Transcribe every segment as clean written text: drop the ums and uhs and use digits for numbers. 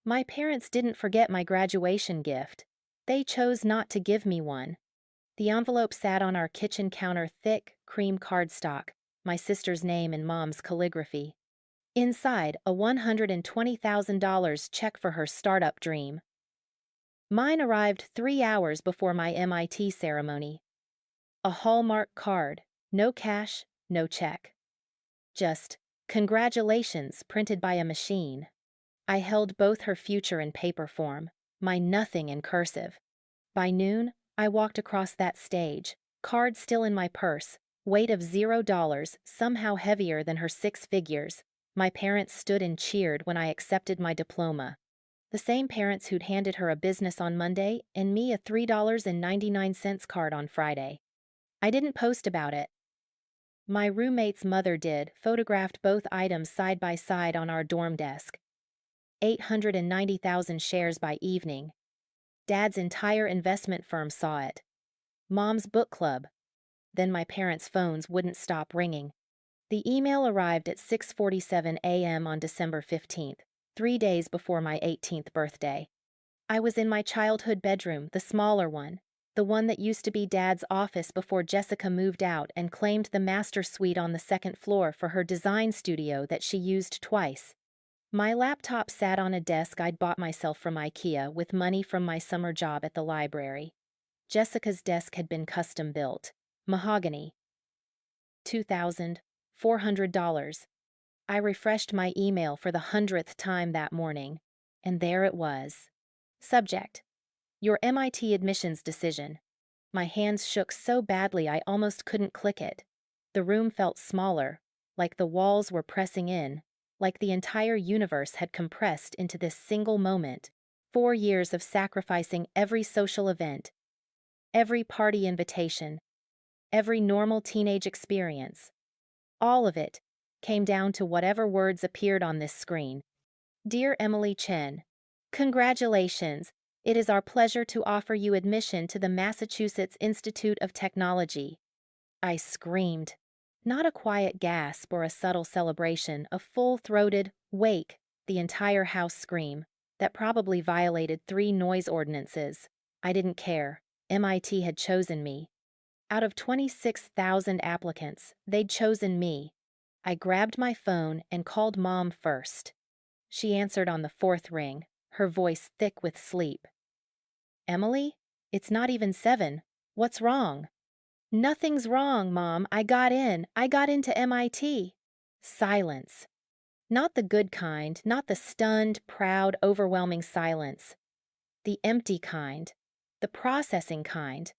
My parents didn't forget my graduation gift. They chose not to give me one. The envelope sat on our kitchen counter, thick, cream cardstock, my sister's name in Mom's calligraphy. Inside, a $120,000 check for her startup dream. Mine arrived 3 hours before my MIT ceremony. A Hallmark card, no cash, no check. Just, "Congratulations," printed by a machine. I held both her future in paper form, my nothing in cursive. By noon, I walked across that stage, card still in my purse, weight of $0, somehow heavier than her six figures. My parents stood and cheered when I accepted my diploma. The same parents who'd handed her a business on Monday and me a $3.99 card on Friday. I didn't post about it. My roommate's mother did, photographed both items side by side on our dorm desk. 890,000 shares by evening. Dad's entire investment firm saw it. Mom's book club. Then my parents' phones wouldn't stop ringing. The email arrived at 6:47 a.m. on December 15th, 3 days before my 18th birthday. I was in my childhood bedroom, the smaller one, the one that used to be Dad's office before Jessica moved out and claimed the master suite on the second floor for her design studio that she used twice. My laptop sat on a desk I'd bought myself from IKEA with money from my summer job at the library. Jessica's desk had been custom built. Mahogany. $2,400. I refreshed my email for the 100th time that morning, and there it was. Subject: Your MIT admissions decision. My hands shook so badly I almost couldn't click it. The room felt smaller, like the walls were pressing in, like the entire universe had compressed into this single moment. 4 years of sacrificing every social event, every party invitation, every normal teenage experience. All of it came down to whatever words appeared on this screen. Dear Emily Chen, congratulations. It is our pleasure to offer you admission to the Massachusetts Institute of Technology. I screamed. Not a quiet gasp or a subtle celebration, a full-throated "wake," the entire house scream, that probably violated 3 noise ordinances. I didn't care. MIT had chosen me. Out of 26,000 applicants, they'd chosen me. I grabbed my phone and called Mom first. She answered on the 4th ring, her voice thick with sleep. Emily? It's not even 7. What's wrong? Nothing's wrong, Mom. I got into MIT. Silence. Not the good kind, not the stunned, proud, overwhelming silence. The empty kind. The processing kind.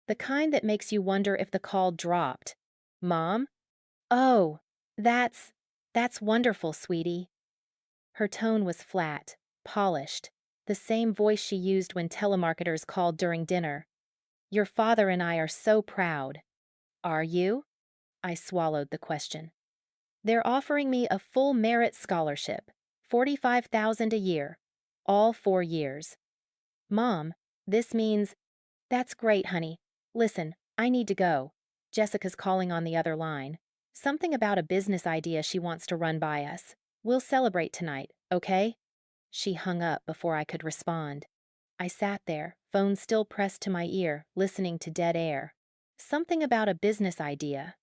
The kind that makes you wonder if the call dropped. Mom? Oh, that's wonderful, sweetie. Her tone was flat, polished, the same voice she used when telemarketers called during dinner. Your father and I are so proud. Are you? I swallowed the question. They're offering me a full merit scholarship, $45,000 a year, all 4 years. Mom, this means... That's great, honey. Listen, I need to go. Jessica's calling on the other line. Something about a business idea she wants to run by us. We'll celebrate tonight, okay? She hung up before I could respond. I sat there, phone still pressed to my ear, listening to dead air. Something about a business idea.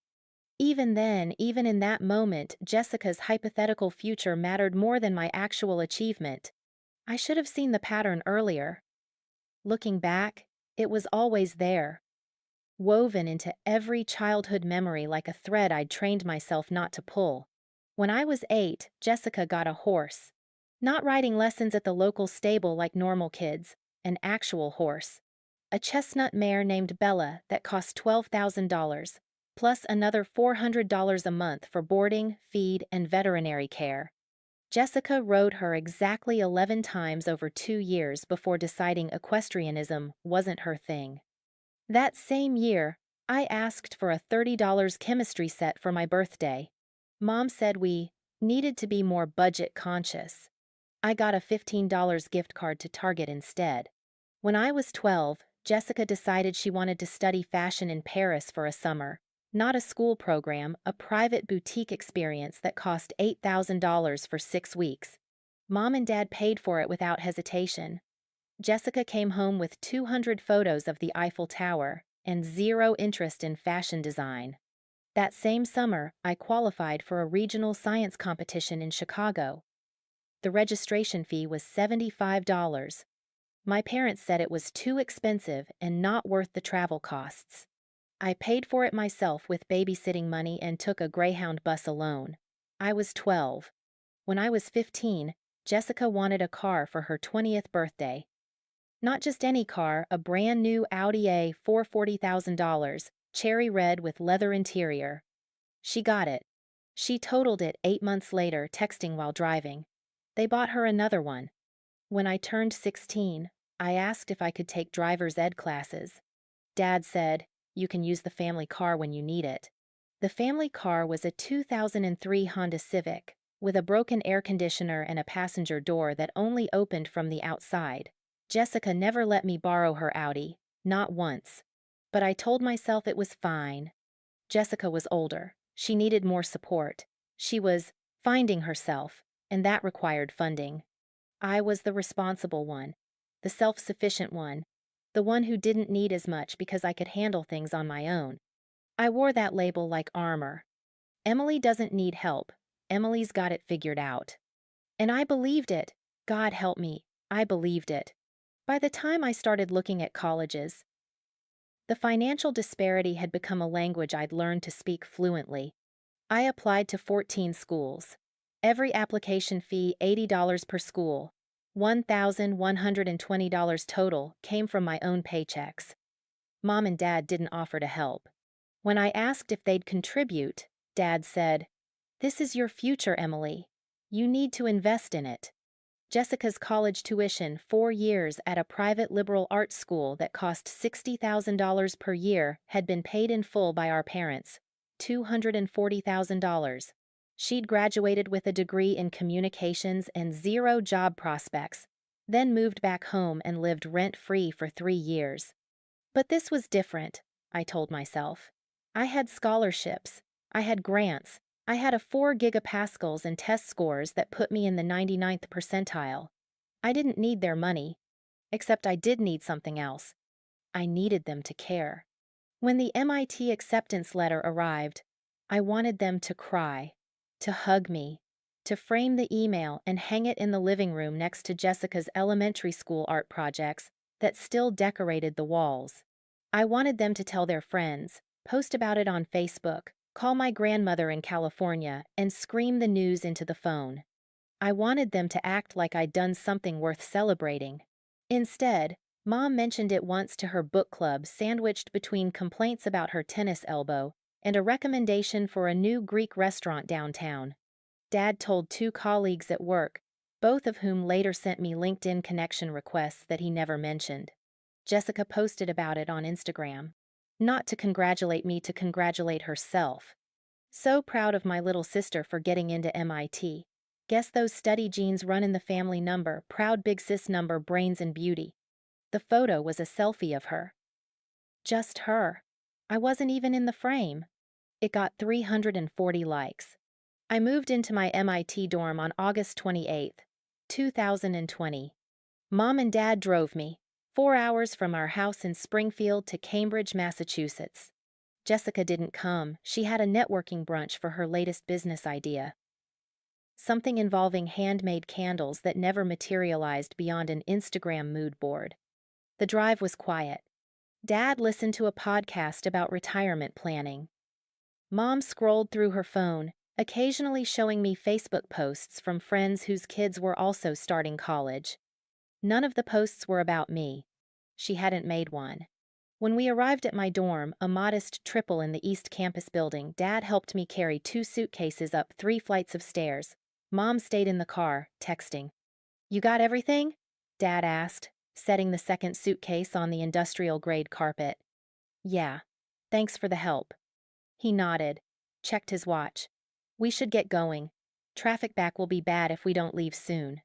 Even then, even in that moment, Jessica's hypothetical future mattered more than my actual achievement. I should have seen the pattern earlier. Looking back, it was always there. Woven into every childhood memory like a thread I'd trained myself not to pull. When I was 8, Jessica got a horse. Not riding lessons at the local stable like normal kids, an actual horse. A chestnut mare named Bella that cost $12,000, plus another $400 a month for boarding, feed, and veterinary care. Jessica rode her exactly 11 times over 2 years before deciding equestrianism wasn't her thing. That same year, I asked for a $30 chemistry set for my birthday. Mom said we needed to be more budget conscious. I got a $15 gift card to Target instead. When I was 12, Jessica decided she wanted to study fashion in Paris for a summer. Not a school program, a private boutique experience that cost $8,000 for 6 weeks. Mom and Dad paid for it without hesitation. Jessica came home with 200 photos of the Eiffel Tower and zero interest in fashion design. That same summer, I qualified for a regional science competition in Chicago. The registration fee was $75. My parents said it was too expensive and not worth the travel costs. I paid for it myself with babysitting money and took a Greyhound bus alone. I was 12. When I was 15, Jessica wanted a car for her 20th birthday. Not just any car, a brand new Audi A for $40,000, cherry red with leather interior. She got it. She totaled it 8 months later, texting while driving. They bought her another one. When I turned 16, I asked if I could take driver's ed classes. Dad said, "You can use the family car when you need it." The family car was a 2003 Honda Civic, with a broken air conditioner and a passenger door that only opened from the outside. Jessica never let me borrow her Audi, not once. But I told myself it was fine. Jessica was older. She needed more support. She was finding herself, and that required funding. I was the responsible one, the self-sufficient one, the one who didn't need as much because I could handle things on my own. I wore that label like armor. Emily doesn't need help. Emily's got it figured out. And I believed it. God help me, I believed it. By the time I started looking at colleges, the financial disparity had become a language I'd learned to speak fluently. I applied to 14 schools. Every application fee $80 per school. $1,120 total came from my own paychecks. Mom and Dad didn't offer to help. When I asked if they'd contribute, Dad said, "This is your future, Emily. You need to invest in it." Jessica's college tuition, 4 years at a private liberal arts school that cost $60,000 per year, had been paid in full by our parents, $240,000. She'd graduated with a degree in communications and zero job prospects, then moved back home and lived rent-free for 3 years. But this was different, I told myself. I had scholarships. I had grants. I had a 4 gigapascals and test scores that put me in the 99th percentile. I didn't need their money, except I did need something else. I needed them to care. When the MIT acceptance letter arrived, I wanted them to cry, to hug me, to frame the email and hang it in the living room next to Jessica's elementary school art projects that still decorated the walls. I wanted them to tell their friends, post about it on Facebook, call my grandmother in California, and scream the news into the phone. I wanted them to act like I'd done something worth celebrating. Instead, Mom mentioned it once to her book club, sandwiched between complaints about her tennis elbow and a recommendation for a new Greek restaurant downtown. Dad told 2 colleagues at work, both of whom later sent me LinkedIn connection requests that he never mentioned. Jessica posted about it on Instagram. Not to congratulate me, to congratulate herself. So proud of my little sister for getting into MIT. Guess those study genes run in the family number, proud big sis number, brains and beauty. The photo was a selfie of her. Just her. I wasn't even in the frame. It got 340 likes. I moved into my MIT dorm on August 28, 2020. Mom and Dad drove me, 4 hours from our house in Springfield to Cambridge, Massachusetts. Jessica didn't come. She had a networking brunch for her latest business idea. Something involving handmade candles that never materialized beyond an Instagram mood board. The drive was quiet. Dad listened to a podcast about retirement planning. Mom scrolled through her phone, occasionally showing me Facebook posts from friends whose kids were also starting college. None of the posts were about me. She hadn't made one. When we arrived at my dorm, a modest triple in the East Campus building, Dad helped me carry 2 suitcases up 3 flights of stairs. Mom stayed in the car, texting. "You got everything?" Dad asked, setting the second suitcase on the industrial-grade carpet. "Yeah. Thanks for the help." He nodded, checked his watch. "We should get going. Traffic back will be bad if we don't leave soon."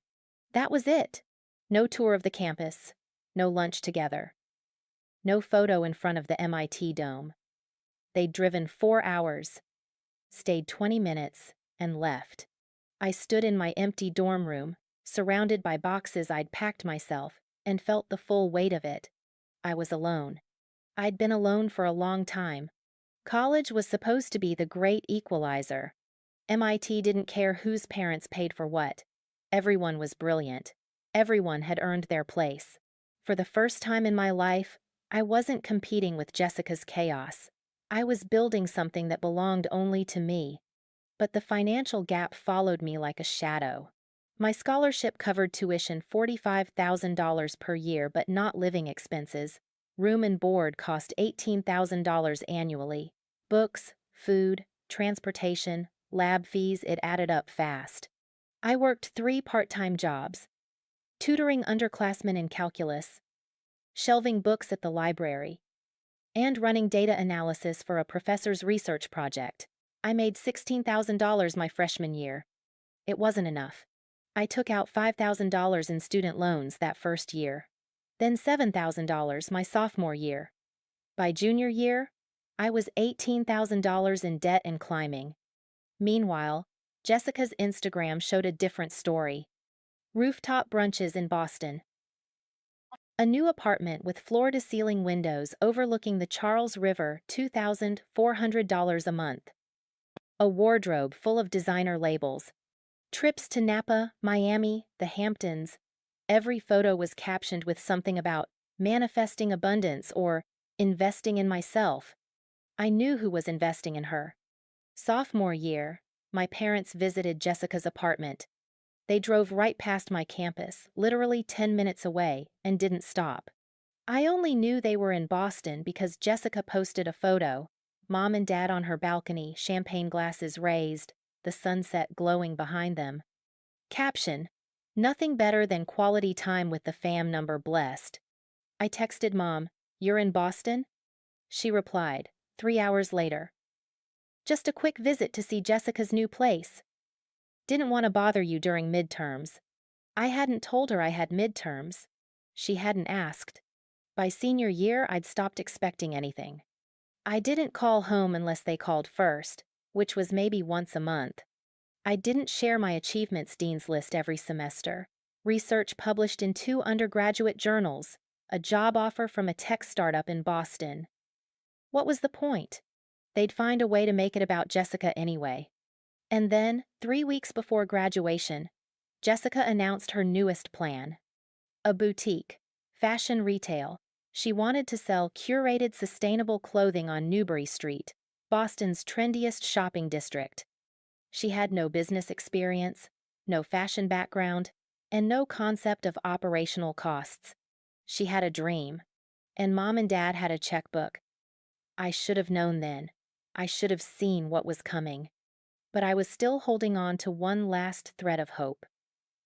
That was it. No tour of the campus. No lunch together. No photo in front of the MIT dome. They'd driven 4 hours, stayed 20 minutes, and left. I stood in my empty dorm room, Surrounded by boxes I'd packed myself, and felt the full weight of it. I was alone. I'd been alone for a long time. College was supposed to be the great equalizer. MIT didn't care whose parents paid for what. Everyone was brilliant. Everyone had earned their place. For the first time in my life, I wasn't competing with Jessica's chaos. I was building something that belonged only to me. But the financial gap followed me like a shadow. My scholarship covered tuition $45,000 per year, but not living expenses. Room and board cost $18,000 annually. Books, food, transportation, lab fees, it added up fast. I worked 3 part-time jobs: tutoring underclassmen in calculus, shelving books at the library, and running data analysis for a professor's research project. I made $16,000 my freshman year. It wasn't enough. I took out $5,000 in student loans that first year, then $7,000 my sophomore year. By junior year, I was $18,000 in debt and climbing. Meanwhile, Jessica's Instagram showed a different story. Rooftop brunches in Boston. A new apartment with floor-to-ceiling windows overlooking the Charles River, $2,400 a month. A wardrobe full of designer labels. Trips to Napa, Miami, the Hamptons. Every photo was captioned with something about manifesting abundance or investing in myself. I knew who was investing in her. Sophomore year, my parents visited Jessica's apartment. They drove right past my campus, literally 10 minutes away, and didn't stop. I only knew they were in Boston because Jessica posted a photo. Mom and Dad on her balcony, champagne glasses raised, the sunset glowing behind them. Caption: nothing better than quality time with the fam, number blessed. I texted Mom, "You're in Boston?" She replied, 3 hours later, "Just a quick visit to see Jessica's new place. Didn't want to bother you during midterms." I hadn't told her I had midterms. She hadn't asked. By senior year, I'd stopped expecting anything. I didn't call home unless they called first, which was maybe once a month. I didn't share my achievements dean's list every semester. Research published in 2 undergraduate journals, a job offer from a tech startup in Boston. What was the point? They'd find a way to make it about Jessica anyway. And then, 3 weeks before graduation, Jessica announced her newest plan. A boutique, fashion retail. She wanted to sell curated sustainable clothing on Newbury Street, Boston's trendiest shopping district. She had no business experience, no fashion background, and no concept of operational costs. She had a dream, and Mom and Dad had a checkbook. I should have known then. I should have seen what was coming. But I was still holding on to one last thread of hope.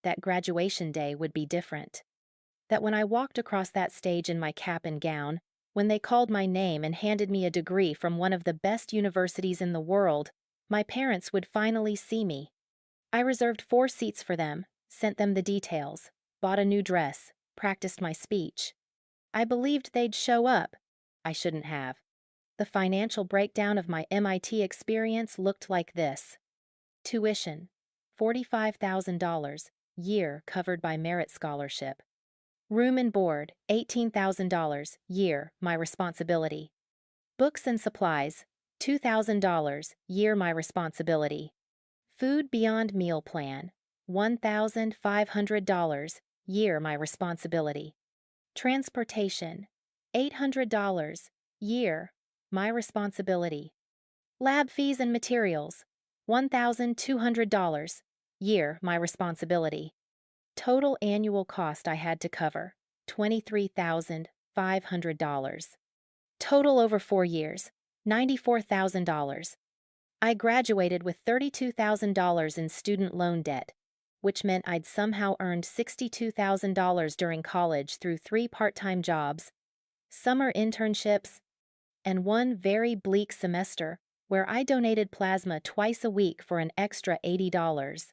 That graduation day would be different. That when I walked across that stage in my cap and gown, when they called my name and handed me a degree from one of the best universities in the world, my parents would finally see me. I reserved 4 seats for them, sent them the details, bought a new dress, practiced my speech. I believed they'd show up. I shouldn't have. The financial breakdown of my MIT experience looked like this. Tuition, $45,000, year covered by merit scholarship. Room and board, $18,000, year, my responsibility. Books and supplies, $2,000, year, my responsibility. Food beyond meal plan, $1,500, year, my responsibility. Transportation, $800, year, my responsibility. Lab fees and materials, $1,200, year, my responsibility. Total annual cost I had to cover, $23,500. Total over 4 years, $94,000. I graduated with $32,000 in student loan debt, which meant I'd somehow earned $62,000 during college through 3 part-time jobs, summer internships, and one very bleak semester where I donated plasma twice a week for an extra $80.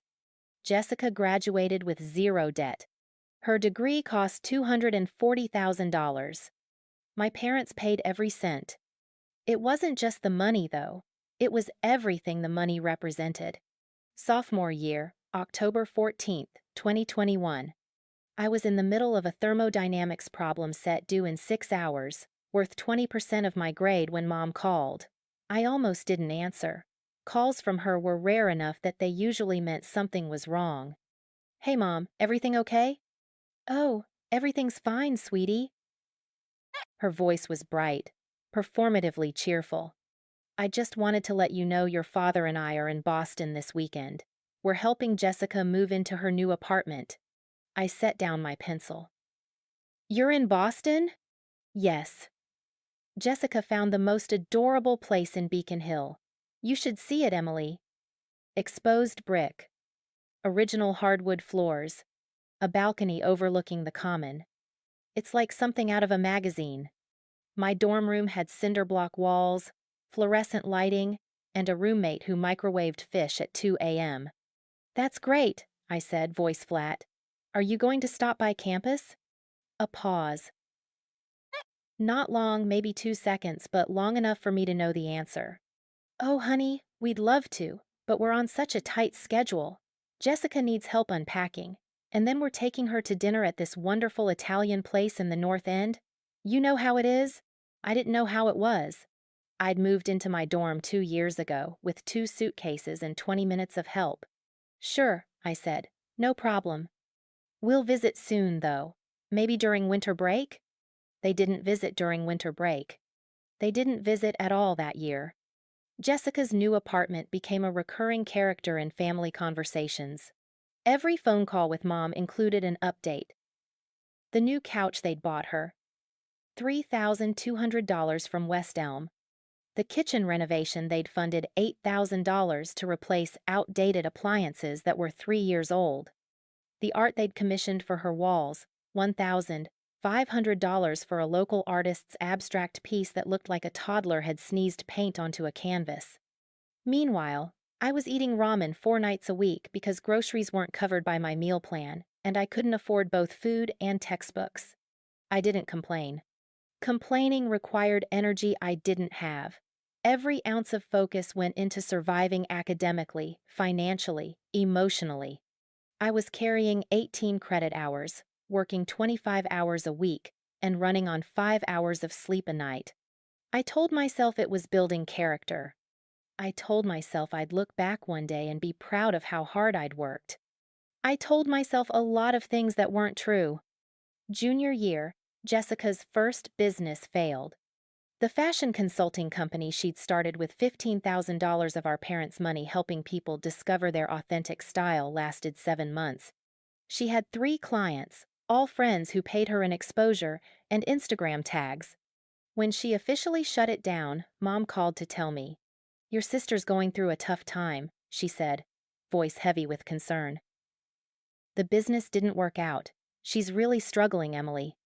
Jessica graduated with 0 debt. Her degree cost $240,000. My parents paid every cent. It wasn't just the money, though. It was everything the money represented. Sophomore year, October 14th, 2021. I was in the middle of a thermodynamics problem set due in 6 hours, worth 20% of my grade when Mom called. I almost didn't answer. Calls from her were rare enough that they usually meant something was wrong. Hey Mom, everything okay? Oh, everything's fine, sweetie. Her voice was bright, performatively cheerful. I just wanted to let you know your father and I are in Boston this weekend. We're helping Jessica move into her new apartment. I set down my pencil. You're in Boston? Yes. Jessica found the most adorable place in Beacon Hill. You should see it, Emily. Exposed brick. Original hardwood floors. A balcony overlooking the common. It's like something out of a magazine. My dorm room had cinder block walls, fluorescent lighting, and a roommate who microwaved fish at 2 a.m. That's great, I said, voice flat. Are you going to stop by campus? A pause. Not long, maybe 2 seconds, but long enough for me to know the answer. Oh, honey, we'd love to, but we're on such a tight schedule. Jessica needs help unpacking, and then we're taking her to dinner at this wonderful Italian place in the North End. You know how it is? I didn't know how it was. I'd moved into my dorm 2 years ago, with 2 suitcases and 20 minutes of help. Sure, I said. No problem. We'll visit soon, though. Maybe during winter break? They didn't visit during winter break. They didn't visit at all that year. Jessica's new apartment became a recurring character in family conversations. Every phone call with Mom included an update. The new couch they'd bought her. $3,200 from West Elm. The kitchen renovation they'd funded $8,000 to replace outdated appliances that were 3 years old. The art they'd commissioned for her walls, $1,500 for a local artist's abstract piece that looked like a toddler had sneezed paint onto a canvas. Meanwhile, I was eating ramen 4 nights a week because groceries weren't covered by my meal plan, and I couldn't afford both food and textbooks. I didn't complain. Complaining required energy I didn't have. Every ounce of focus went into surviving academically, financially, emotionally. I was carrying 18 credit hours, working 25 hours a week, and running on 5 hours of sleep a night. I told myself it was building character. I told myself I'd look back one day and be proud of how hard I'd worked. I told myself a lot of things that weren't true. Junior year, Jessica's first business failed. The fashion consulting company she'd started with $15,000 of our parents' money helping people discover their authentic style lasted 7 months. She had 3 clients, all friends who paid her an exposure and Instagram tags. When she officially shut it down, Mom called to tell me. Your sister's going through a tough time, she said, voice heavy with concern. The business didn't work out. She's really struggling, Emily.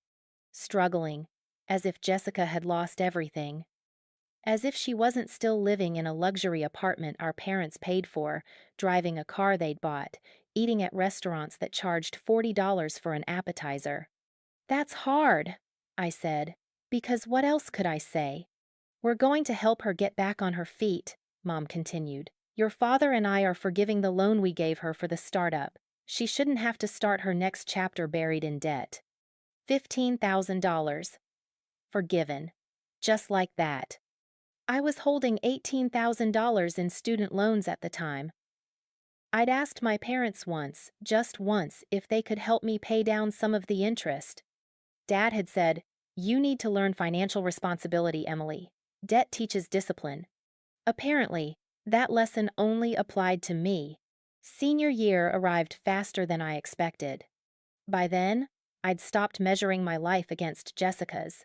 Struggling. As if Jessica had lost everything. As if she wasn't still living in a luxury apartment our parents paid for, driving a car they'd bought, eating at restaurants that charged $40 for an appetizer. That's hard, I said, because what else could I say? We're going to help her get back on her feet, Mom continued. Your father and I are forgiving the loan we gave her for the startup. She shouldn't have to start her next chapter buried in debt. $15,000. Forgiven. Just like that. I was holding $18,000 in student loans at the time. I'd asked my parents once, just once, if they could help me pay down some of the interest. Dad had said, "You need to learn financial responsibility, Emily. Debt teaches discipline." Apparently, that lesson only applied to me. Senior year arrived faster than I expected. By then, I'd stopped measuring my life against Jessica's.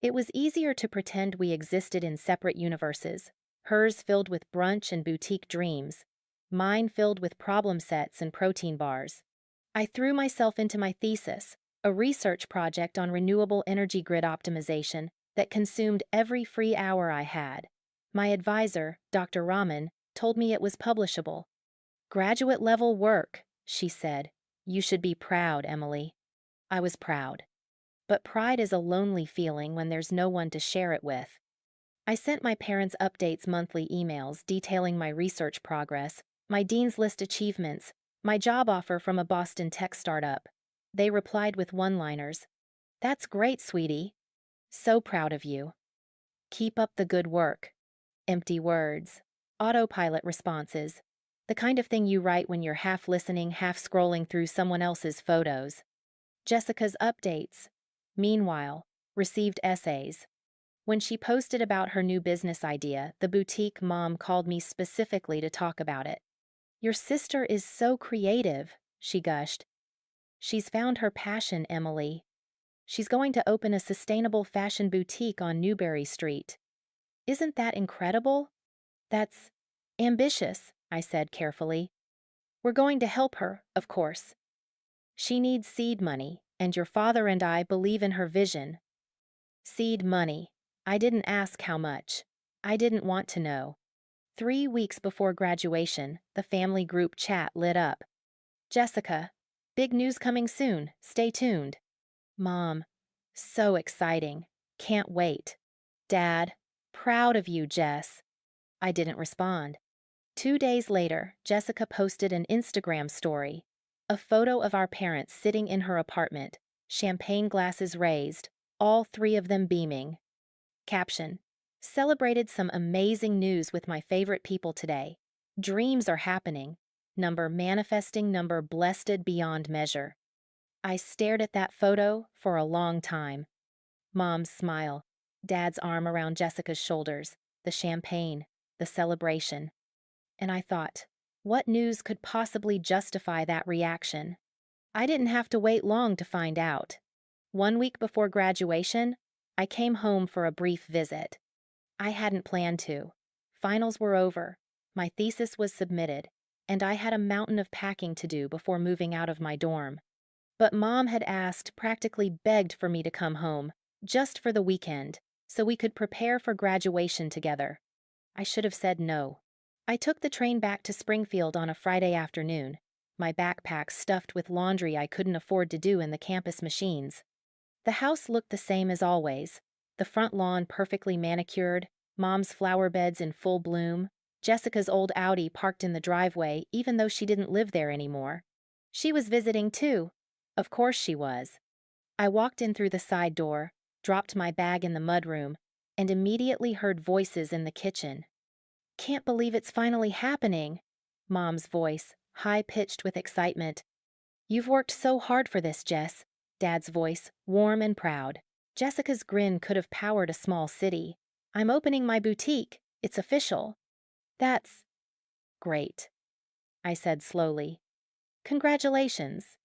It was easier to pretend we existed in separate universes, hers filled with brunch and boutique dreams, mine filled with problem sets and protein bars. I threw myself into my thesis, a research project on renewable energy grid optimization that consumed every free hour I had. My advisor, Dr. Rahman, told me it was publishable. Graduate-level work, she said. You should be proud, Emily. I was proud. But pride is a lonely feeling when there's no one to share it with. I sent my parents updates monthly emails detailing my research progress, my Dean's List achievements, My job offer from a Boston tech startup. They replied with one-liners. That's great, sweetie. So proud of you. Keep up the good work. Empty words. Autopilot responses. The kind of thing you write when you're half listening, half scrolling through someone else's photos. Jessica's updates. Meanwhile, received essays. When she posted about her new business idea, the boutique mom called me specifically to talk about it. Your sister is so creative, she gushed. She's found her passion, Emily. She's going to open a sustainable fashion boutique on Newbury Street. Isn't that incredible? That's ambitious, I said carefully. We're going to help her, of course. She needs seed money, and your father and I believe in her vision. Seed money. I didn't ask how much. I didn't want to know. 3 weeks before graduation, the family group chat lit up. Jessica, big news coming soon. Stay tuned. Mom, so exciting. Can't wait. Dad, proud of you, Jess. I didn't respond. 2 days later, Jessica posted an Instagram story. A photo of our parents sitting in her apartment, champagne glasses raised, all three of them beaming. Caption: celebrated some amazing news with my favorite people today. Dreams are happening. Number manifesting, number blessed beyond measure. I stared at that photo for a long time. Mom's smile, Dad's arm around Jessica's shoulders, the champagne, the celebration. And I thought, what news could possibly justify that reaction? I didn't have to wait long to find out. 1 week before graduation, I came home for a brief visit. I hadn't planned to. Finals were over, my thesis was submitted, and I had a mountain of packing to do before moving out of my dorm. But Mom had asked, practically begged for me to come home, just for the weekend, so we could prepare for graduation together. I should have said no. I took the train back to Springfield on a Friday afternoon, my backpack stuffed with laundry I couldn't afford to do in the campus machines. The house looked the same as always, the front lawn perfectly manicured, Mom's flower beds in full bloom, Jessica's old Audi parked in the driveway even though she didn't live there anymore. She was visiting too. Of course she was. I walked in through the side door, dropped my bag in the mudroom, and immediately heard voices in the kitchen. Can't believe it's finally happening, Mom's voice, high-pitched with excitement. You've worked so hard for this, Jess, Dad's voice, warm and proud. Jessica's grin could have powered a small city. I'm opening my boutique. It's official. That's great, I said slowly. Congratulations.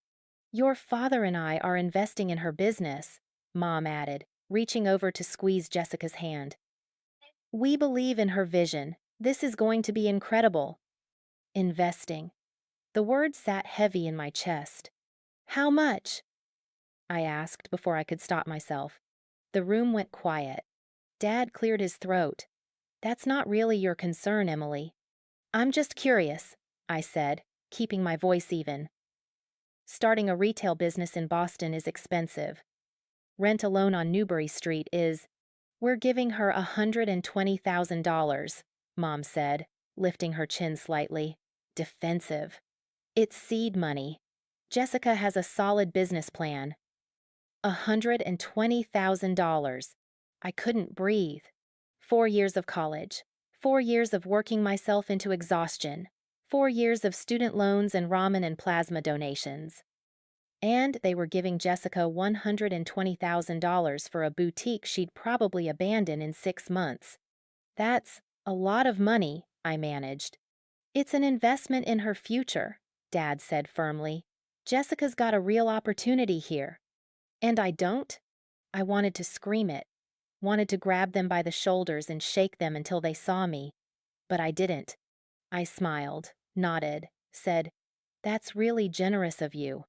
Your father and I are investing in her business, Mom added, reaching over to squeeze Jessica's hand. We believe in her vision. This is going to be incredible. Investing. The word sat heavy in my chest. How much? I asked before I could stop myself. The room went quiet. Dad cleared his throat. That's not really your concern, Emily. I'm just curious, I said, keeping my voice even. Starting a retail business in Boston is expensive. Rent alone on Newbury Street is... We're giving her $120,000, Mom said, lifting her chin slightly. Defensive. It's seed money. Jessica has a solid business plan. $120,000. I couldn't breathe. 4 years of college. 4 years of working myself into exhaustion. 4 years of student loans and ramen and plasma donations. And they were giving Jessica $120,000 for a boutique she'd probably abandon in 6 months. That's a lot of money, I managed. It's an investment in her future, Dad said firmly. Jessica's got a real opportunity here. And I don't? I wanted to scream it, wanted to grab them by the shoulders and shake them until they saw me. But I didn't. I smiled, nodded, said, That's really generous of you.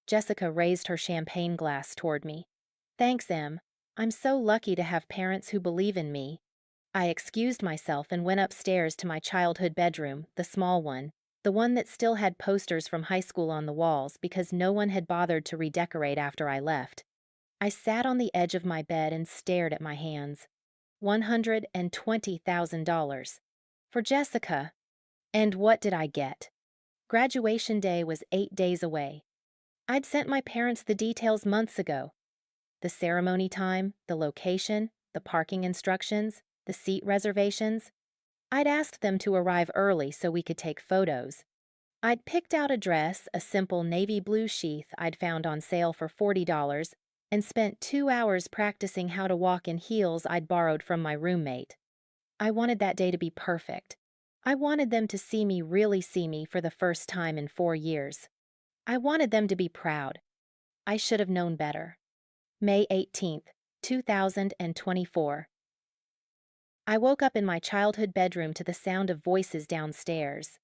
Jessica raised her champagne glass toward me. Thanks, Em. I'm so lucky to have parents who believe in me. I excused myself and went upstairs to my childhood bedroom, the small one, the one that still had posters from high school on the walls because no one had bothered to redecorate after I left. I sat on the edge of my bed and stared at my hands. $120,000. For Jessica. And what did I get? Graduation day was 8 days away. I'd sent my parents the details months ago. The ceremony time, the location, the parking instructions, the seat reservations. I'd asked them to arrive early so we could take photos. I'd picked out a dress, a simple navy blue sheath I'd found on sale for $40, and spent 2 hours practicing how to walk in heels I'd borrowed from my roommate. I wanted that day to be perfect. I wanted them to see me really see me for the first time in 4 years. I wanted them to be proud. I should have known better. May 18th, 2024. I woke up in my childhood bedroom to the sound of voices downstairs.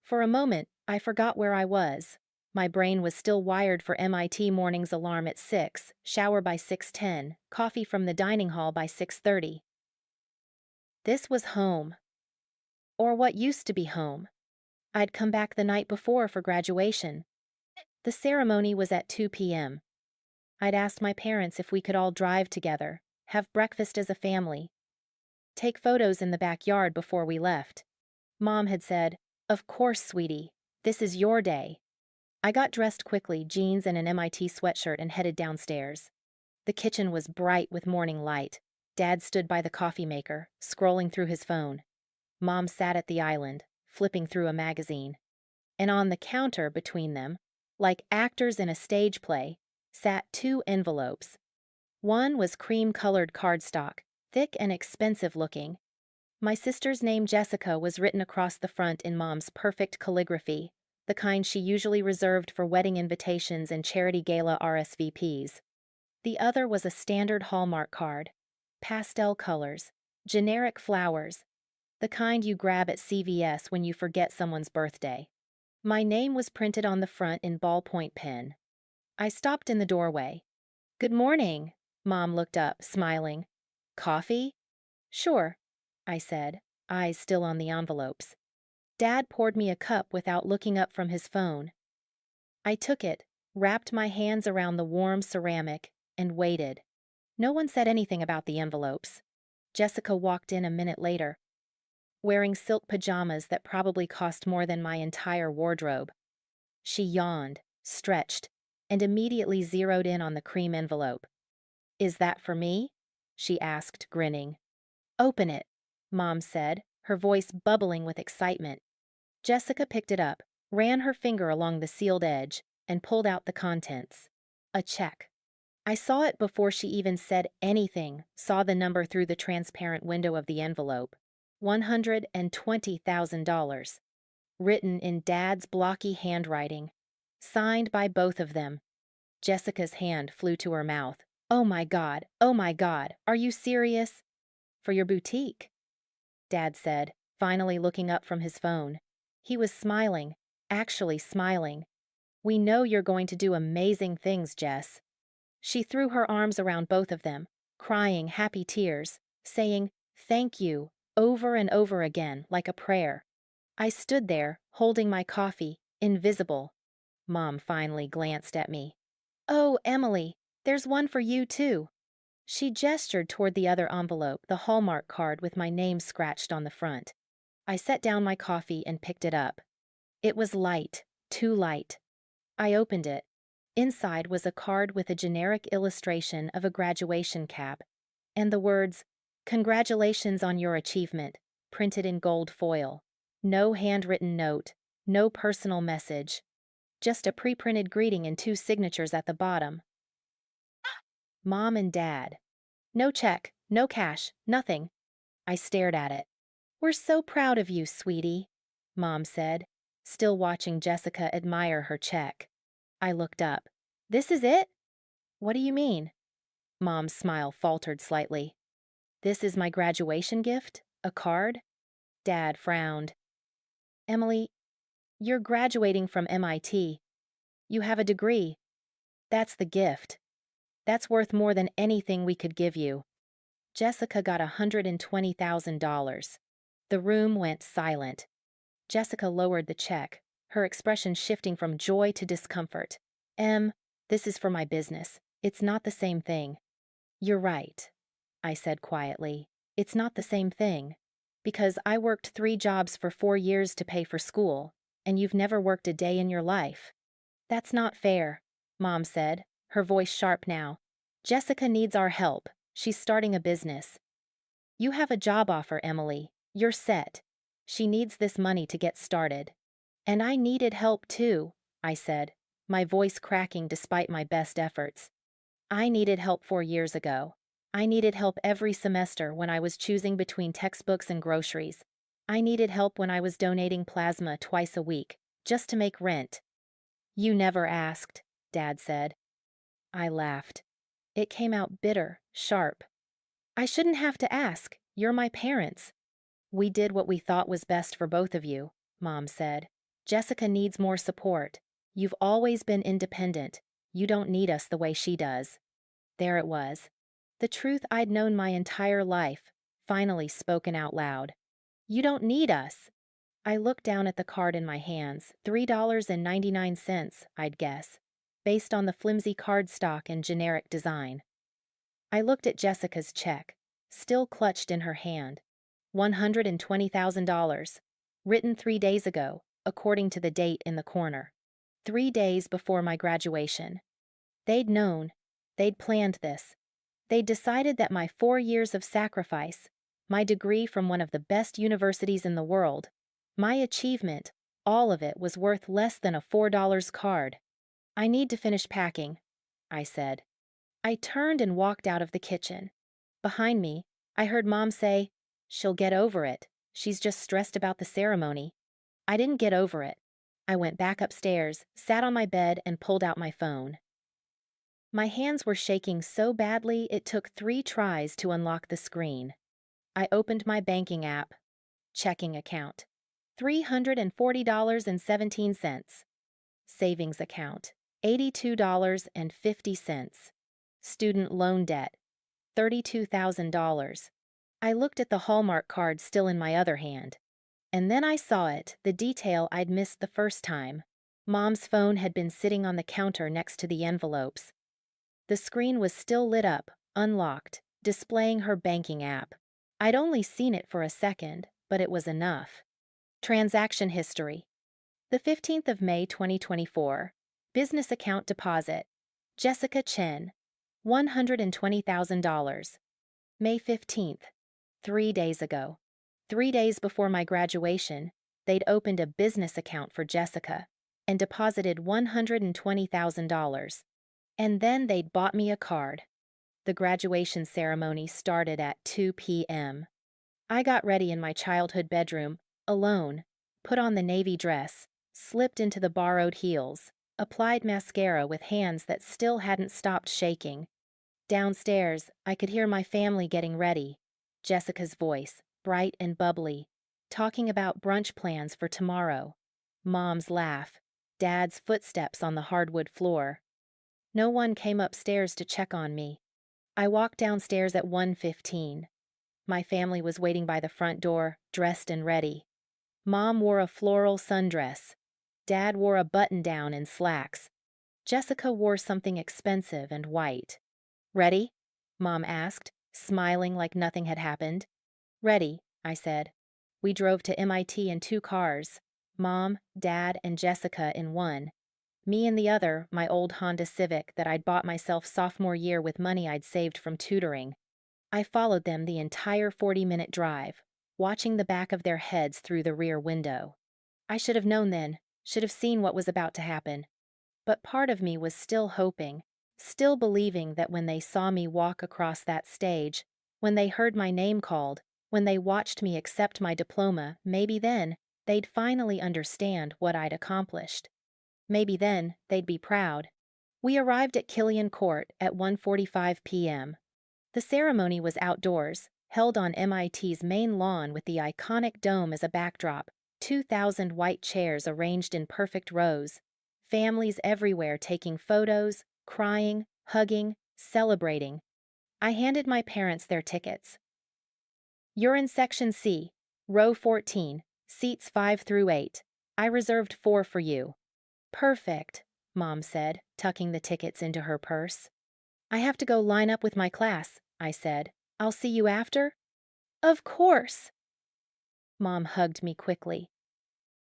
For a moment, I forgot where I was. My brain was still wired for MIT morning's alarm at 6, shower by 6:10, coffee from the dining hall by 6:30. This was home. Or what used to be home. I'd come back the night before for graduation. The ceremony was at 2 p.m. I'd asked my parents if we could all drive together, have breakfast as a family, take photos in the backyard before we left. Mom had said, "Of course, sweetie, this is your day." I got dressed quickly, jeans and an MIT sweatshirt, and headed downstairs. The kitchen was bright with morning light. Dad stood by the coffee maker, scrolling through his phone. Mom sat at the island, flipping through a magazine. And on the counter between them, like actors in a stage play, sat 2 envelopes. One was cream-colored cardstock, thick and expensive looking. My sister's name, Jessica, was written across the front in Mom's perfect calligraphy, the kind she usually reserved for wedding invitations and charity gala RSVPs. The other was a standard Hallmark card. Pastel colors, generic flowers, the kind you grab at CVS when you forget someone's birthday. My name was printed on the front in ballpoint pen. I stopped in the doorway. "Good morning." Mom looked up, smiling. "Coffee?" "Sure," I said, eyes still on the envelopes. Dad poured me a cup without looking up from his phone. I took it, wrapped my hands around the warm ceramic, and waited. No one said anything about the envelopes. Jessica walked in a minute later, wearing silk pajamas that probably cost more than my entire wardrobe. She yawned, stretched, and immediately zeroed in on the cream envelope. "Is that for me?" she asked, grinning. "Open it," Mom said, her voice bubbling with excitement. Jessica picked it up, ran her finger along the sealed edge, and pulled out the contents. A check. I saw it before she even said anything, saw the number through the transparent window of the envelope. $120,000. Written in Dad's blocky handwriting. Signed by both of them. Jessica's hand flew to her mouth. Oh my God, are you serious?" "For your boutique," Dad said, finally looking up from his phone. He was smiling, actually smiling. "We know you're going to do amazing things, Jess." She threw her arms around both of them, crying happy tears, saying, "Thank you," over and over again, like a prayer. I stood there, holding my coffee, invisible. Mom finally glanced at me. "Oh, Emily, there's one for you too." She gestured toward the other envelope, the Hallmark card with my name scratched on the front. I set down my coffee and picked it up. It was light, too light. I opened it. Inside was a card with a generic illustration of a graduation cap, and the words, "Congratulations on your achievement," printed in gold foil. No handwritten note, no personal message. Just a pre-printed greeting and 2 signatures at the bottom. Mom and Dad. No check, no cash, nothing. I stared at it. "We're so proud of you, sweetie," Mom said, still watching Jessica admire her check. I looked up. "This is it?" "What do you mean?" Mom's smile faltered slightly. "This is my graduation gift? A card?" Dad frowned. "Emily, you're graduating from MIT. You have a degree. That's the gift. That's worth more than anything we could give you." Jessica got $120,000. The room went silent. Jessica lowered the check, her expression shifting from joy to discomfort. This is for my business. It's not the same thing." "You're right," I said quietly. "It's not the same thing. Because I worked 3 jobs for 4 years to pay for school, and you've never worked a day in your life. That's not fair, Mom said, her voice sharp now. Jessica needs our help. She's starting a business. You have a job offer, Emily. You're set. She needs this money to get started. And I needed help too, I said, my voice cracking despite my best efforts. I needed help 4 years ago. I needed help every semester when I was choosing between textbooks and groceries. I needed help when I was donating plasma twice a week, just to make rent. You never asked, Dad said. I laughed. It came out bitter, sharp. I shouldn't have to ask. You're my parents. We did what we thought was best for both of you, Mom said. Jessica needs more support. You've always been independent. You don't need us the way she does. There it was. The truth I'd known my entire life, finally spoken out loud. You don't need us. I looked down at the card in my hands, $3.99, I'd guess, based on the flimsy cardstock and generic design. I looked at Jessica's check, still clutched in her hand. $120,000, written 3 days ago, according to the date in the corner. 3 days before my graduation. They'd known. They'd planned this. They'd decided that my 4 years of sacrifice, my degree from one of the best universities in the world, my achievement, all of it was worth less than a $4 card. I need to finish packing, I said. I turned and walked out of the kitchen. Behind me, I heard Mom say, "She'll get over it. She's just stressed about the ceremony." I didn't get over it. I went back upstairs, sat on my bed, and pulled out my phone. My hands were shaking so badly it took 3 tries to unlock the screen. I opened my banking app. Checking account. $340.17. Savings account. $82.50. Student loan debt. $32,000. I looked at the Hallmark card still in my other hand. And then I saw it, the detail I'd missed the first time. Mom's phone had been sitting on the counter next to the envelopes. The screen was still lit up, unlocked, displaying her banking app. I'd only seen it for a second, but it was enough. Transaction history. The 15th of May 2024. Business account deposit. Jessica Chen. $120,000. May 15th. 3 days ago. 3 days before my graduation, they'd opened a business account for Jessica and deposited $120,000. And then they'd bought me a card. The graduation ceremony started at 2 p.m. I got ready in my childhood bedroom, alone, put on the navy dress, slipped into the borrowed heels, applied mascara with hands that still hadn't stopped shaking. Downstairs, I could hear my family getting ready. Jessica's voice, bright and bubbly, talking about brunch plans for tomorrow. Mom's laugh, Dad's footsteps on the hardwood floor. No one came upstairs to check on me. I walked downstairs at 1:15. My family was waiting by the front door, dressed and ready. Mom wore a floral sundress. Dad wore a button-down and slacks. Jessica wore something expensive and white. "Ready?" Mom asked, smiling like nothing had happened. "Ready," I said. We drove to MIT in 2 cars, Mom, Dad, and Jessica in one. Me in the other, my old Honda Civic that I'd bought myself sophomore year with money I'd saved from tutoring. I followed them the entire 40-minute drive, watching the back of their heads through the rear window. I should have known then, should have seen what was about to happen. But part of me was still hoping, still believing that when they saw me walk across that stage, when they heard my name called, when they watched me accept my diploma, maybe then they'd finally understand what I'd accomplished. Maybe then they'd be proud. We arrived at Killian Court at 1:45 p.m. The ceremony was outdoors, held on MIT's main lawn with the iconic dome as a backdrop, 2,000 white chairs arranged in perfect rows, families everywhere taking photos, crying, hugging, celebrating. I handed my parents their tickets. "You're in Section C, row 14, seats 5 through 8. I reserved 4 for you." "Perfect," Mom said, tucking the tickets into her purse. "I have to go line up with my class," I said. "I'll see you after?" "Of course." Mom hugged me quickly.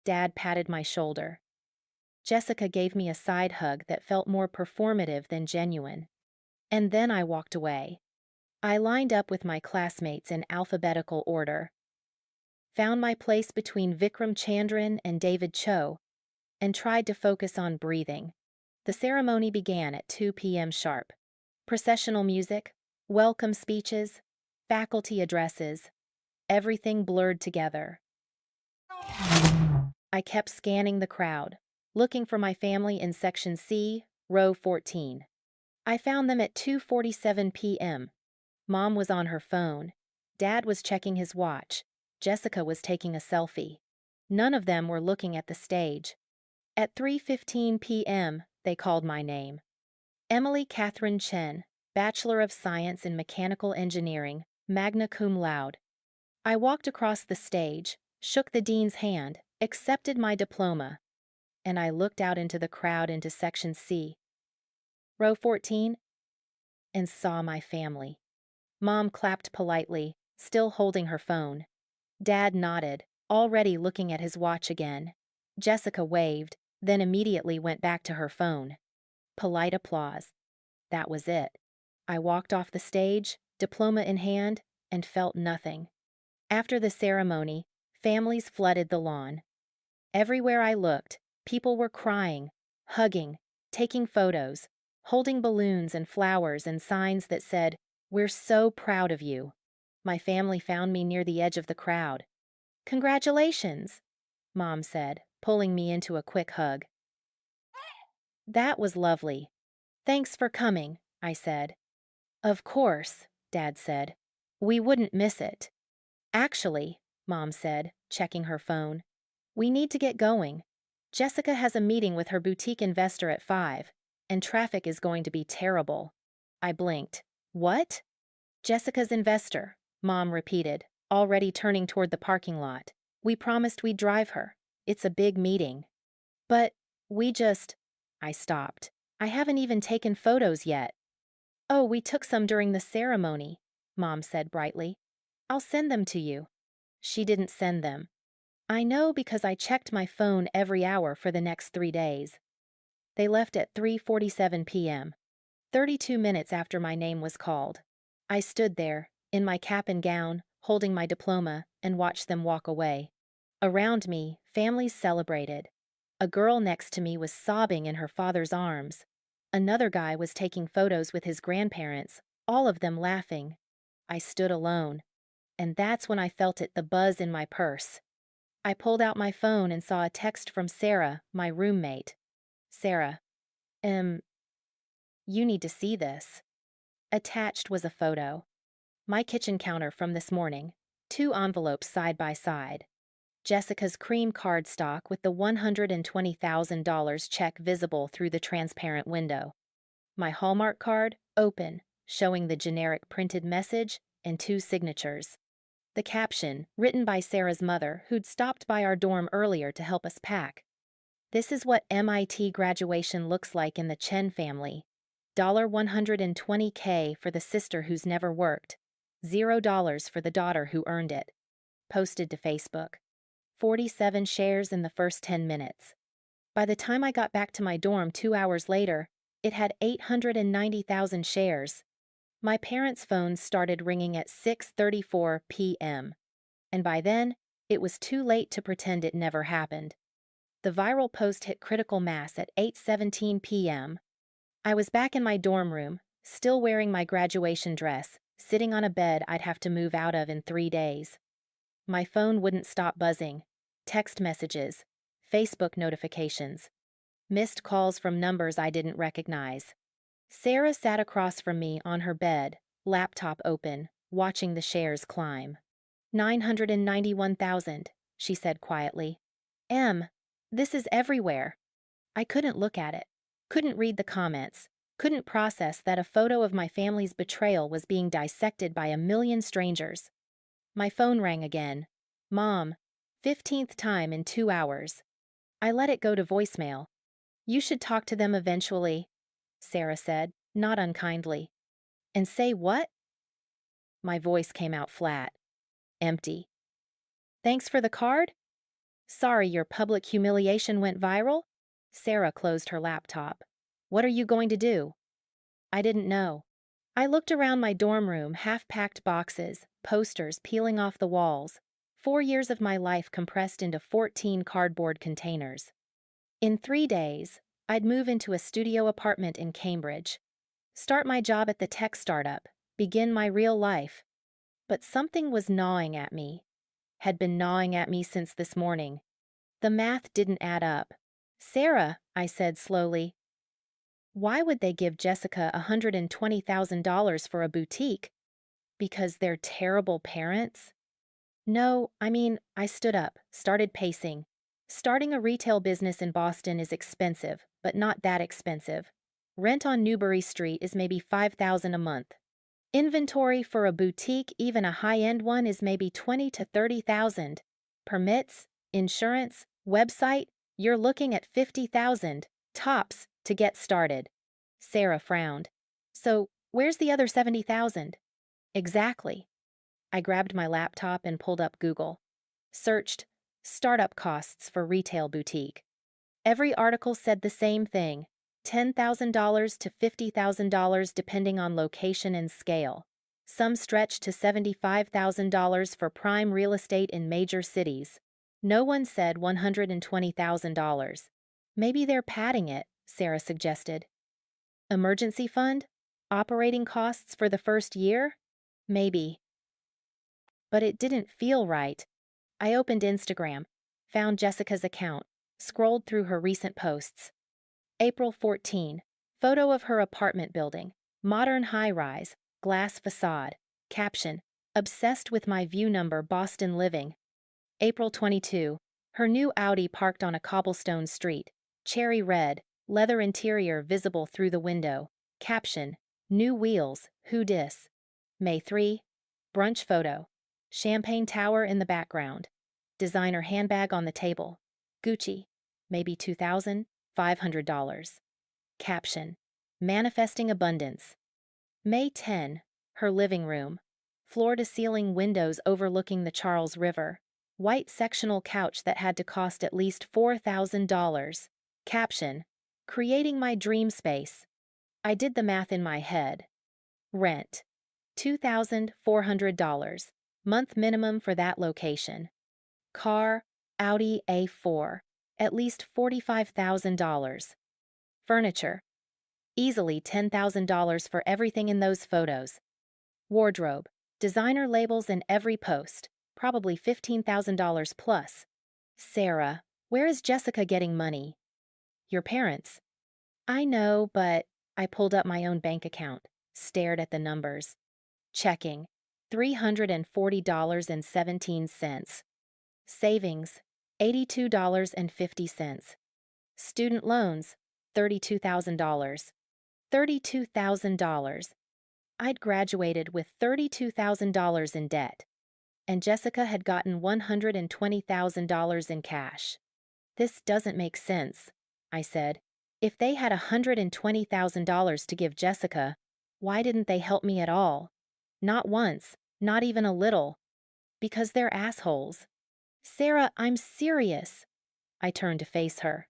Dad patted my shoulder. Jessica gave me a side hug that felt more performative than genuine. And then I walked away. I lined up with my classmates in alphabetical order, found my place between Vikram Chandran and David Cho, and tried to focus on breathing. The ceremony began at 2 p.m. sharp. Processional music, welcome speeches, faculty addresses, everything blurred together. I kept scanning the crowd, looking for my family in Section C, row 14. I found them at 2:47 p.m. Mom was on her phone. Dad was checking his watch. Jessica was taking a selfie. None of them were looking at the stage. At 3:15 p.m., they called my name. Emily Catherine Chen, Bachelor of Science in Mechanical Engineering, magna cum laude. I walked across the stage, shook the dean's hand, accepted my diploma, and I looked out into the crowd into Section C, row 14, and saw my family. Mom clapped politely, still holding her phone. Dad nodded, already looking at his watch again. Jessica waved, then immediately went back to her phone. Polite applause. That was it. I walked off the stage, diploma in hand, and felt nothing. After the ceremony, families flooded the lawn. Everywhere I looked, people were crying, hugging, taking photos, holding balloons and flowers and signs that said, "We're so proud of you." My family found me near the edge of the crowd. "Congratulations," Mom said, pulling me into a quick hug. That was lovely. "Thanks for coming," I said. "Of course," Dad said. "We wouldn't miss it." "Actually," Mom said, checking her phone, "we need to get going. Jessica has a meeting with her boutique investor at 5, and traffic is going to be terrible." I blinked. "What?" "Jessica's investor," Mom repeated, already turning toward the parking lot. "We promised we'd drive her. It's a big meeting." "But I stopped. "I haven't even taken photos yet." "Oh, we took some during the ceremony," Mom said brightly. "I'll send them to you." She didn't send them. I know because I checked my phone every hour for the next 3 days. They left at 3:47 p.m., 32 minutes after my name was called. I stood there, in my cap and gown, holding my diploma, and watched them walk away. Around me, families celebrated. A girl next to me was sobbing in her father's arms. Another guy was taking photos with his grandparents, all of them laughing. I stood alone. And that's when I felt the buzz in my purse. I pulled out my phone and saw a text from Sarah, my roommate. "Sarah, you need to see this." Attached was a photo. My kitchen counter from this morning, 2 envelopes side by side. Jessica's cream cardstock with the $120,000 check visible through the transparent window. My Hallmark card, open, showing the generic printed message and 2 signatures. The caption, written by Sarah's mother, who'd stopped by our dorm earlier to help us pack. "This is what MIT graduation looks like in the Chen family. $120K for the sister who's never worked. $0 for the daughter who earned it." Posted to Facebook. 47 shares in the first 10 minutes. By the time I got back to my dorm 2 hours later, it had 890,000 shares. My parents' phones started ringing at 6:34 p.m., and by then, it was too late to pretend it never happened. The viral post hit critical mass at 8:17 p.m. I was back in my dorm room, still wearing my graduation dress, sitting on a bed I'd have to move out of in 3 days. My phone wouldn't stop buzzing. Text messages, Facebook notifications, missed calls from numbers I didn't recognize. Sarah sat across from me on her bed, laptop open, watching the shares climb. 991,000, she said quietly. This is everywhere." I couldn't look at it, couldn't read the comments, couldn't process that a photo of my family's betrayal was being dissected by a million strangers. My phone rang again. "Mom, 15th time in 2 hours." I let it go to voicemail. "You should talk to them eventually," Sarah said, not unkindly. "And say what?" My voice came out flat, empty. "Thanks for the card?" Sorry your public humiliation went viral? Sarah closed her laptop. What are you going to do? I didn't know. I looked around my dorm room, half-packed boxes, posters peeling off the walls. 4 years of my life compressed into 14 cardboard containers. In 3 days, I'd move into a studio apartment in Cambridge, start my job at the tech startup, begin my real life. But something was gnawing at me, had been gnawing at me since this morning. The math didn't add up. Sarah, I said slowly, why would they give Jessica $120,000 for a boutique? Because they're terrible parents? No, I stood up, started pacing. Starting a retail business in Boston is expensive, but not that expensive. Rent on Newbury Street is maybe $5,000 a month. Inventory for a boutique, even a high-end one, is maybe $20,000 to $30,000. Permits, insurance, website, you're looking at $50,000, tops, to get started. Sarah frowned. So, where's the other $70,000? Exactly. I grabbed my laptop and pulled up Google. Searched, startup costs for retail boutique. Every article said the same thing, $10,000 to $50,000 depending on location and scale. Some stretched to $75,000 for prime real estate in major cities. No one said $120,000. Maybe they're padding it, Sarah suggested. Emergency fund? Operating costs for the first year? Maybe. But it didn't feel right. I opened Instagram, found Jessica's account, scrolled through her recent posts. April 14, photo of her apartment building, modern high-rise, glass facade. Caption, obsessed with my view number, Boston living. April 22, her new Audi parked on a cobblestone street, cherry red, leather interior visible through the window. Caption, new wheels, who dis? May 3, brunch photo, champagne tower in the background, designer handbag on the table, Gucci, maybe $2,500. Caption, manifesting abundance. May 10, her living room, floor-to-ceiling windows overlooking the Charles River, white sectional couch that had to cost at least $4,000. Caption, creating my dream space. I did the math in my head. Rent, $2,400, month minimum for that location. Car, Audi A4, at least $45,000. Furniture, easily $10,000 for everything in those photos. Wardrobe, designer labels in every post, probably $15,000 plus. Sarah, where is Jessica getting money? Your parents. I know, but I pulled up my own bank account, stared at the numbers. Checking, $340.17. Savings, $82.50. Student loans, $32,000. $32,000. I'd graduated with $32,000 in debt, and Jessica had gotten $120,000 in cash. This doesn't make sense, I said. If they had $120,000 to give Jessica, why didn't they help me at all? Not once, not even a little. Because they're assholes. Sarah, I'm serious. I turned to face her.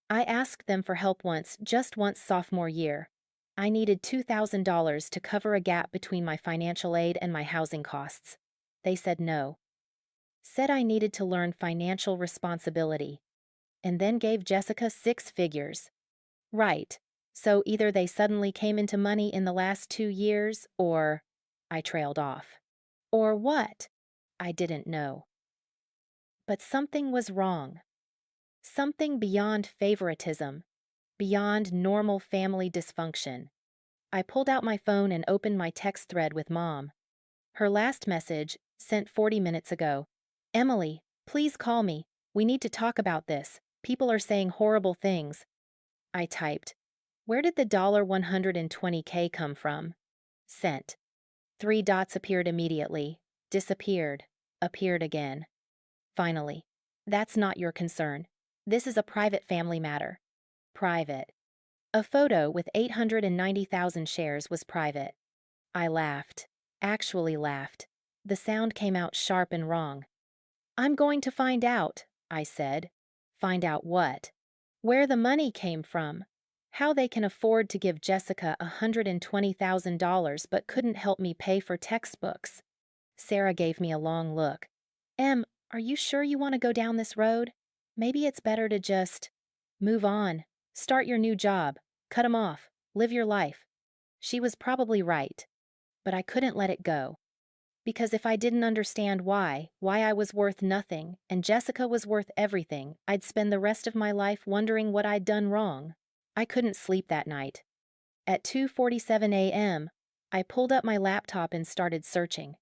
I asked them for help once, just once sophomore year. I needed $2,000 to cover a gap between my financial aid and my housing costs. They said no. Said I needed to learn financial responsibility. And then gave Jessica 6 figures. Right. So either they suddenly came into money in the last 2 years, or... I trailed off. Or what? I didn't know. But something was wrong. Something beyond favoritism, beyond normal family dysfunction. I pulled out my phone and opened my text thread with Mom. Her last message, sent 40 minutes ago. Emily, please call me. We need to talk about this. People are saying horrible things. I typed. Where did the $120K come from? Sent. 3 dots appeared immediately, disappeared, appeared again. Finally. That's not your concern. This is a private family matter. Private. A photo with 890,000 shares was private. I laughed. Actually laughed. The sound came out sharp and wrong. I'm going to find out, I said. Find out what? Where the money came from. How they can afford to give Jessica $120,000 but couldn't help me pay for textbooks. Sarah gave me a long look. Are you sure you want to go down this road? Maybe it's better to just move on, start your new job, cut 'em off, live your life. She was probably right, but I couldn't let it go. Because if I didn't understand why I was worth nothing and Jessica was worth everything, I'd spend the rest of my life wondering what I'd done wrong. I couldn't sleep that night. At 2:47 a.m., I pulled up my laptop and started searching.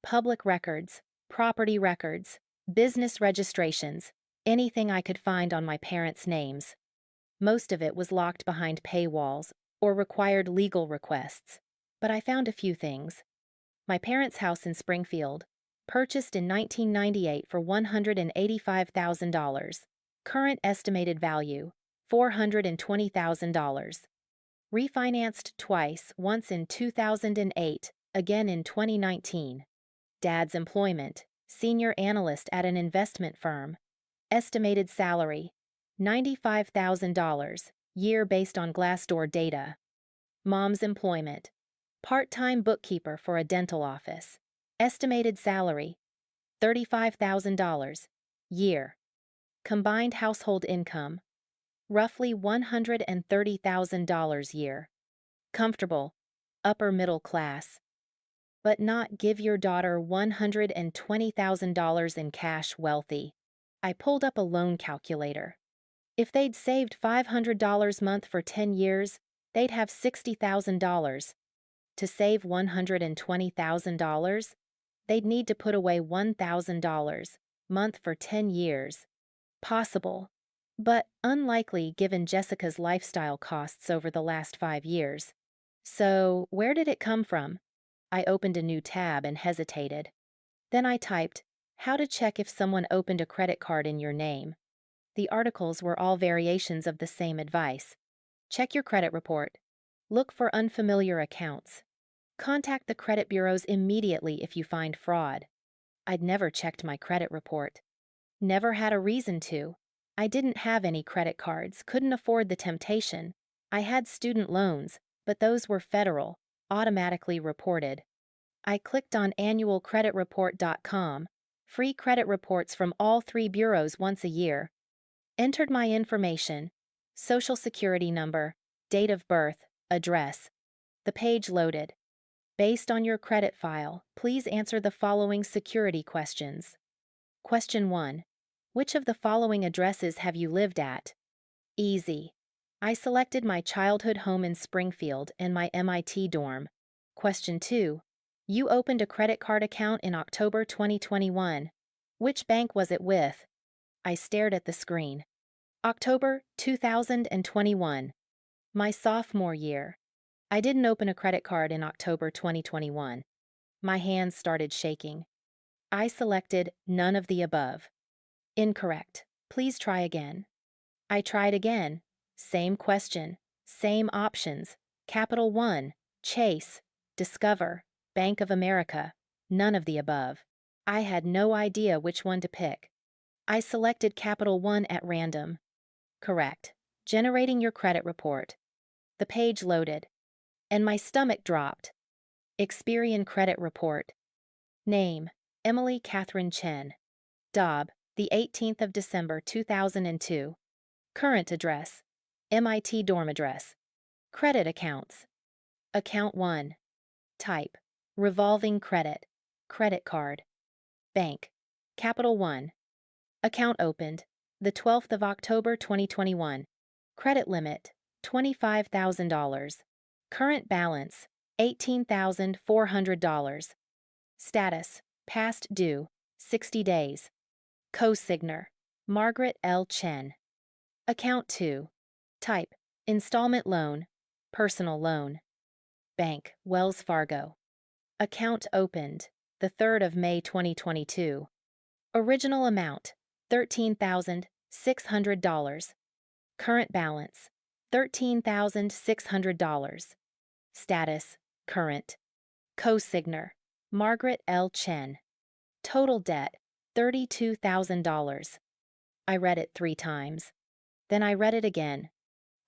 Public records, property records, business registrations, anything I could find on my parents' names. Most of it was locked behind paywalls or required legal requests. But I found a few things. My parents' house in Springfield, purchased in 1998 for $185,000. Current estimated value, $420,000. Refinanced twice, once in 2008, again in 2019. Dad's employment, senior analyst at an investment firm. Estimated salary, $95,000, year based on Glassdoor data. Mom's employment, part-time bookkeeper for a dental office. Estimated salary, $35,000, year. Combined household income, roughly $130,000 year. Comfortable, upper middle class. But not give your daughter $120,000 in cash wealthy. I pulled up a loan calculator. If they'd saved $500 a month for 10 years, they'd have $60,000. To save $120,000, they'd need to put away $1,000 a month for 10 years. Possible, but unlikely given Jessica's lifestyle costs over the last 5 years. So, where did it come from? I opened a new tab and hesitated. Then I typed, "How to check if someone opened a credit card in your name." The articles were all variations of the same advice. Check your credit report. Look for unfamiliar accounts. Contact the credit bureaus immediately if you find fraud. I'd never checked my credit report. Never had a reason to. I didn't have any credit cards, couldn't afford the temptation. I had student loans, but those were federal, automatically reported. I clicked on annualcreditreport.com, free credit reports from all 3 bureaus once a year. Entered my information, social security number, date of birth, address. The page loaded. Based on your credit file, please answer the following security questions. Question 1. Which of the following addresses have you lived at? Easy. I selected my childhood home in Springfield and my MIT dorm. Question 2. You opened a credit card account in October 2021. Which bank was it with? I stared at the screen. October 2021. My sophomore year. I didn't open a credit card in October 2021. My hands started shaking. I selected none of the above. Incorrect. Please try again. I tried again. Same question. Same options. Capital One, Chase, Discover, Bank of America. None of the above. I had no idea which one to pick. I selected Capital One at random. Correct. Generating your credit report. The page loaded. And my stomach dropped. Experian credit report. Name, Emily Catherine Chen. Dobb, the 18th of December 2002. Current address, MIT dorm address. Credit accounts. Account 1. Type, revolving credit, credit card. Bank, Capital One. Account opened, the 12th of October 2021. Credit limit, $25,000. Current balance, $18,400. Status, past due, 60 days. Co-signer, Margaret L. Chen. Account 2. Type, installment loan, personal loan. Bank, Wells Fargo. Account opened, the 3rd of May 2022. Original amount, $13,600. Current balance, $13,600. Status, current. Co-signer, Margaret L. Chen. Total debt, $32,000. I read it 3 times. Then I read it again.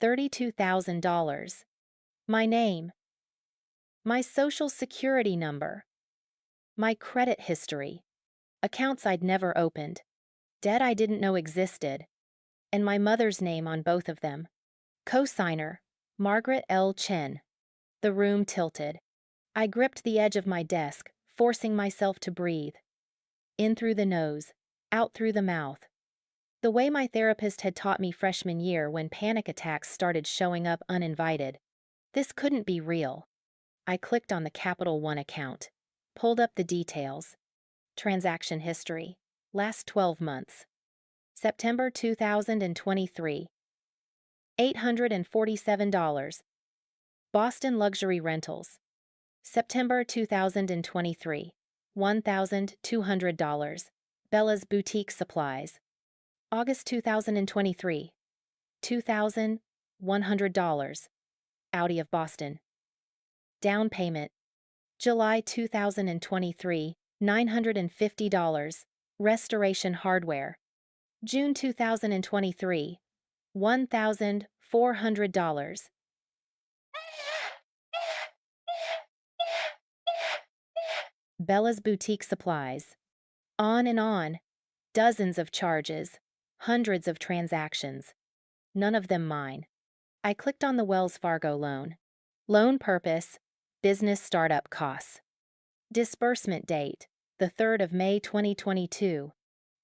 $32,000. My name. My social security number. My credit history. Accounts I'd never opened. Debt I didn't know existed. And my mother's name on both of them. Co-signer, Margaret L. Chen. The room tilted. I gripped the edge of my desk, forcing myself to breathe. In through the nose, out through the mouth. The way my therapist had taught me freshman year when panic attacks started showing up uninvited. This couldn't be real. I clicked on the Capital One account, pulled up the details. Transaction history. Last 12 months. September 2023. $847. Boston Luxury Rentals. September 2023. $1,200. Bella's Boutique Supplies. August 2023. $2,100. Audi of Boston. Down payment. July 2023. $950. Restoration Hardware. June 2023. $1,400. Bella's Boutique Supplies. On and on. Dozens of charges. Hundreds of transactions. None of them mine. I clicked on the Wells Fargo loan. Loan purpose, business startup costs. Disbursement date, the 3rd of May 2022.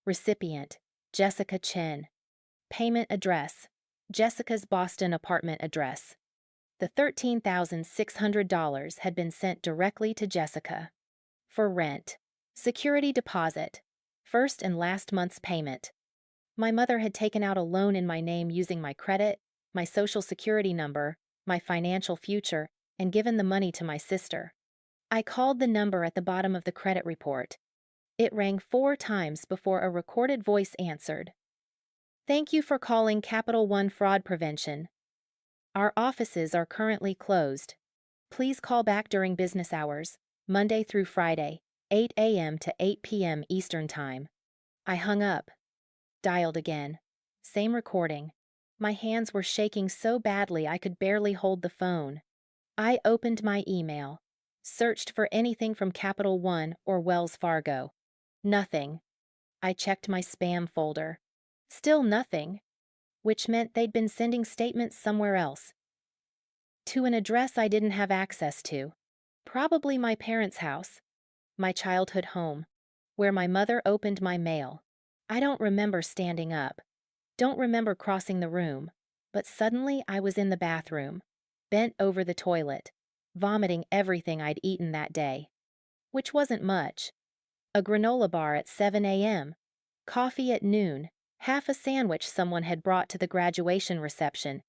Recipient, Jessica Chen. Payment address, Jessica's Boston apartment address. The $13,600 had been sent directly to Jessica. For rent, security deposit, first and last month's payment. My mother had taken out a loan in my name using my credit, my social security number, my financial future, and given the money to my sister. I called the number at the bottom of the credit report. It rang 4 times before a recorded voice answered. Thank you for calling Capital One Fraud Prevention. Our offices are currently closed. Please call back during business hours, Monday through Friday, 8 a.m. to 8 p.m. Eastern Time. I hung up. Dialed again. Same recording. My hands were shaking so badly I could barely hold the phone. I opened my email. Searched for anything from Capital One or Wells Fargo. Nothing. I checked my spam folder. Still nothing. Which meant they'd been sending statements somewhere else. To an address I didn't have access to. Probably my parents' house. My childhood home. Where my mother opened my mail. I don't remember standing up. Don't remember crossing the room. But suddenly I was in the bathroom. Bent over the toilet. Vomiting everything I'd eaten that day. Which wasn't much. A granola bar at 7 a.m. Coffee at noon. Half a sandwich someone had brought to the graduation reception.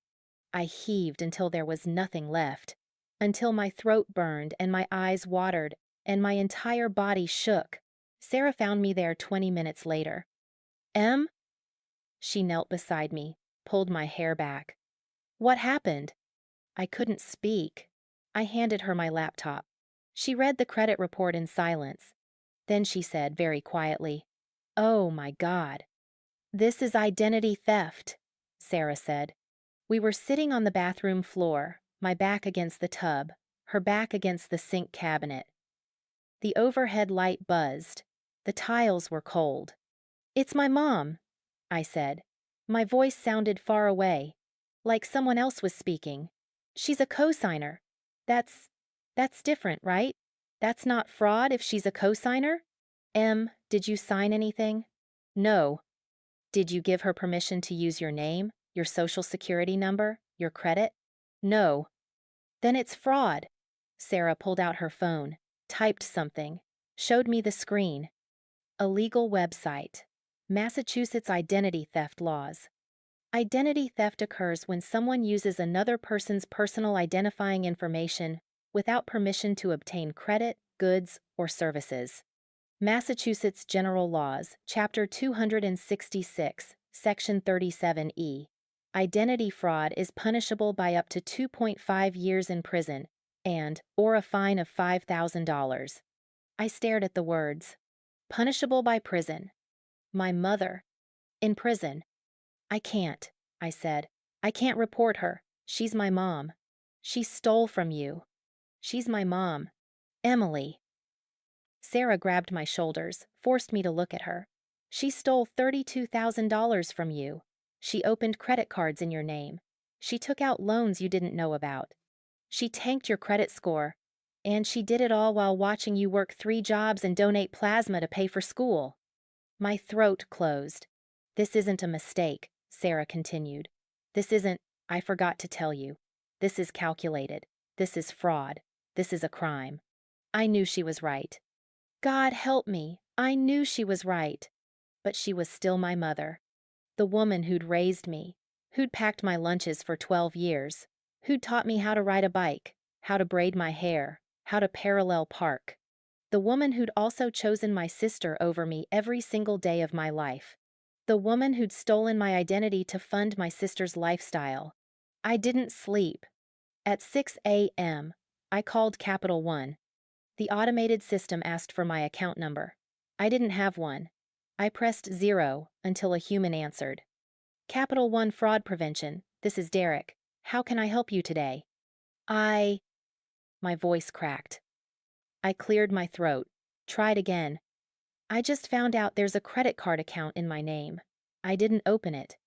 I heaved until there was nothing left. Until my throat burned and my eyes watered and my entire body shook. Sarah found me there 20 minutes later. Em? She knelt beside me, pulled my hair back. What happened? I couldn't speak. I handed her my laptop. She read the credit report in silence. Then she said very quietly, "Oh my God. This is identity theft," Sarah said. We were sitting on the bathroom floor, my back against the tub, her back against the sink cabinet. The overhead light buzzed. The tiles were cold. "It's my mom," I said. My voice sounded far away, like someone else was speaking. "She's a cosigner. That's different, right? That's not fraud if she's a cosigner? Em, did you sign anything?" "No." "Did you give her permission to use your name, your social security number, your credit?" "No." "Then it's fraud." Sarah pulled out her phone, typed something, showed me the screen. A legal website. Massachusetts identity theft laws. Identity theft occurs when someone uses another person's personal identifying information without permission to obtain credit, goods, or services. Massachusetts General Laws, Chapter 266, Section 37E. Identity fraud is punishable by up to 2.5 years in prison or a fine of $5,000. I stared at the words. Punishable by prison. My mother. In prison. I can't, I said. I can't report her. She's my mom. She stole from you. She's my mom. Emily. Sarah grabbed my shoulders, forced me to look at her. She stole $32,000 from you. She opened credit cards in your name. She took out loans you didn't know about. She tanked your credit score. And she did it all while watching you work 3 jobs and donate plasma to pay for school. My throat closed. This isn't a mistake, Sarah continued. This isn't, I forgot to tell you. This is calculated. This is fraud. This is a crime. I knew she was right. God help me, I knew she was right. But she was still my mother. The woman who'd raised me, who'd packed my lunches for 12 years, who'd taught me how to ride a bike, how to braid my hair, how to parallel park. The woman who'd also chosen my sister over me every single day of my life. The woman who'd stolen my identity to fund my sister's lifestyle. I didn't sleep. At 6 a.m., I called Capital One. The automated system asked for my account number. I didn't have one. I pressed 0 until a human answered. Capital One Fraud Prevention, this is Derek. How can I help you today? My voice cracked. I cleared my throat. Tried again. I just found out there's a credit card account in my name. I didn't open it.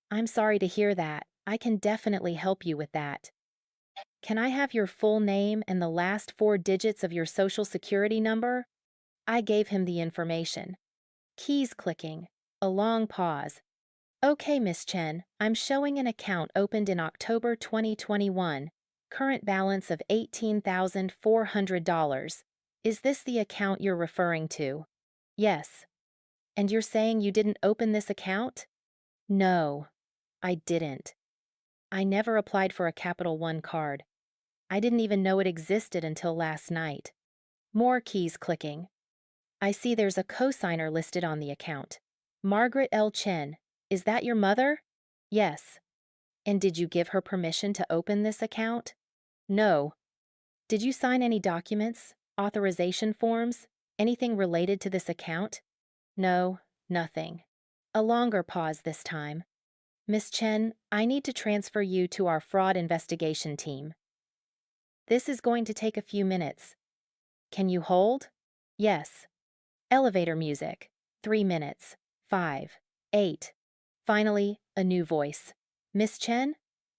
I'm sorry to hear that. I can definitely help you with that. Can I have your full name and the last 4 digits of your social security number? I gave him the information. Keys clicking. A long pause. Okay, Miss Chen, I'm showing an account opened in October 2021. Current balance of $18,400. Is this the account you're referring to? Yes. And you're saying you didn't open this account? No, I didn't. I never applied for a Capital One card. I didn't even know it existed until last night. More keys clicking. I see there's a cosigner listed on the account. Margaret L. Chen. Is that your mother? Yes. And did you give her permission to open this account? No. Did you sign any documents, authorization forms, anything related to this account? No, nothing. A longer pause this time. Miss Chen, I need to transfer you to our fraud investigation team. This is going to take a few minutes. Can you hold? Yes. Elevator music. 3 minutes. 5. 8. Finally, a new voice. Miss Chen?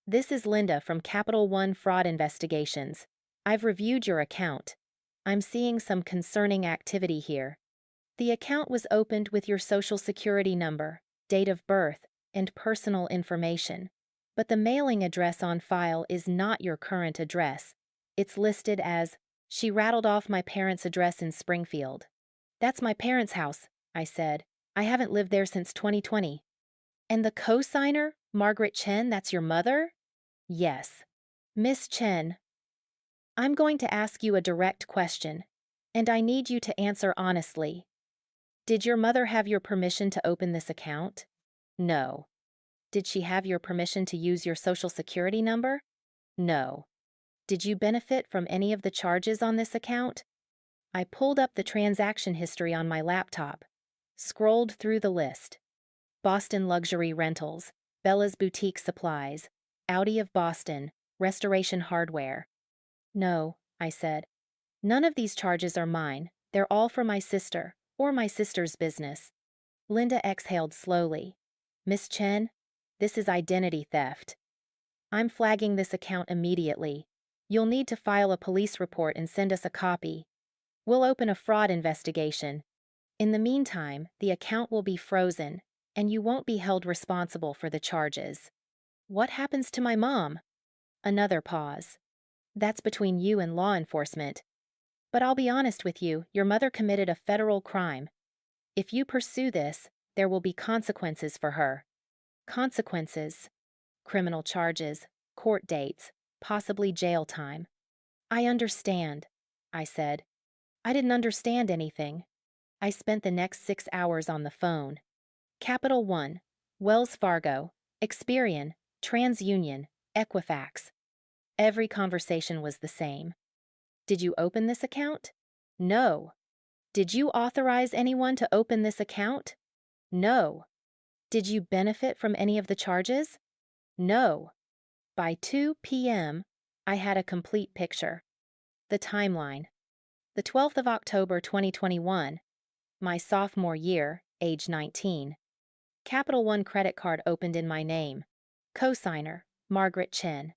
This is Linda from Capital One Fraud Investigations. I've reviewed your account. I'm seeing some concerning activity here. The account was opened with your social security number, date of birth, and personal information. But the mailing address on file is not your current address. It's listed as, she rattled off my parents' address in Springfield. That's my parents' house, I said. I haven't lived there since 2020. And the cosigner, Margaret Chen, that's your mother? Yes. Miss Chen, I'm going to ask you a direct question, and I need you to answer honestly. Did your mother have your permission to open this account? No. Did she have your permission to use your social security number? No. Did you benefit from any of the charges on this account? I pulled up the transaction history on my laptop, scrolled through the list. Boston Luxury Rentals, Bella's Boutique Supplies, Audi of Boston, Restoration Hardware. No, I said. None of these charges are mine. They're all for my sister, or my sister's business. Linda exhaled slowly. Miss Chen, this is identity theft. I'm flagging this account immediately. You'll need to file a police report and send us a copy. We'll open a fraud investigation. In the meantime, the account will be frozen, and you won't be held responsible for the charges. What happens to my mom? Another pause. That's between you and law enforcement. But I'll be honest with you, your mother committed a federal crime. If you pursue this, there will be consequences for her. Consequences. Criminal charges, court dates, possibly jail time. I understand, I said. I didn't understand anything. I spent the next 6 hours on the phone. Capital One, Wells Fargo, Experian, TransUnion, Equifax. Every conversation was the same. Did you open this account? No. Did you authorize anyone to open this account? No. Did you benefit from any of the charges? No. By 2 p.m., I had a complete picture. The timeline. The 12th of October 2021, my sophomore year, age 19. Capital One credit card opened in my name. Cosigner, Margaret Chen.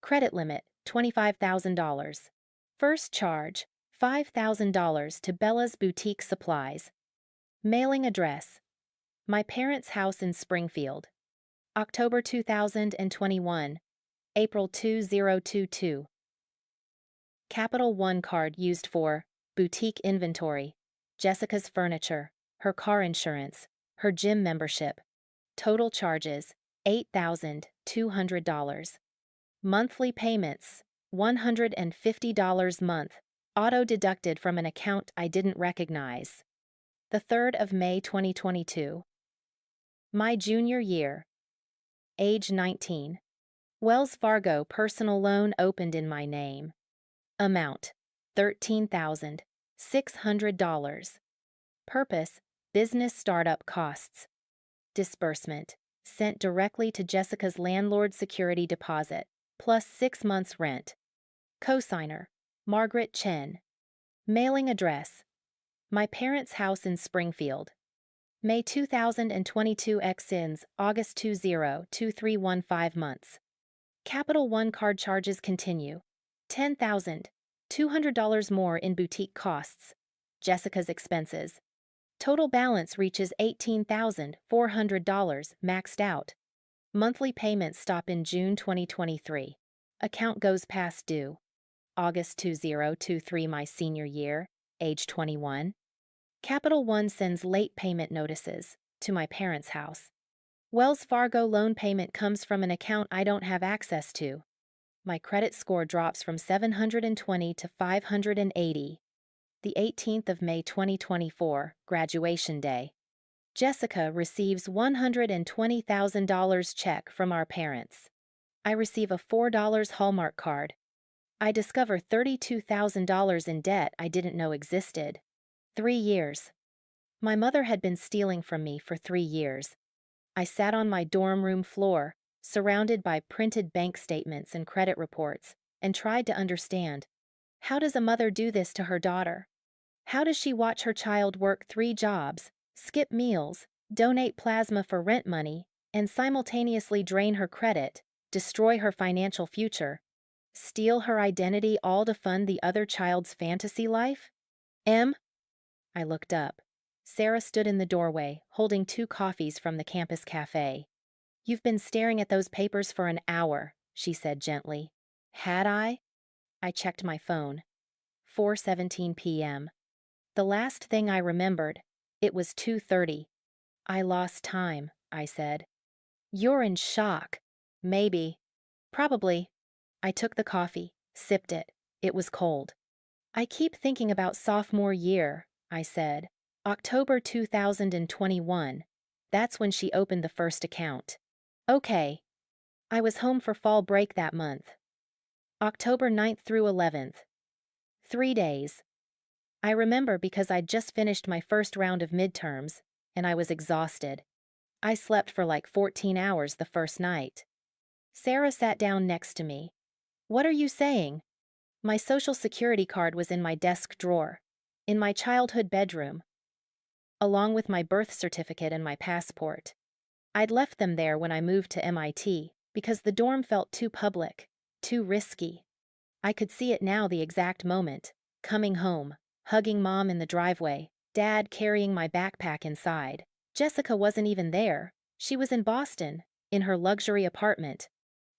Credit limit, $25,000. First charge, $5,000 to Bella's Boutique Supplies. Mailing address, my parents' house in Springfield. October 2021, April 2022. Capital One card used for boutique inventory, Jessica's furniture, her car insurance, her gym membership. Total charges, $8,200. Monthly payments, $150 month, auto-deducted from an account I didn't recognize. The 3rd of May 2022. My junior year. Age 19. Wells Fargo personal loan opened in my name. Amount, $13,600. Purpose, business startup costs. Disbursement, sent directly to Jessica's landlord security deposit, plus 6 months' rent. Cosigner, Margaret Chen. Mailing address, my parents' house in Springfield. May 2022 ex-ins, August 202315 months. Capital One card charges continue. $10,200 more in boutique costs. Jessica's expenses. Total balance reaches $18,400 maxed out. Monthly payments stop in June 2023. Account goes past due. August 2023 my senior year, age 21. Capital One sends late payment notices to my parents' house. Wells Fargo loan payment comes from an account I don't have access to. My credit score drops from 720 to 580. The 18th of May 2024, graduation day. Jessica receives $120,000 check from our parents. I receive a $4 Hallmark card. I discover $32,000 in debt I didn't know existed. 3 years. My mother had been stealing from me for 3 years. I sat on my dorm room floor, surrounded by printed bank statements and credit reports, and tried to understand. How does a mother do this to her daughter? How does she watch her child work 3 jobs, skip meals, donate plasma for rent money, and simultaneously drain her credit, destroy her financial future, steal her identity all to fund the other child's fantasy life? I looked up. Sarah stood in the doorway, holding 2 coffees from the campus cafe. You've been staring at those papers for an hour, she said gently. Had I? I checked my phone. 4:17 p.m. The last thing I remembered, it was 2:30. I lost time, I said. You're in shock. Maybe. Probably. I took the coffee, sipped it. It was cold. I keep thinking about sophomore year, I said. October 2021. That's when she opened the first account. Okay. I was home for fall break that month. October 9th through 11th. 3 days. I remember because I'd just finished my first round of midterms, and I was exhausted. I slept for like 14 hours the first night. Sarah sat down next to me. What are you saying? My social security card was in my desk drawer, in my childhood bedroom, along with my birth certificate and my passport. I'd left them there when I moved to MIT because the dorm felt too public, too risky. I could see it now the exact moment, coming home, hugging Mom in the driveway, Dad carrying my backpack inside. Jessica wasn't even there. She was in Boston, in her luxury apartment.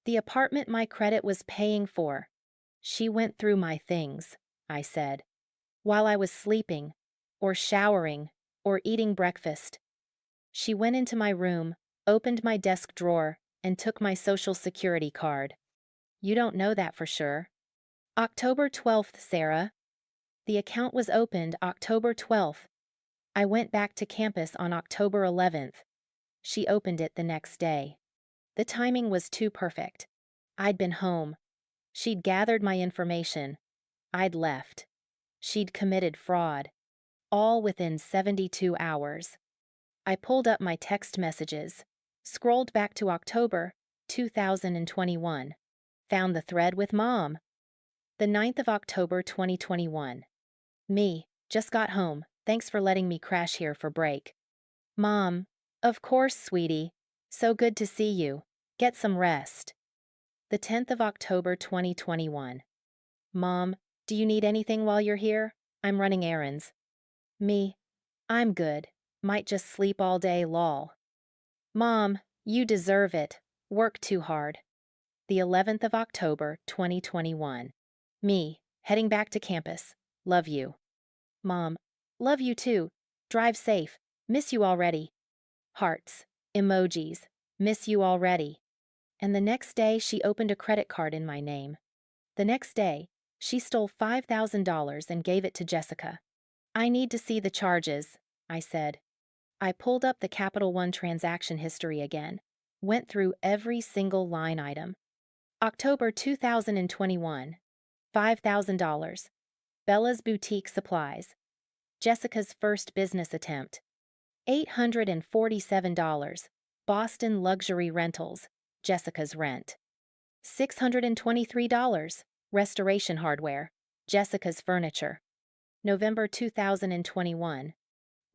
The apartment my credit was paying for. She went through my things, I said, while I was sleeping, or showering, or eating breakfast. She went into my room, opened my desk drawer, and took my social security card. You don't know that for sure. October 12th, Sarah. The account was opened October 12th. I went back to campus on October 11th. She opened it the next day. The timing was too perfect. I'd been home. She'd gathered my information. I'd left. She'd committed fraud. All within 72 hours. I pulled up my text messages, scrolled back to October 2021, found the thread with Mom. The 9th of October 2021. Me, just got home. Thanks for letting me crash here for break. Mom, of course, sweetie. So good to see you. Get some rest. The 10th of October 2021. Mom, do you need anything while you're here? I'm running errands. Me, I'm good. Might just sleep all day, lol. Mom, you deserve it. Work too hard. The 11th of October 2021. Me, heading back to campus. Love you. Mom, love you too. Drive safe. Miss you already. Hearts, emojis, miss you already. And the next day, she opened a credit card in my name. The next day, she stole $5,000 and gave it to Jessica. I need to see the charges, I said. I pulled up the Capital One transaction history again, went through every single line item. October 2021, $5,000. Bella's Boutique Supplies. Jessica's first business attempt. $847. Boston Luxury Rentals. Jessica's rent. $623. Restoration Hardware. Jessica's furniture. November 2021.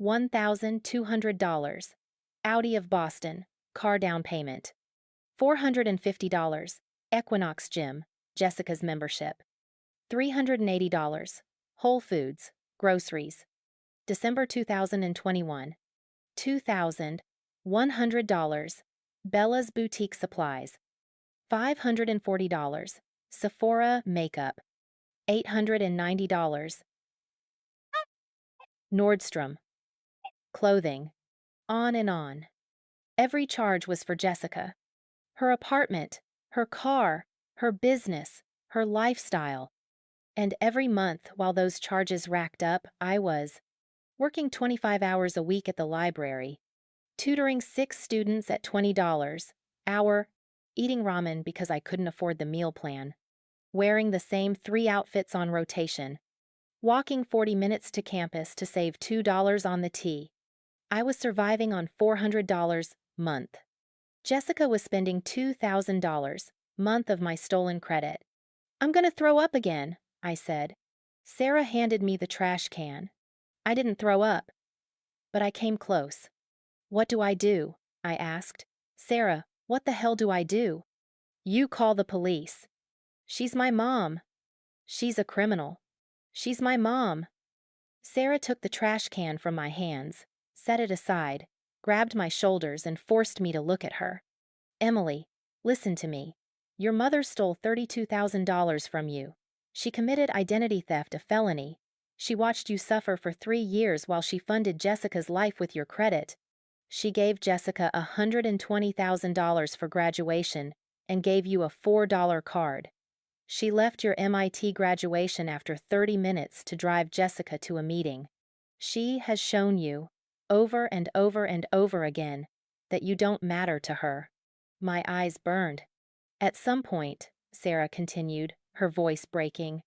$1,200. Audi of Boston. Car down payment. $450. Equinox Gym. Jessica's membership. $380. Whole Foods. Groceries. December 2021. $2,100. Bella's Boutique Supplies. $540. Sephora Makeup. $890. Nordstrom. Clothing. On and on. Every charge was for Jessica. Her apartment, her car, her business, her lifestyle. And every month, while those charges racked up, I was working 25 hours a week at the library, tutoring 6 students at $20 hour, eating ramen because I couldn't afford the meal plan, wearing the same 3 outfits on rotation, walking 40 minutes to campus to save $2 on the T. I was surviving on $400 month. Jessica was spending $2,000 month of my stolen credit. I'm gonna throw up again, I said. Sarah handed me the trash can. I didn't throw up, but I came close. What do I do? I asked. Sarah, what the hell do I do? You call the police. She's my mom. She's a criminal. She's my mom. Sarah took the trash can from my hands, set it aside, grabbed my shoulders and forced me to look at her. Emily, listen to me. Your mother stole $32,000 from you. She committed identity theft, a felony. She watched you suffer for 3 years while she funded Jessica's life with your credit. She gave Jessica $120,000 for graduation and gave you a $4 card. She left your MIT graduation after 30 minutes to drive Jessica to a meeting. She has shown you, over and over and over again, that you don't matter to her. My eyes burned. At some point, Sarah continued, her voice breaking,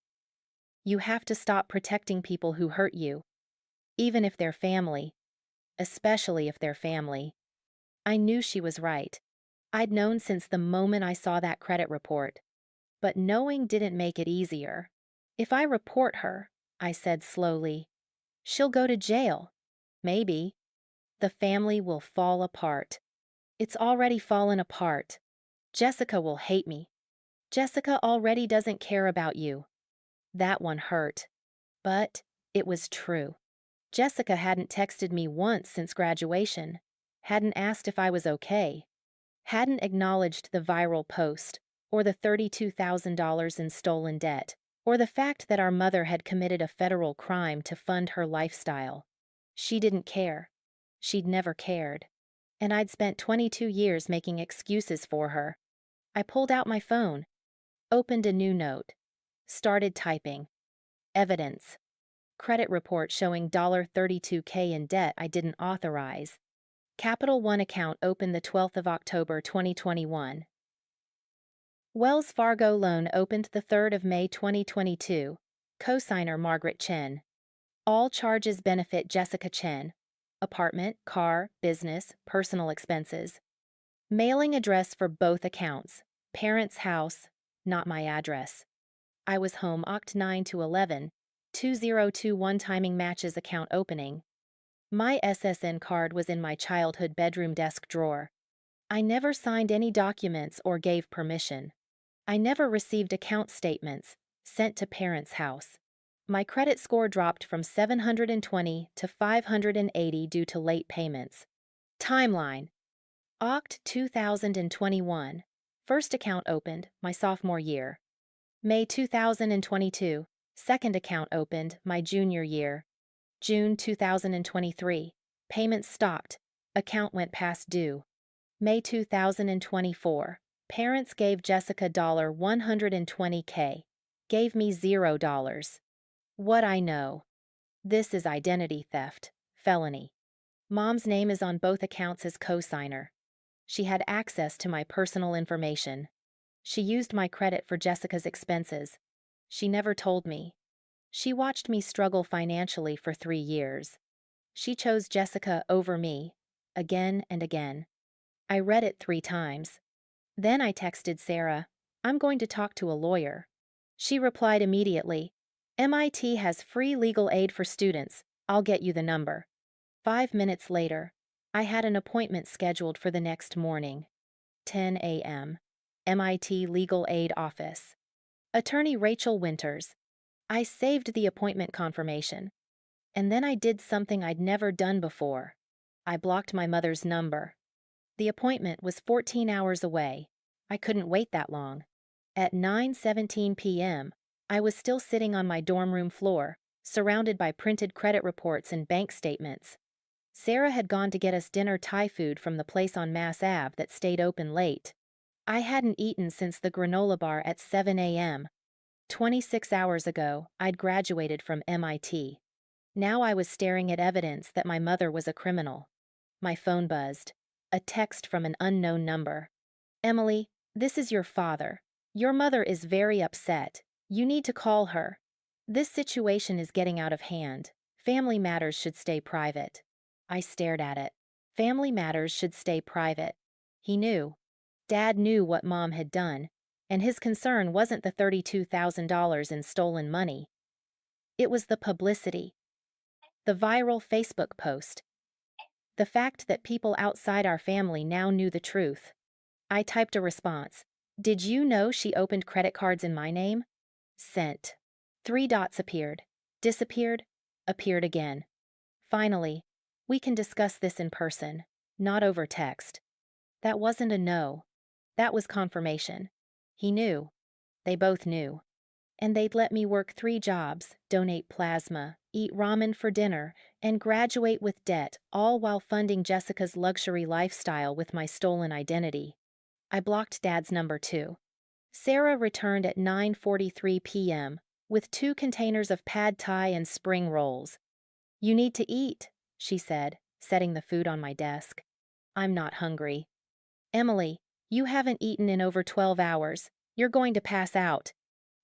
you have to stop protecting people who hurt you, even if they're family, especially if they're family. I knew she was right. I'd known since the moment I saw that credit report. But knowing didn't make it easier. If I report her, I said slowly, she'll go to jail. Maybe. The family will fall apart. It's already fallen apart. Jessica will hate me. Jessica already doesn't care about you. That one hurt. But it was true. Jessica hadn't texted me once since graduation, hadn't asked if I was okay, hadn't acknowledged the viral post, or the $32,000 in stolen debt, or the fact that our mother had committed a federal crime to fund her lifestyle. She didn't care. She'd never cared. And I'd spent 22 years making excuses for her. I pulled out my phone, opened a new note, started typing. Evidence. Credit report showing $32K in debt I didn't authorize. Capital One account opened the 12th of October 2021. Wells Fargo loan opened the 3rd of May 2022. Cosigner Margaret Chen. All charges benefit Jessica Chen. apartment, car, business, personal expenses. Mailing address for both accounts. Parents' house, not my address. I was home Oct 9 to 11, 2021 timing matches account opening. My SSN card was in my childhood bedroom desk drawer. I never signed any documents or gave permission. I never received account statements sent to parents' house. My credit score dropped from 720 to 580 due to late payments. Timeline. Oct 2021. First account opened, my sophomore year. May 2022. Second account opened, my junior year. June 2023. Payments stopped. Account went past due. May 2024. Parents gave Jessica $120K. Gave me $0. What I know. This is identity theft, felony. Mom's name is on both accounts as co-signer. She had access to my personal information. She used my credit for Jessica's expenses. She never told me. She watched me struggle financially for 3 years. She chose Jessica over me, again and again. I read it 3 times. Then I texted Sarah, "I'm going to talk to a lawyer." She replied immediately, "MIT has free legal aid for students. I'll get you the number." 5 minutes later, I had an appointment scheduled for the next morning. 10 a.m. MIT Legal Aid Office. Attorney Rachel Winters. I saved the appointment confirmation. And then I did something I'd never done before. I blocked my mother's number. The appointment was 14 hours away. I couldn't wait that long. At 9:17 p.m., I was still sitting on my dorm room floor, surrounded by printed credit reports and bank statements. Sarah had gone to get us dinner Thai food from the place on Mass Ave that stayed open late. I hadn't eaten since the granola bar at 7 a.m. 26 hours ago, I'd graduated from MIT. Now I was staring at evidence that my mother was a criminal. My phone buzzed. A text from an unknown number. "Emily, this is your father. Your mother is very upset. You need to call her. This situation is getting out of hand. Family matters should stay private." I stared at it. Family matters should stay private. He knew. Dad knew what Mom had done, and his concern wasn't the $32,000 in stolen money. It was the publicity. The viral Facebook post. The fact that people outside our family now knew the truth. I typed a response. "Did you know she opened credit cards in my name?" Sent. 3 dots appeared. Disappeared. Appeared again. Finally, "We can discuss this in person, not over text." That wasn't a no. That was confirmation. He knew. They both knew. And they'd let me work 3 jobs, donate plasma, eat ramen for dinner, and graduate with debt, all while funding Jessica's luxury lifestyle with my stolen identity. I blocked Dad's number too. Sarah returned at 9:43 p.m. with 2 containers of pad thai and spring rolls. "You need to eat," she said, setting the food on my desk. "I'm not hungry." "Emily, you haven't eaten in over 12 hours. You're going to pass out."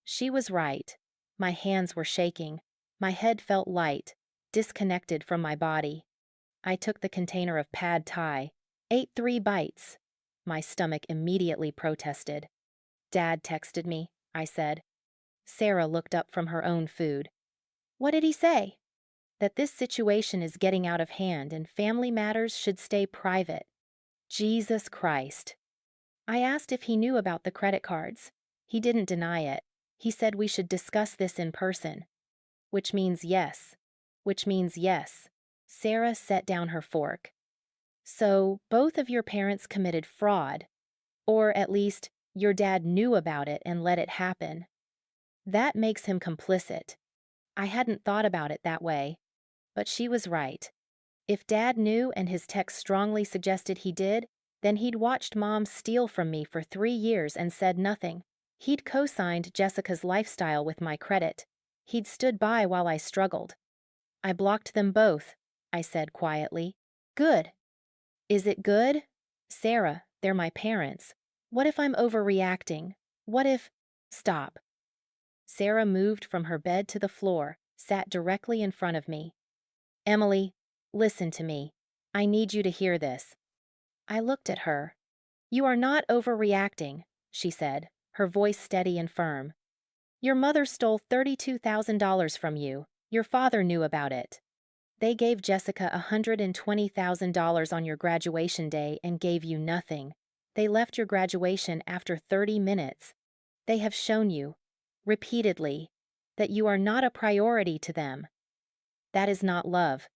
She was right. My hands were shaking. My head felt light, disconnected from my body. I took the container of pad thai, ate 3 bites. My stomach immediately protested. "Dad texted me," I said. Sarah looked up from her own food. "What did he say?" "That this situation is getting out of hand and family matters should stay private." Jesus Christ. I asked if he knew about the credit cards. He didn't deny it. He said we should discuss this in person. Which means yes. Which means yes. Sarah set down her fork. "So, both of your parents committed fraud. Or at least, your dad knew about it and let it happen. That makes him complicit." I hadn't thought about it that way. But she was right. If Dad knew and his text strongly suggested he did, then he'd watched Mom steal from me for 3 years and said nothing. He'd co-signed Jessica's lifestyle with my credit. He'd stood by while I struggled. "I blocked them both," I said quietly. "Good." "Is it good?" "Sarah, they're my parents. What if I'm overreacting? What if—" "Stop." Sarah moved from her bed to the floor, sat directly in front of me. "Emily, Listen to me. I need you to hear this. I looked at her. You are not overreacting, she said, her voice steady and firm. Your mother stole $32,000 from you. Your father knew about it. They gave Jessica $120,000 on your graduation day and gave you nothing. They left your graduation after 30 minutes. They have shown you, repeatedly, that you are not a priority to them. That is not love.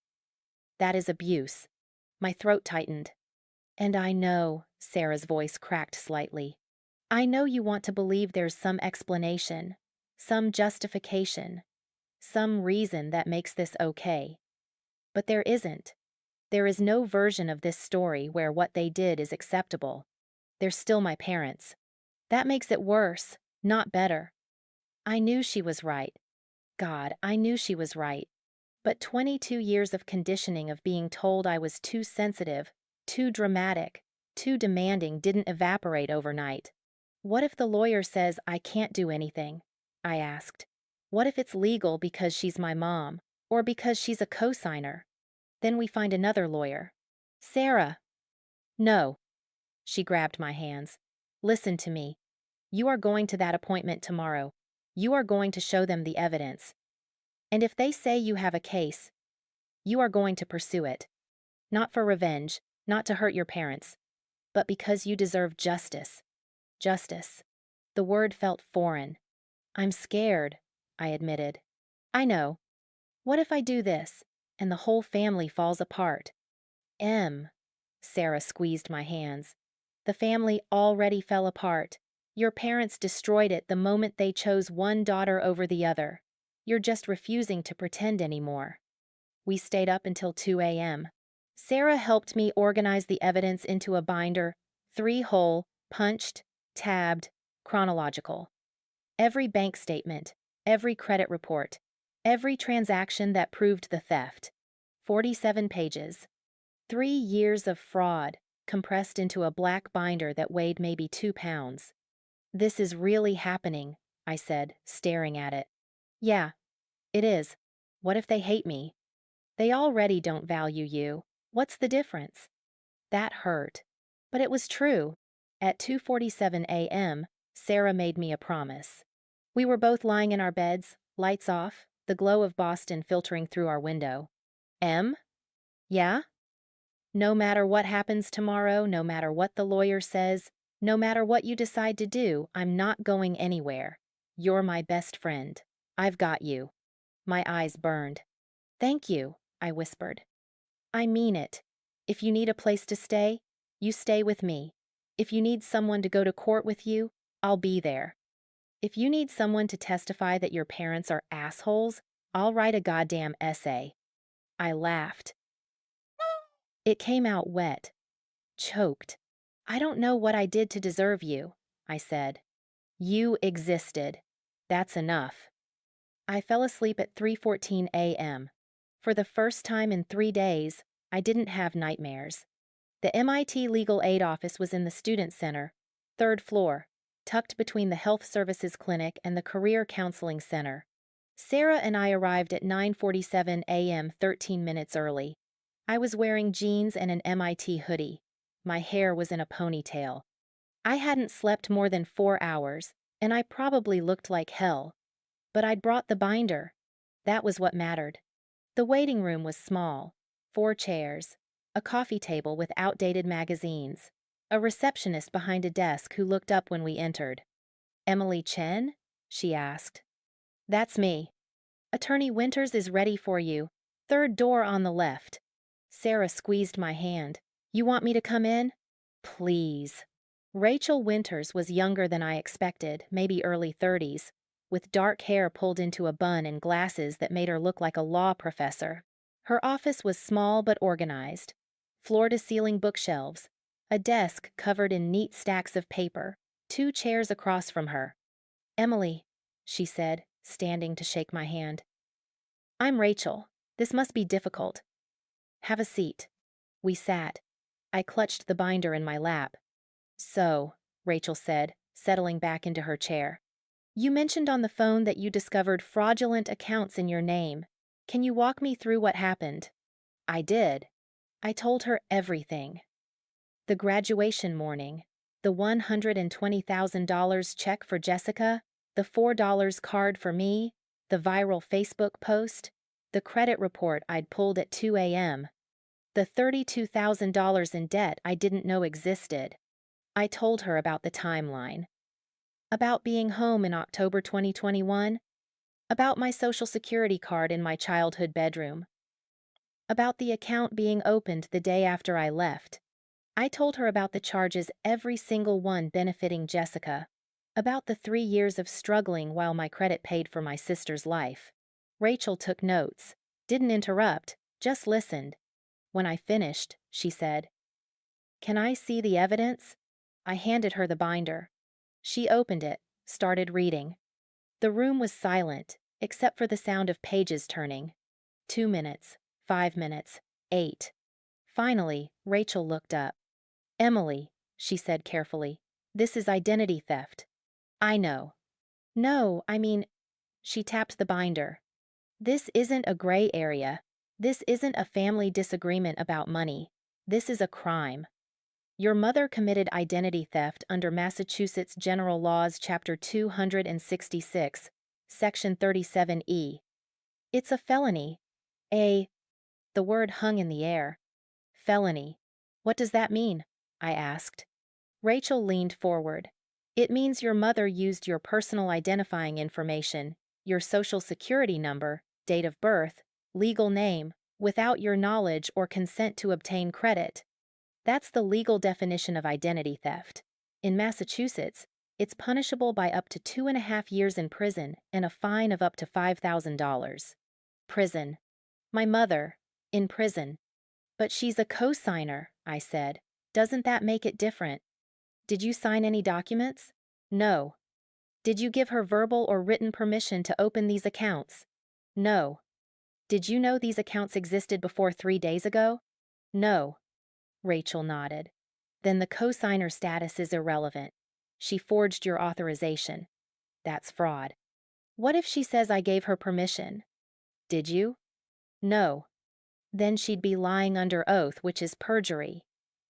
That is abuse. My throat tightened. And I know, Sarah's voice cracked slightly. I know you want to believe there's some explanation, some justification, some reason that makes this okay. But there isn't. There is no version of this story where what they did is acceptable. They're still my parents. That makes it worse, not better. I knew she was right. God, I knew she was right. But 22 years of conditioning of being told I was too sensitive, too dramatic, too demanding didn't evaporate overnight. What if the lawyer says I can't do anything? I asked. What if it's legal because she's my mom, or because she's a co-signer? Then we find another lawyer. Sarah. No. She grabbed my hands. Listen to me. You are going to that appointment tomorrow. You are going to show them the evidence. And if they say you have a case, you are going to pursue it. Not for revenge, not to hurt your parents, but because you deserve justice. Justice. The word felt foreign. I'm scared, I admitted. I know. What if I do this, and the whole family falls apart? Sarah squeezed my hands. The family already fell apart. Your parents destroyed it the moment they chose one daughter over the other. You're just refusing to pretend anymore. We stayed up until 2 a.m. Sarah helped me organize the evidence into a binder, 3-hole, punched, tabbed, chronological. Every bank statement, every credit report, every transaction that proved the theft. 47 pages. 3 years of fraud, compressed into a black binder that weighed maybe 2 pounds. This is really happening, I said, staring at it. Yeah, it is. What if they hate me? They already don't value you. What's the difference? That hurt. But it was true. At 2:47 a.m., Sarah made me a promise. We were both lying in our beds, lights off, the glow of Boston filtering through our window. Yeah? No matter what happens tomorrow, no matter what the lawyer says, no matter what you decide to do, I'm not going anywhere. You're my best friend. I've got you. My eyes burned. Thank you, I whispered. I mean it. If you need a place to stay, you stay with me. If you need someone to go to court with you, I'll be there. If you need someone to testify that your parents are assholes, I'll write a goddamn essay. I laughed. It came out wet. Choked. I don't know what I did to deserve you, I said. You existed. That's enough. I fell asleep at 3:14 a.m. For the first time in 3 days, I didn't have nightmares. The MIT Legal Aid office was in the Student Center, 3rd floor, tucked between the Health Services Clinic and the Career Counseling Center. Sarah and I arrived at 9:47 a.m. 13 minutes early. I was wearing jeans and an MIT hoodie. My hair was in a ponytail. I hadn't slept more than 4 hours, and I probably looked like hell. But I'd brought the binder. That was what mattered. The waiting room was small. 4 chairs, a coffee table with outdated magazines, a receptionist behind a desk who looked up when we entered. Emily Chen? She asked. That's me. Attorney Winters is ready for you. 3rd door on the left. Sarah squeezed my hand. You want me to come in? Please. Rachel Winters was younger than I expected, maybe early 30s, with dark hair pulled into a bun and glasses that made her look like a law professor. Her office was small but organized. Floor-to-ceiling bookshelves, a desk covered in neat stacks of paper, 2 chairs across from her. Emily, she said, standing to shake my hand. I'm Rachel. This must be difficult. Have a seat. We sat. I clutched the binder in my lap. So, Rachel said, settling back into her chair. You mentioned on the phone that you discovered fraudulent accounts in your name. Can you walk me through what happened? I did. I told her everything. The graduation morning, the $120,000 check for Jessica, the $4 card for me, the viral Facebook post, the credit report I'd pulled at 2 a.m., the $32,000 in debt I didn't know existed. I told her about the timeline. About being home in October 2021. About my Social Security card in my childhood bedroom. About the account being opened the day after I left. I told her about the charges, every single one benefiting Jessica. About the 3 years of struggling while my credit paid for my sister's life. Rachel took notes, didn't interrupt, just listened. When I finished, she said, "Can I see the evidence?" I handed her the binder. She opened it, started reading. The room was silent, except for the sound of pages turning. 2 minutes, 5 minutes, 8. Finally, Rachel looked up. "Emily," she said carefully, "this is identity theft." "I know." "No, I mean," she tapped the binder. "This isn't a gray area. This isn't a family disagreement about money. This is a crime. Your mother committed identity theft under Massachusetts General Laws Chapter 266, Section 37E. It's a felony. The word hung in the air. Felony. What does that mean? I asked. Rachel leaned forward. It means your mother used your personal identifying information, your social security number, date of birth, legal name, without your knowledge or consent to obtain credit. That's the legal definition of identity theft. In Massachusetts, it's punishable by up to 2.5 years in prison and a fine of up to $5,000. Prison. My mother, in prison. But she's a co-signer, I said. Doesn't that make it different? Did you sign any documents? No. Did you give her verbal or written permission to open these accounts? No. Did you know these accounts existed before 3 days ago? No. Rachel nodded. Then the co-signer status is irrelevant. She forged your authorization. That's fraud. What if she says I gave her permission? Did you? No. Then she'd be lying under oath, which is perjury.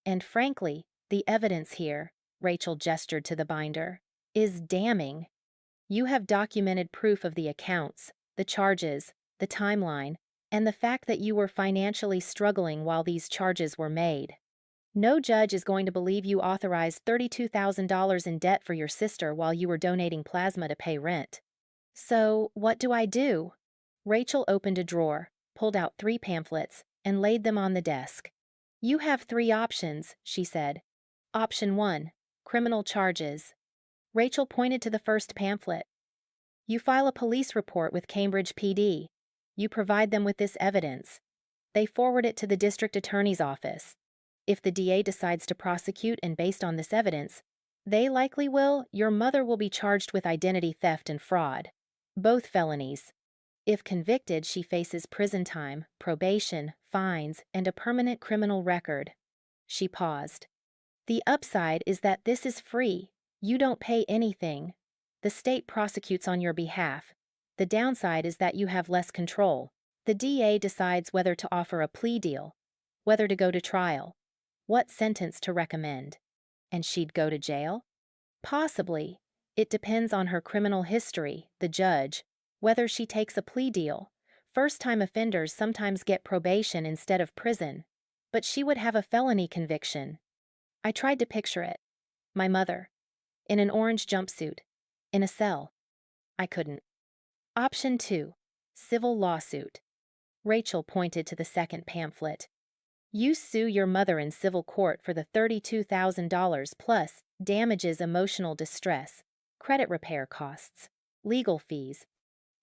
And frankly, the evidence here, Rachel gestured to the binder, is damning. You have documented proof of the accounts, the charges, the timeline, and the fact that you were financially struggling while these charges were made. No judge is going to believe you authorized $32,000 in debt for your sister while you were donating plasma to pay rent. So, what do I do? Rachel opened a drawer, pulled out 3 pamphlets, and laid them on the desk. You have 3 options, she said. Option 1, criminal charges. Rachel pointed to the first pamphlet. You file a police report with Cambridge PD. You provide them with this evidence. They forward it to the district attorney's office. If the DA decides to prosecute and based on this evidence, they likely will, your mother will be charged with identity theft and fraud. Both felonies. If convicted, she faces prison time, probation, fines, and a permanent criminal record. She paused. The upside is that this is free. You don't pay anything. The state prosecutes on your behalf. The downside is that you have less control. The DA decides whether to offer a plea deal, whether to go to trial, what sentence to recommend. And she'd go to jail? Possibly. It depends on her criminal history, the judge, whether she takes a plea deal. First-time offenders sometimes get probation instead of prison. But she would have a felony conviction. I tried to picture it. My mother. In an orange jumpsuit. In a cell. I couldn't. Option 2. Civil lawsuit. Rachel pointed to the second pamphlet. You sue your mother in civil court for the $32,000 plus damages, emotional distress, credit repair costs, legal fees.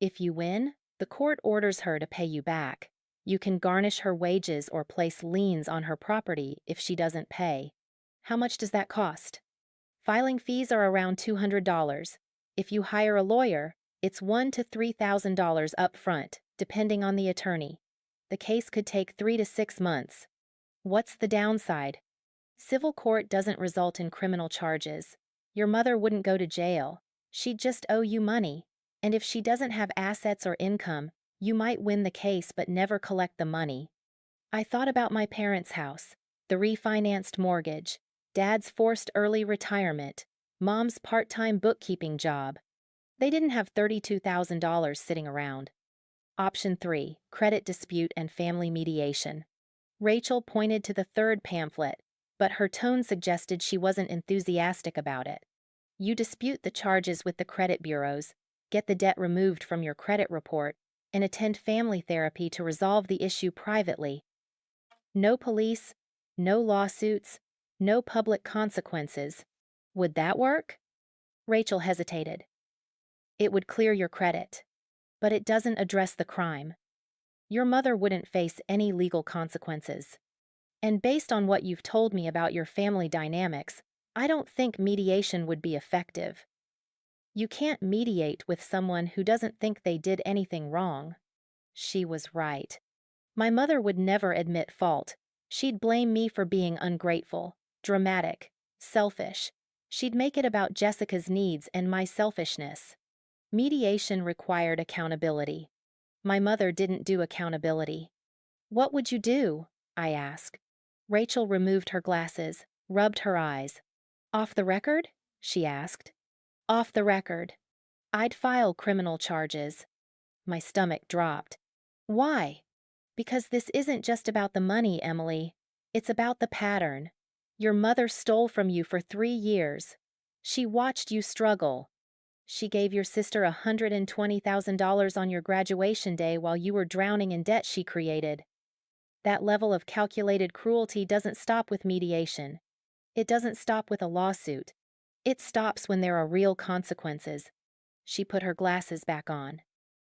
If you win, the court orders her to pay you back. You can garnish her wages or place liens on her property if she doesn't pay. How much does that cost? Filing fees are around $200. If you hire a lawyer, it's $1,000 to $3,000 up front, depending on the attorney. The case could take 3 to 6 months. What's the downside? Civil court doesn't result in criminal charges. Your mother wouldn't go to jail. She'd just owe you money. And if she doesn't have assets or income, you might win the case but never collect the money. I thought about my parents' house, the refinanced mortgage, Dad's forced early retirement, Mom's part-time bookkeeping job. They didn't have $32,000 sitting around. Option 3, credit dispute and family mediation. Rachel pointed to the third pamphlet, but her tone suggested she wasn't enthusiastic about it. You dispute the charges with the credit bureaus, get the debt removed from your credit report, and attend family therapy to resolve the issue privately. No police, no lawsuits, no public consequences. Would that work? Rachel hesitated. It would clear your credit, but it doesn't address the crime. Your mother wouldn't face any legal consequences. And based on what you've told me about your family dynamics, I don't think mediation would be effective. You can't mediate with someone who doesn't think they did anything wrong. She was right. My mother would never admit fault. She'd blame me for being ungrateful, dramatic, selfish. She'd make it about Jessica's needs and my selfishness. Mediation required accountability. My mother didn't do accountability. What would you do? I asked. Rachel removed her glasses, rubbed her eyes. Off the record? She asked. Off the record. I'd file criminal charges. My stomach dropped. Why? Because this isn't just about the money, Emily. It's about the pattern. Your mother stole from you for 3 years. She watched you struggle. She gave your sister $120,000 on your graduation day while you were drowning in debt she created. That level of calculated cruelty doesn't stop with mediation. It doesn't stop with a lawsuit. It stops when there are real consequences. She put her glasses back on.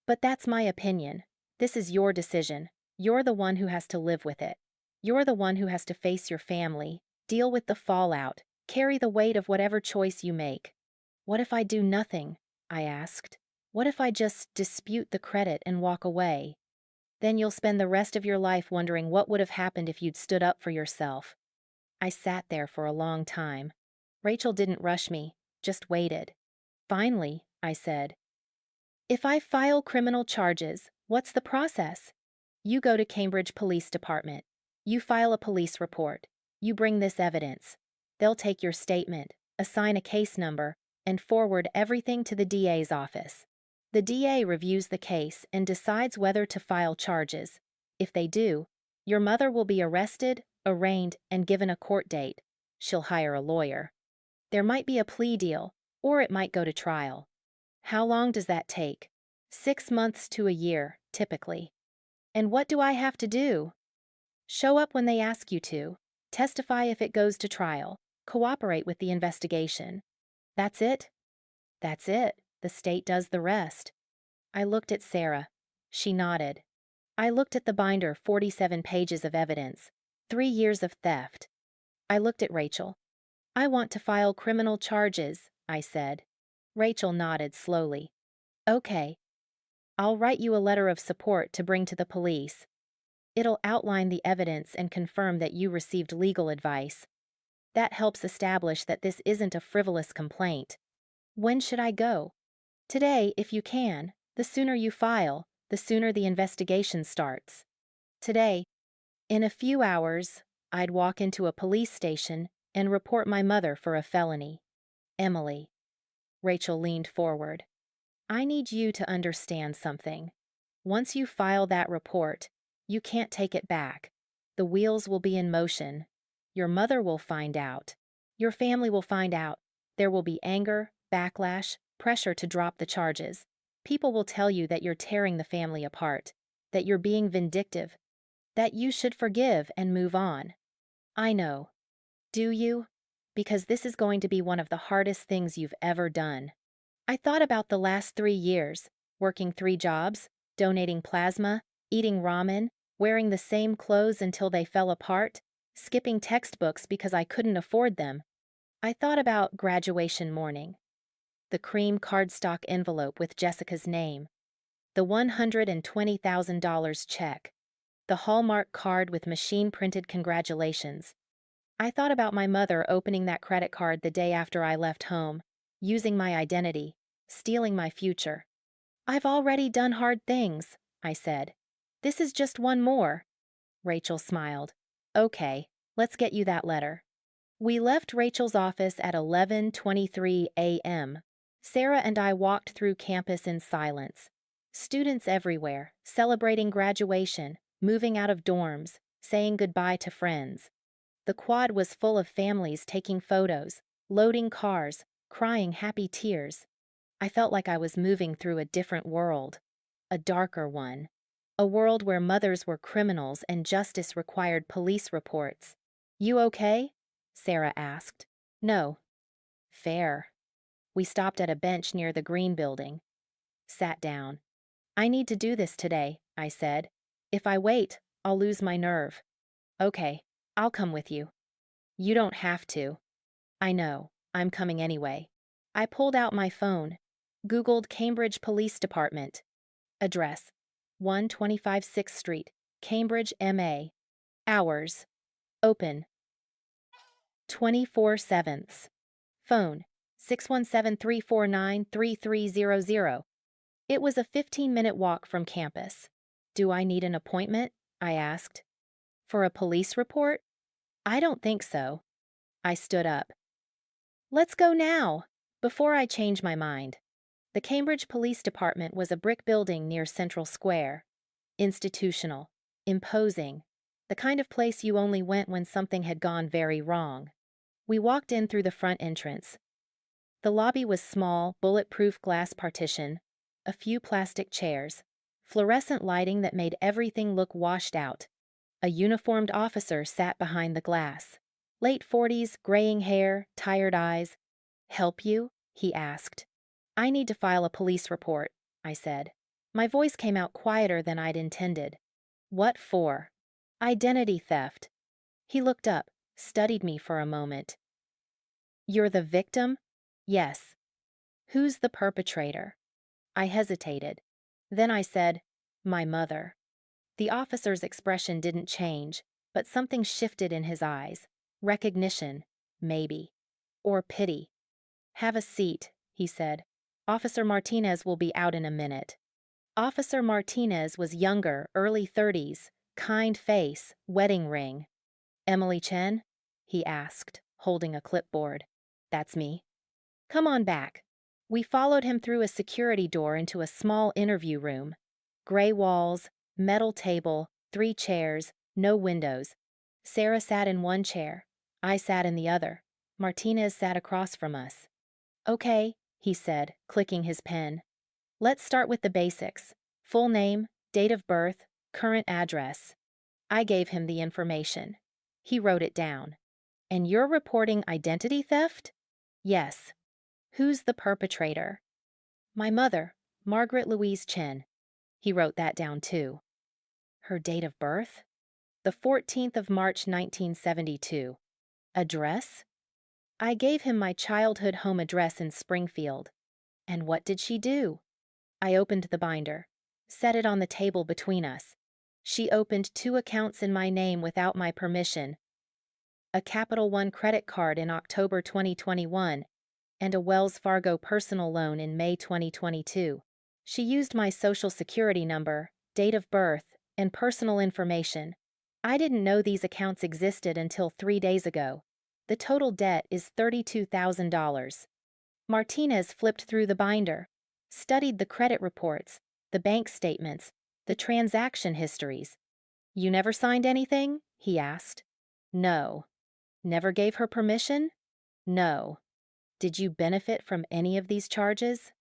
But that's my opinion. This is your decision. You're the one who has to live with it. You're the one who has to face your family, deal with the fallout, carry the weight of whatever choice you make. What if I do nothing? I asked. What if I just dispute the credit and walk away? Then you'll spend the rest of your life wondering what would have happened if you'd stood up for yourself. I sat there for a long time. Rachel didn't rush me, just waited. Finally, I said, if I file criminal charges, what's the process? You go to Cambridge Police Department. You file a police report. You bring this evidence. They'll take your statement, assign a case number, and forward everything to the DA's office. The DA reviews the case and decides whether to file charges. If they do, your mother will be arrested, arraigned, and given a court date. She'll hire a lawyer. There might be a plea deal, or it might go to trial. How long does that take? 6 months to a year, typically. And what do I have to do? Show up when they ask you to, testify if it goes to trial, cooperate with the investigation. That's it? That's it. The state does the rest. I looked at Sarah. She nodded. I looked at the binder, 47 pages of evidence, 3 years of theft. I looked at Rachel. I want to file criminal charges, I said. Rachel nodded slowly. Okay. I'll write you a letter of support to bring to the police. It'll outline the evidence and confirm that you received legal advice. That helps establish that this isn't a frivolous complaint. When should I go? Today, if you can. The sooner you file, the sooner the investigation starts. Today, in a few hours, I'd walk into a police station and report my mother for a felony. Emily. Rachel leaned forward. I need you to understand something. Once you file that report, you can't take it back. The wheels will be in motion. Your mother will find out. Your family will find out. There will be anger, backlash, pressure to drop the charges. People will tell you that you're tearing the family apart, that you're being vindictive, that you should forgive and move on. I know. Do you? Because this is going to be one of the hardest things you've ever done. I thought about the last 3 years, working 3 jobs, donating plasma, eating ramen, wearing the same clothes until they fell apart, skipping textbooks because I couldn't afford them. I thought about graduation morning. The cream cardstock envelope with Jessica's name, the $120,000 check, the Hallmark card with machine-printed congratulations. I thought about my mother opening that credit card the day after I left home, using my identity, stealing my future. I've already done hard things, I said. This is just one more. Rachel smiled. Okay, let's get you that letter. We left Rachel's office at 11:23 a.m. Sarah and I walked through campus in silence. Students everywhere, celebrating graduation, moving out of dorms, saying goodbye to friends. The quad was full of families taking photos, loading cars, crying happy tears. I felt like I was moving through a different world, a darker one. A world where mothers were criminals and justice required police reports. You okay? Sarah asked. No. Fair. We stopped at a bench near the green building. Sat down. I need to do this today, I said. If I wait, I'll lose my nerve. Okay, I'll come with you. You don't have to. I know, I'm coming anyway. I pulled out my phone, Googled Cambridge Police Department. Address, 125 6th Street, Cambridge, MA. Hours. Open. 24/7. Phone, 617-349-3300. It was a 15-minute walk from campus. Do I need an appointment? I asked. For a police report? I don't think so. I stood up. Let's go now, before I change my mind. The Cambridge Police Department was a brick building near Central Square. Institutional, imposing, the kind of place you only went when something had gone very wrong. We walked in through the front entrance. The lobby was small, bulletproof glass partition, a few plastic chairs, fluorescent lighting that made everything look washed out. A uniformed officer sat behind the glass. Late 40s, graying hair, tired eyes. Help you? He asked. I need to file a police report, I said. My voice came out quieter than I'd intended. What for? Identity theft. He looked up, studied me for a moment. You're the victim? Yes. Who's the perpetrator? I hesitated. Then I said, my mother. The officer's expression didn't change, but something shifted in his eyes. Recognition, maybe. Or pity. Have a seat, he said. Officer Martinez will be out in a minute. Officer Martinez was younger, early 30s, kind face, wedding ring. Emily Chen? He asked, holding a clipboard. That's me. Come on back. We followed him through a security door into a small interview room. Gray walls, metal table, 3 chairs, no windows. Sarah sat in one chair. I sat in the other. Martinez sat across from us. Okay, he said, clicking his pen. Let's start with the basics. Full name, date of birth, current address. I gave him the information. He wrote it down. And you're reporting identity theft? Yes. Who's the perpetrator? My mother, Margaret Louise Chen. He wrote that down too. Her date of birth? The 14th of March 1972. Address? I gave him my childhood home address in Springfield. And what did she do? I opened the binder, set it on the table between us. She opened 2 accounts in my name without my permission. A Capital One credit card in October 2021 and a Wells Fargo personal loan in May 2022. She used my social security number, date of birth, and personal information. I didn't know these accounts existed until 3 days ago. The total debt is $32,000. Martinez flipped through the binder, studied the credit reports, the bank statements, the transaction histories. You never signed anything? He asked. No. Never gave her permission? No. Did you benefit from any of these charges?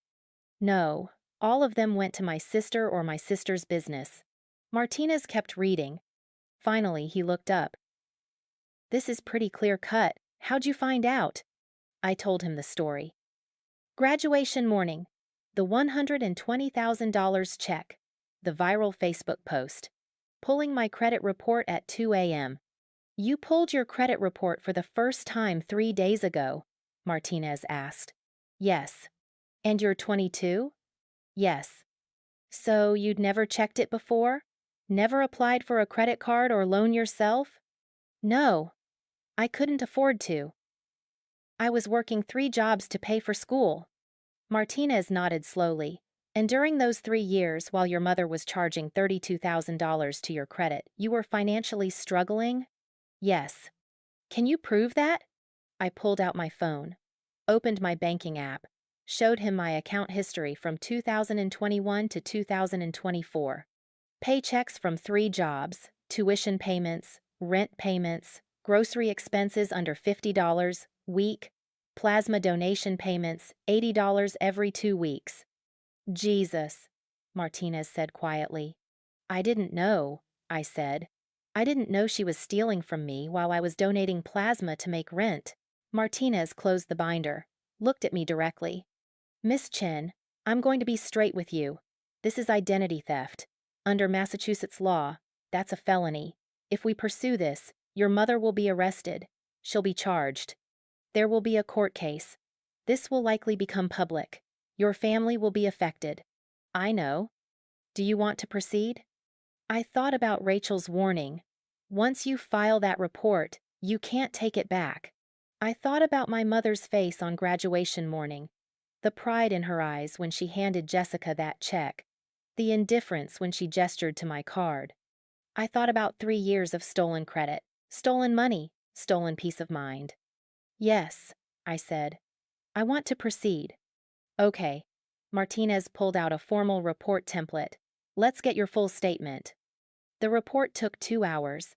No. All of them went to my sister or my sister's business. Martinez kept reading. Finally, he looked up. This is pretty clear-cut. How'd you find out? I told him the story. Graduation morning. The $120,000 check. The viral Facebook post. Pulling my credit report at 2 a.m. You pulled your credit report for the first time 3 days ago, Martinez asked. Yes. And you're 22? Yes. So you'd never checked it before? Never applied for a credit card or loan yourself? No. I couldn't afford to. I was working 3 jobs to pay for school. Martinez nodded slowly. And during those 3 years, while your mother was charging $32,000 to your credit, you were financially struggling? Yes. Can you prove that? I pulled out my phone, opened my banking app, showed him my account history from 2021 to 2024. Paychecks from 3 jobs, tuition payments, rent payments, grocery expenses under $50 week, plasma donation payments, $80 every 2 weeks. Jesus, Martinez said quietly. I didn't know, I said. I didn't know she was stealing from me while I was donating plasma to make rent. Martinez closed the binder, looked at me directly. Miss Chen, I'm going to be straight with you. This is identity theft. Under Massachusetts law, that's a felony. If we pursue this, your mother will be arrested. She'll be charged. There will be a court case. This will likely become public. Your family will be affected. I know. Do you want to proceed? I thought about Rachel's warning. Once you file that report, you can't take it back. I thought about my mother's face on graduation morning, the pride in her eyes when she handed Jessica that check, the indifference when she gestured to my card. I thought about 3 years of stolen credit, stolen money, stolen peace of mind. Yes, I said. I want to proceed. Okay. Martinez pulled out a formal report template. Let's get your full statement. The report took 2 hours.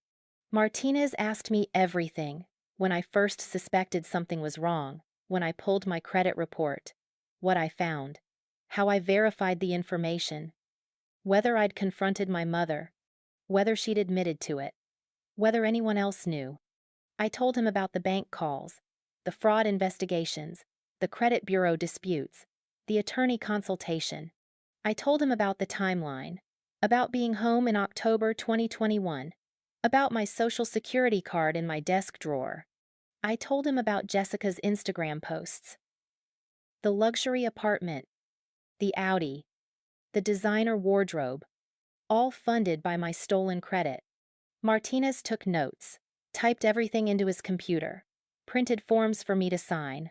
Martinez asked me everything. When I first suspected something was wrong, when I pulled my credit report, what I found, how I verified the information, whether I'd confronted my mother, whether she'd admitted to it, whether anyone else knew. I told him about the bank calls, the fraud investigations, the credit bureau disputes, the attorney consultation. I told him about the timeline, about being home in October 2021, about my social security card in my desk drawer. I told him about Jessica's Instagram posts, the luxury apartment, the Audi, the designer wardrobe, all funded by my stolen credit. Martinez took notes, typed everything into his computer, printed forms for me to sign.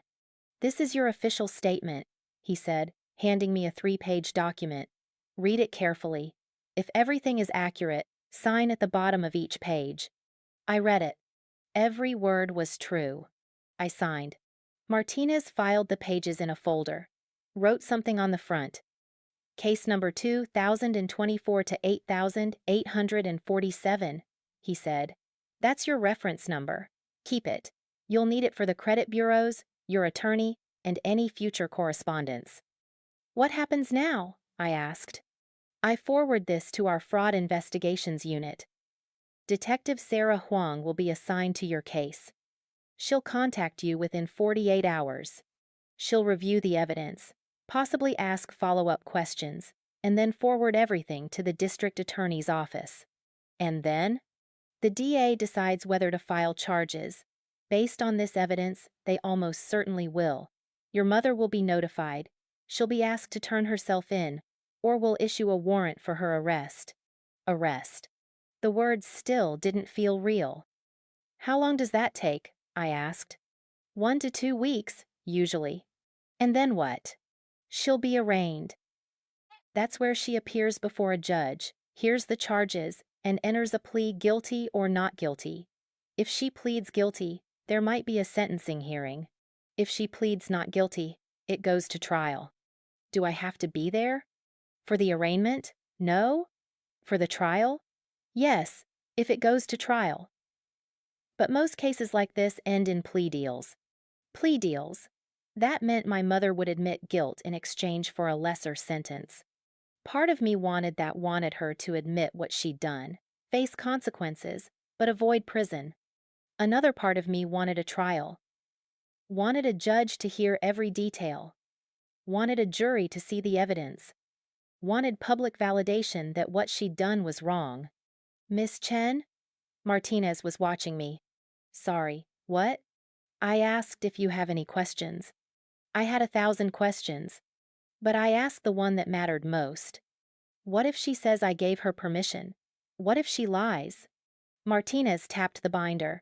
This is your official statement, he said, handing me a 3-page document. Read it carefully. If everything is accurate, sign at the bottom of each page. I read it. Every word was true. I signed. Martinez filed the pages in a folder, wrote something on the front. Case number 2024 to 8847, he said. That's your reference number. Keep it. You'll need it for the credit bureaus, your attorney, and any future correspondence. What happens now? I asked. I forward this to our fraud investigations unit. Detective Sarah Huang will be assigned to your case. She'll contact you within 48 hours. She'll review the evidence, possibly ask follow-up questions, and then forward everything to the district attorney's office. And then? The DA decides whether to file charges. Based on this evidence, they almost certainly will. Your mother will be notified. She'll be asked to turn herself in, or we'll issue a warrant for her arrest. Arrest. The words still didn't feel real. How long does that take? I asked. 1 to 2 weeks, usually. And then what? She'll be arraigned. That's where she appears before a judge, hears the charges, and enters a plea guilty or not guilty. If she pleads guilty, there might be a sentencing hearing. If she pleads not guilty, it goes to trial. Do I have to be there? For the arraignment? No. For the trial? Yes, if it goes to trial. But most cases like this end in plea deals. Plea deals. That meant my mother would admit guilt in exchange for a lesser sentence. Part of me wanted her to admit what she'd done, face consequences, but avoid prison. Another part of me wanted a trial. Wanted a judge to hear every detail. Wanted a jury to see the evidence. Wanted public validation that what she'd done was wrong. Miss Chen? Martinez was watching me. Sorry, what? I asked if you have any questions. I had 1,000 questions, but I asked the one that mattered most. What if she says I gave her permission? What if she lies? Martinez tapped the binder.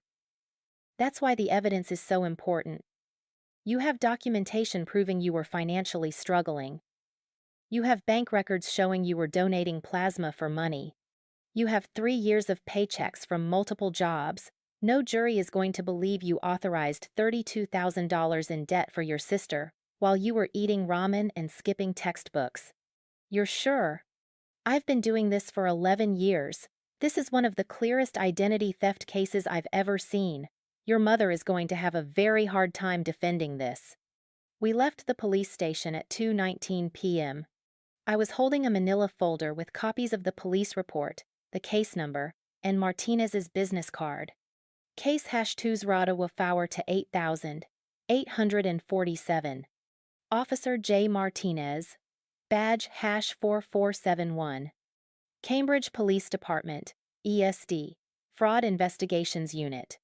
That's why the evidence is so important. You have documentation proving you were financially struggling. You have bank records showing you were donating plasma for money. You have 3 years of paychecks from multiple jobs. No jury is going to believe you authorized $32,000 in debt for your sister while you were eating ramen and skipping textbooks. You're sure? I've been doing this for 11 years. This is one of the clearest identity theft cases I've ever seen. Your mother is going to have a very hard time defending this. We left the police station at 2:19 p.m. I was holding a manila folder with copies of the police report, the case number, and Martinez's business card. Case #2's Rada Wafower to 8,847. Officer J. Martinez. Badge #4471. Cambridge Police Department, ESD, Fraud Investigations Unit.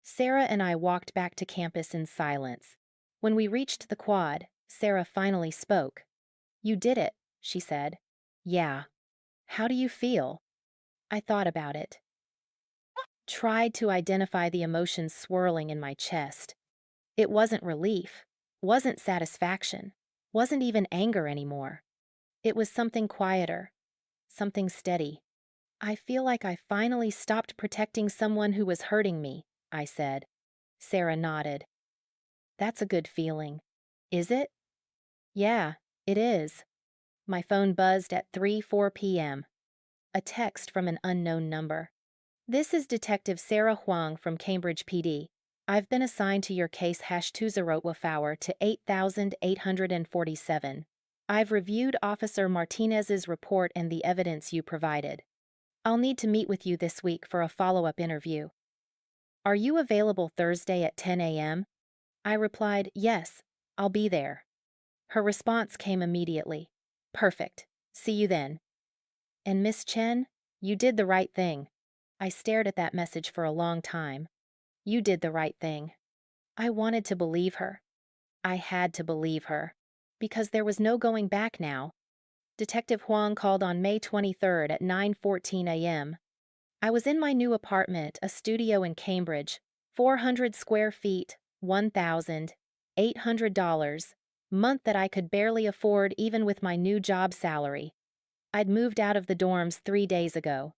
Sarah and I walked back to campus in silence. When we reached the quad, Sarah finally spoke. "You did it," she said. "Yeah. How do you feel?" I thought about it. Tried to identify the emotions swirling in my chest. It wasn't relief, wasn't satisfaction, wasn't even anger anymore. It was something quieter, something steady. "I feel like I finally stopped protecting someone who was hurting me," I said. Sarah nodded. "That's a good feeling. Is it?" "Yeah, it is." My phone buzzed at 3:04 p.m. A text from an unknown number. "This is Detective Sarah Huang from Cambridge PD. I've been assigned to your case #20 Wafower to 8,847. I've reviewed Officer Martinez's report and the evidence you provided. I'll need to meet with you this week for a follow-up interview. Are you available Thursday at 10 a.m.? I replied, "Yes, I'll be there." Her response came immediately. "Perfect. See you then." And Miss Chen, you did the right thing. I stared at that message for a long time. You did the right thing. I wanted to believe her. I had to believe her. Because there was no going back now. Detective Huang called on May 23rd at 9:14 a.m. I was in my new apartment, a studio in Cambridge, 400 square feet, $1,800, month that I could barely afford even with my new job salary. I'd moved out of the dorms 3 days ago.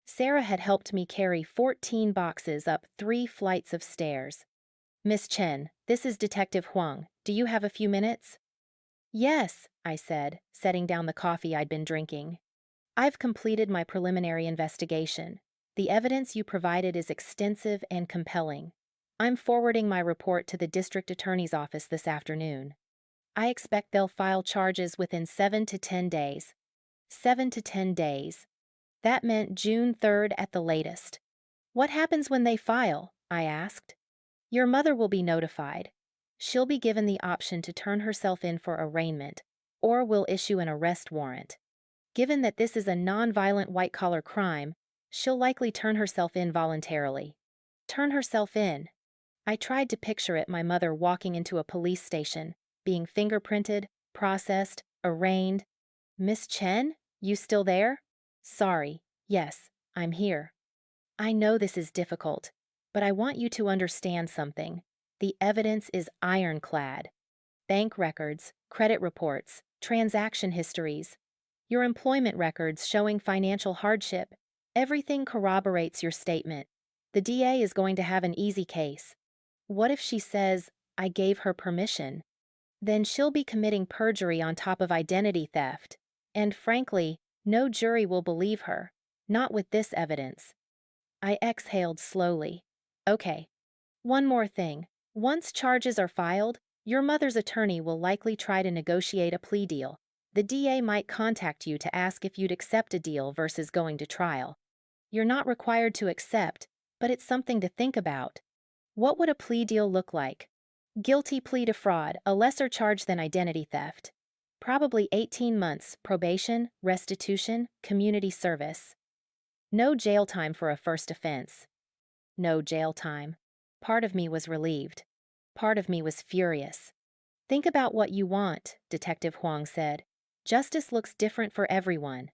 Sarah had helped me carry 14 boxes up 3 flights of stairs. "Miss Chen, this is Detective Huang. Do you have a few minutes?" "Yes," I said, setting down the coffee I'd been drinking. "I've completed my preliminary investigation. The evidence you provided is extensive and compelling. I'm forwarding my report to the district attorney's office this afternoon. I expect they'll file charges within 7 to 10 days. 7 to 10 days. That meant June 3rd at the latest." "What happens when they file?" I asked. "Your mother will be notified. She'll be given the option to turn herself in for arraignment, or we'll issue an arrest warrant. Given that this is a non-violent white-collar crime, she'll likely turn herself in voluntarily." Turn herself in. I tried to picture it, my mother walking into a police station, being fingerprinted, processed, arraigned. "Miss Chen, you still there?" "Sorry, yes, I'm here." "I know this is difficult, but I want you to understand something. The evidence is ironclad. Bank records, credit reports, transaction histories, your employment records showing financial hardship. Everything corroborates your statement. The DA is going to have an easy case. What if she says, 'I gave her permission'? Then she'll be committing perjury on top of identity theft. And frankly, no jury will believe her. Not with this evidence." I exhaled slowly. "Okay. One more thing. Once charges are filed, your mother's attorney will likely try to negotiate a plea deal. The DA might contact you to ask if you'd accept a deal versus going to trial. You're not required to accept, but it's something to think about. What would a plea deal look like? Guilty plea to fraud, a lesser charge than identity theft. Probably 18 months, probation, restitution, community service. No jail time for a first offense. No jail time. Part of me was relieved. Part of me was furious. "Think about what you want," Detective Huang said. "Justice looks different for everyone."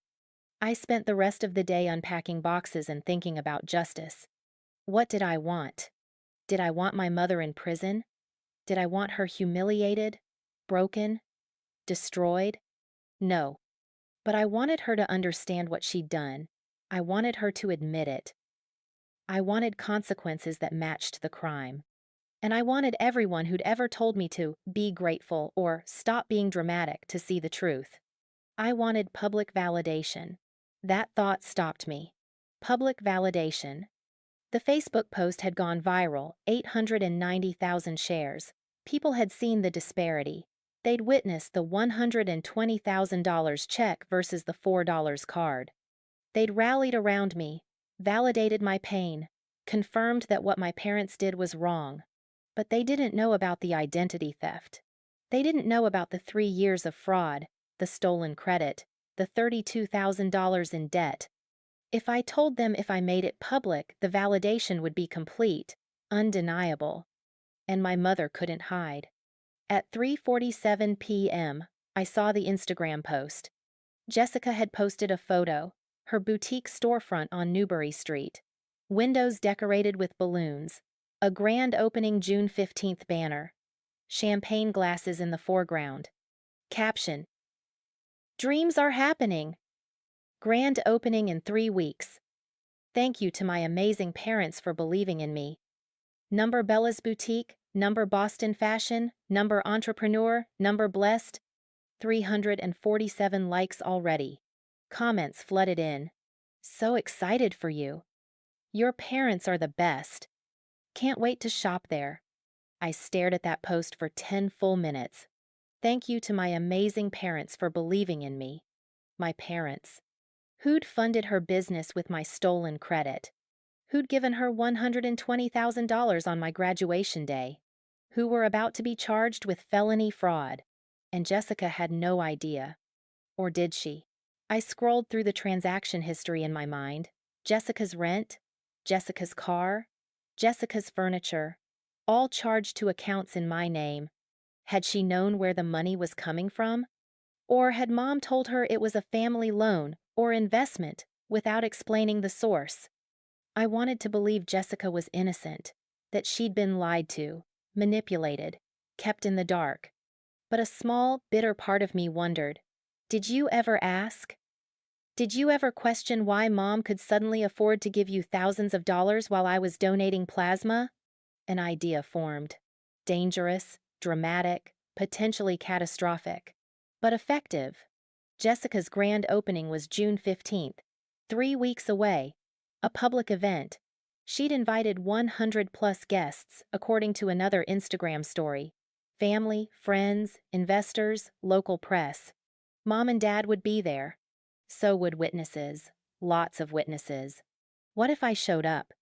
I spent the rest of the day unpacking boxes and thinking about justice. What did I want? Did I want my mother in prison? Did I want her humiliated, broken, destroyed? No. But I wanted her to understand what she'd done. I wanted her to admit it. I wanted consequences that matched the crime. And I wanted everyone who'd ever told me to be grateful or stop being dramatic to see the truth. I wanted public validation. That thought stopped me. Public validation. The Facebook post had gone viral, 890,000 shares. People had seen the disparity. They'd witnessed the $120,000 check versus the $4 card. They'd rallied around me, validated my pain, confirmed that what my parents did was wrong. But they didn't know about the identity theft. They didn't know about the 3 years of fraud, the stolen credit, the $32,000 in debt. If I told them if I made it public, the validation would be complete, undeniable. And my mother couldn't hide. At 3:47 p.m., I saw the Instagram post. Jessica had posted a photo, her boutique storefront on Newbury Street. Windows decorated with balloons, a grand opening June 15th banner, champagne glasses in the foreground. Caption: Dreams are happening. Grand opening in 3 weeks. Thank you to my amazing parents for believing in me. Number Bella's Boutique, number Boston Fashion, number Entrepreneur, number Blessed. 347 likes already. Comments flooded in. So excited for you. Your parents are the best. Can't wait to shop there. I stared at that post for 10 full minutes. Thank you to my amazing parents for believing in me. My parents. Who'd funded her business with my stolen credit? Who'd given her $120,000 on my graduation day? Who were about to be charged with felony fraud? And Jessica had no idea. Or did she? I scrolled through the transaction history in my mind. Jessica's rent, Jessica's car, Jessica's furniture, all charged to accounts in my name. Had she known where the money was coming from? Or had Mom told her it was a family loan or investment without explaining the source? I wanted to believe Jessica was innocent, that she'd been lied to, manipulated, kept in the dark. But a small, bitter part of me wondered, did you ever ask? Did you ever question why Mom could suddenly afford to give you thousands of dollars while I was donating plasma? An idea formed. Dangerous, dramatic, potentially catastrophic, but effective. Jessica's grand opening was June 15th, 3 weeks away, a public event. She'd invited 100+ guests, according to another Instagram story. Family, friends, investors, local press. Mom and Dad would be there. So would witnesses. Lots of witnesses. What if I showed up?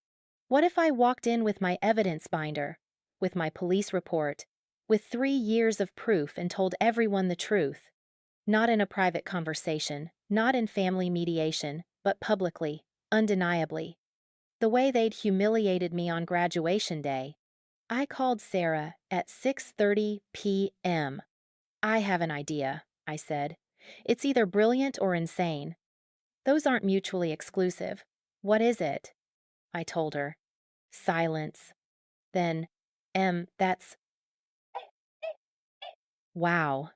What if I walked in with my evidence binder, with my police report, with 3 years of proof and told everyone the truth? Not in a private conversation, not in family mediation, but publicly, undeniably. The way they'd humiliated me on graduation day. I called Sarah at 6:30 p.m. I have an idea, I said. It's either brilliant or insane. Those aren't mutually exclusive. What is it? I told her. Silence. Then, that's... Wow.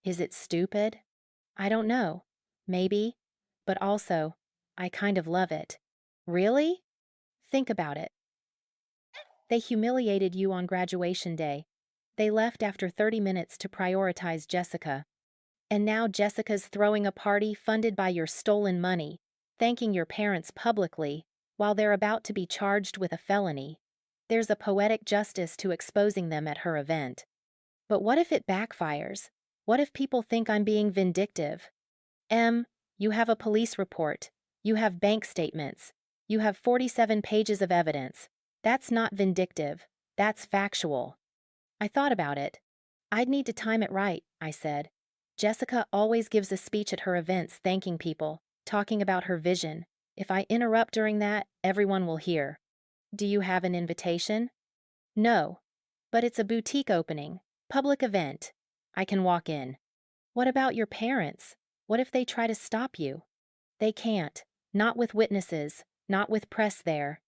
Is it stupid? I don't know. Maybe. But also, I kind of love it. Really? Think about it. They humiliated you on graduation day. They left after 30 minutes to prioritize Jessica. And now Jessica's throwing a party funded by your stolen money, thanking your parents publicly, while they're about to be charged with a felony. There's a poetic justice to exposing them at her event. But what if it backfires? What if people think I'm being vindictive? You have a police report. You have bank statements. You have 47 pages of evidence. That's not vindictive. That's factual. I thought about it. I'd need to time it right, I said. Jessica always gives a speech at her events thanking people, talking about her vision. If I interrupt during that, everyone will hear. Do you have an invitation? No. But it's a boutique opening, public event. I can walk in. What about your parents? What if they try to stop you? They can't. Not with witnesses, not with press there.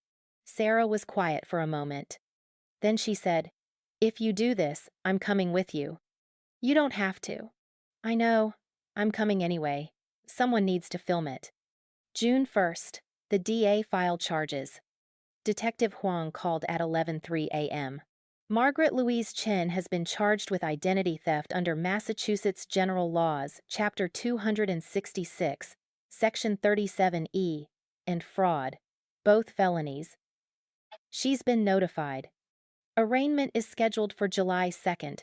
Sarah was quiet for a moment. Then she said, if you do this, I'm coming with you. You don't have to. I know. I'm coming anyway. Someone needs to film it. June 1st. The DA filed charges. Detective Huang called at 11:03 a.m. Margaret Louise Chen has been charged with identity theft under Massachusetts General Laws, Chapter 266, Section 37E, and fraud, both felonies. She's been notified. Arraignment is scheduled for July 2nd.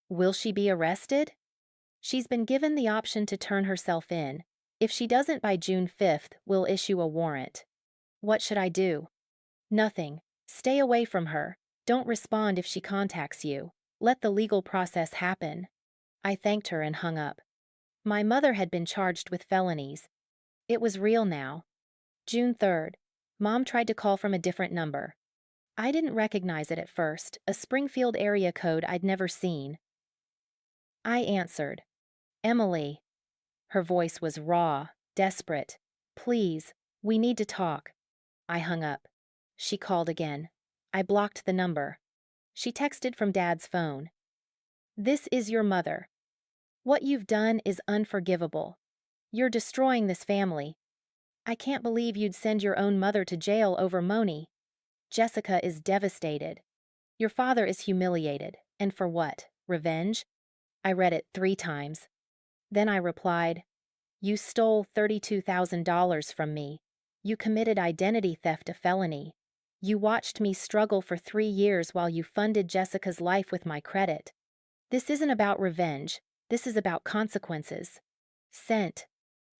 Will she be arrested? She's been given the option to turn herself in. If she doesn't by June 5th, we'll issue a warrant. What should I do? Nothing. Stay away from her. Don't respond if she contacts you. Let the legal process happen. I thanked her and hung up. My mother had been charged with felonies. It was real now. June 3rd. Mom tried to call from a different number. I didn't recognize it at first, a Springfield area code I'd never seen. I answered. Emily. Her voice was raw, desperate. Please, we need to talk. I hung up. She called again. I blocked the number. She texted from Dad's phone. This is your mother. What you've done is unforgivable. You're destroying this family. I can't believe you'd send your own mother to jail over Moni. Jessica is devastated. Your father is humiliated. And for what? Revenge? I read it 3 times. Then I replied, You stole $32,000 from me. You committed identity theft, a felony. You watched me struggle for 3 years while you funded Jessica's life with my credit. This isn't about revenge. This is about consequences. Sent.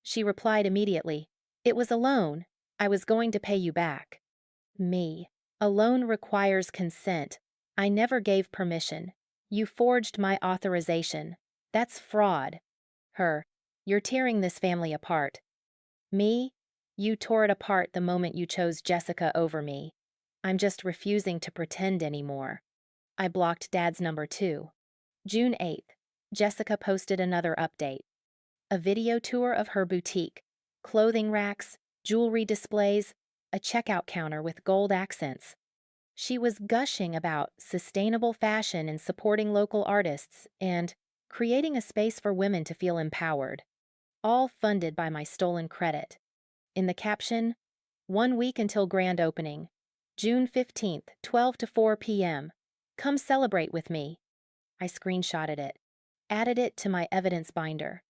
She replied immediately. It was a loan. I was going to pay you back. Me. A loan requires consent. I never gave permission. You forged my authorization. That's fraud. Her. You're tearing this family apart. Me. You tore it apart the moment you chose Jessica over me. I'm just refusing to pretend anymore. I blocked Dad's number too. June 8th. Jessica posted another update. A video tour of her boutique. Clothing racks, jewelry displays, a checkout counter with gold accents. She was gushing about sustainable fashion and supporting local artists and creating a space for women to feel empowered. All funded by my stolen credit. In the caption, 1 week until grand opening. June 15th, 12 to 4 p.m. Come celebrate with me. I screenshotted it. Added it to my evidence binder.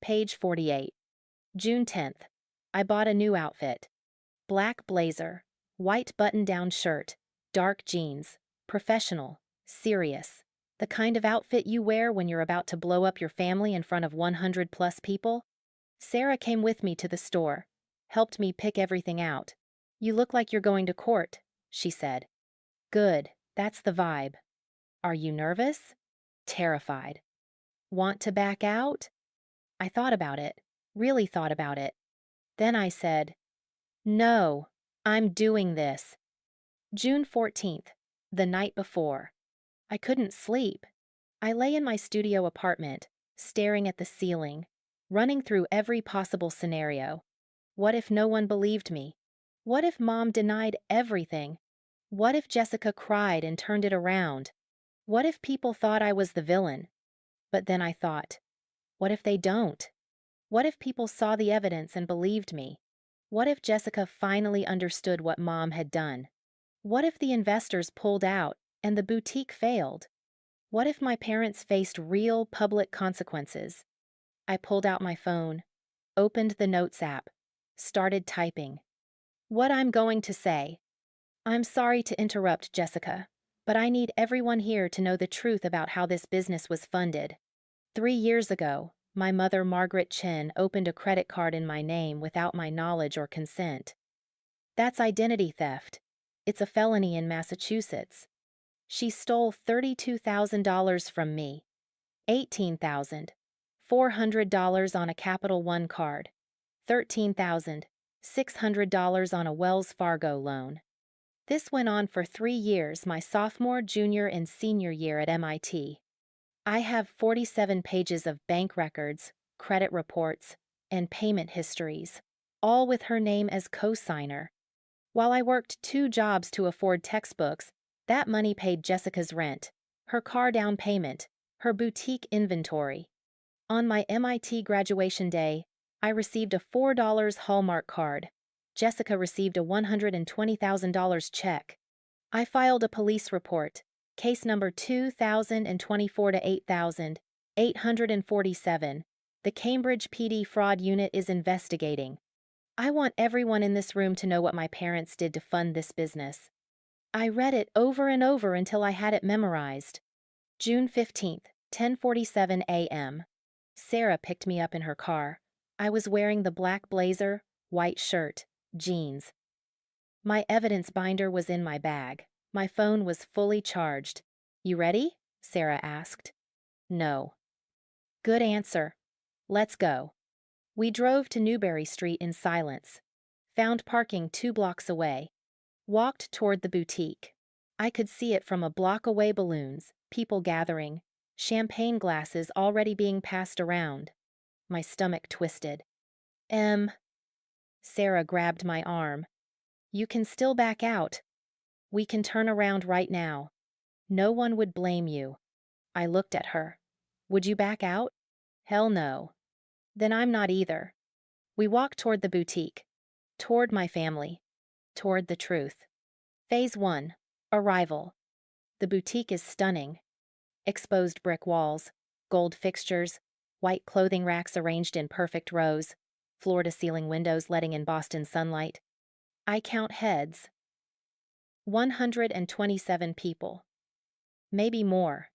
Page 48. June 10th. I bought a new outfit. Black blazer, white button-down shirt, dark jeans, professional, serious. The kind of outfit you wear when you're about to blow up your family in front of 100+ people. Sarah came with me to the store, helped me pick everything out. You look like you're going to court, she said. Good, that's the vibe. Are you nervous? Terrified. Want to back out? I thought about it, really thought about it. Then I said, No, I'm doing this. June 14th, the night before. I couldn't sleep. I lay in my studio apartment, staring at the ceiling, running through every possible scenario. What if no one believed me? What if Mom denied everything? What if Jessica cried and turned it around? What if people thought I was the villain? But then I thought, what if they don't? What if people saw the evidence and believed me? What if Jessica finally understood what Mom had done? What if the investors pulled out and the boutique failed? What if my parents faced real public consequences? I pulled out my phone, opened the Notes app, started typing. What I'm going to say. I'm sorry to interrupt, Jessica, but I need everyone here to know the truth about how this business was funded. 3 years ago, my mother, Margaret Chen, opened a credit card in my name without my knowledge or consent. That's identity theft. It's a felony in Massachusetts. She stole $32,000 from me, $18,400 on a Capital One card, $13,600 on a Wells Fargo loan. This went on for 3 years, my sophomore, junior, and senior year at MIT. I have 47 pages of bank records, credit reports, and payment histories, all with her name as co-signer. While I worked 2 jobs to afford textbooks, that money paid Jessica's rent, her car down payment, her boutique inventory. On my MIT graduation day, I received a $4 Hallmark card. Jessica received a $120,000 check. I filed a police report, case number 2024 to 8847. The Cambridge PD Fraud Unit is investigating. I want everyone in this room to know what my parents did to fund this business. I read it over and over until I had it memorized. June 15th, 10:47 a.m. Sarah picked me up in her car. I was wearing the black blazer, white shirt, jeans. My evidence binder was in my bag. My phone was fully charged. You ready? Sarah asked. No. Good answer. Let's go. We drove to Newberry Street in silence. Found parking 2 blocks away. Walked toward the boutique. I could see it from a block away. Balloons, people gathering, champagne glasses already being passed around. My stomach twisted. Sarah grabbed my arm. You can still back out. We can turn around right now. No one would blame you. I looked at her. Would you back out? Hell no. Then I'm not either. We walked toward the boutique. Toward my family. Toward the truth. Phase 1. Arrival. The boutique is stunning. Exposed brick walls, gold fixtures, white clothing racks arranged in perfect rows, floor-to-ceiling windows letting in Boston sunlight. I count heads. 127 people. Maybe more.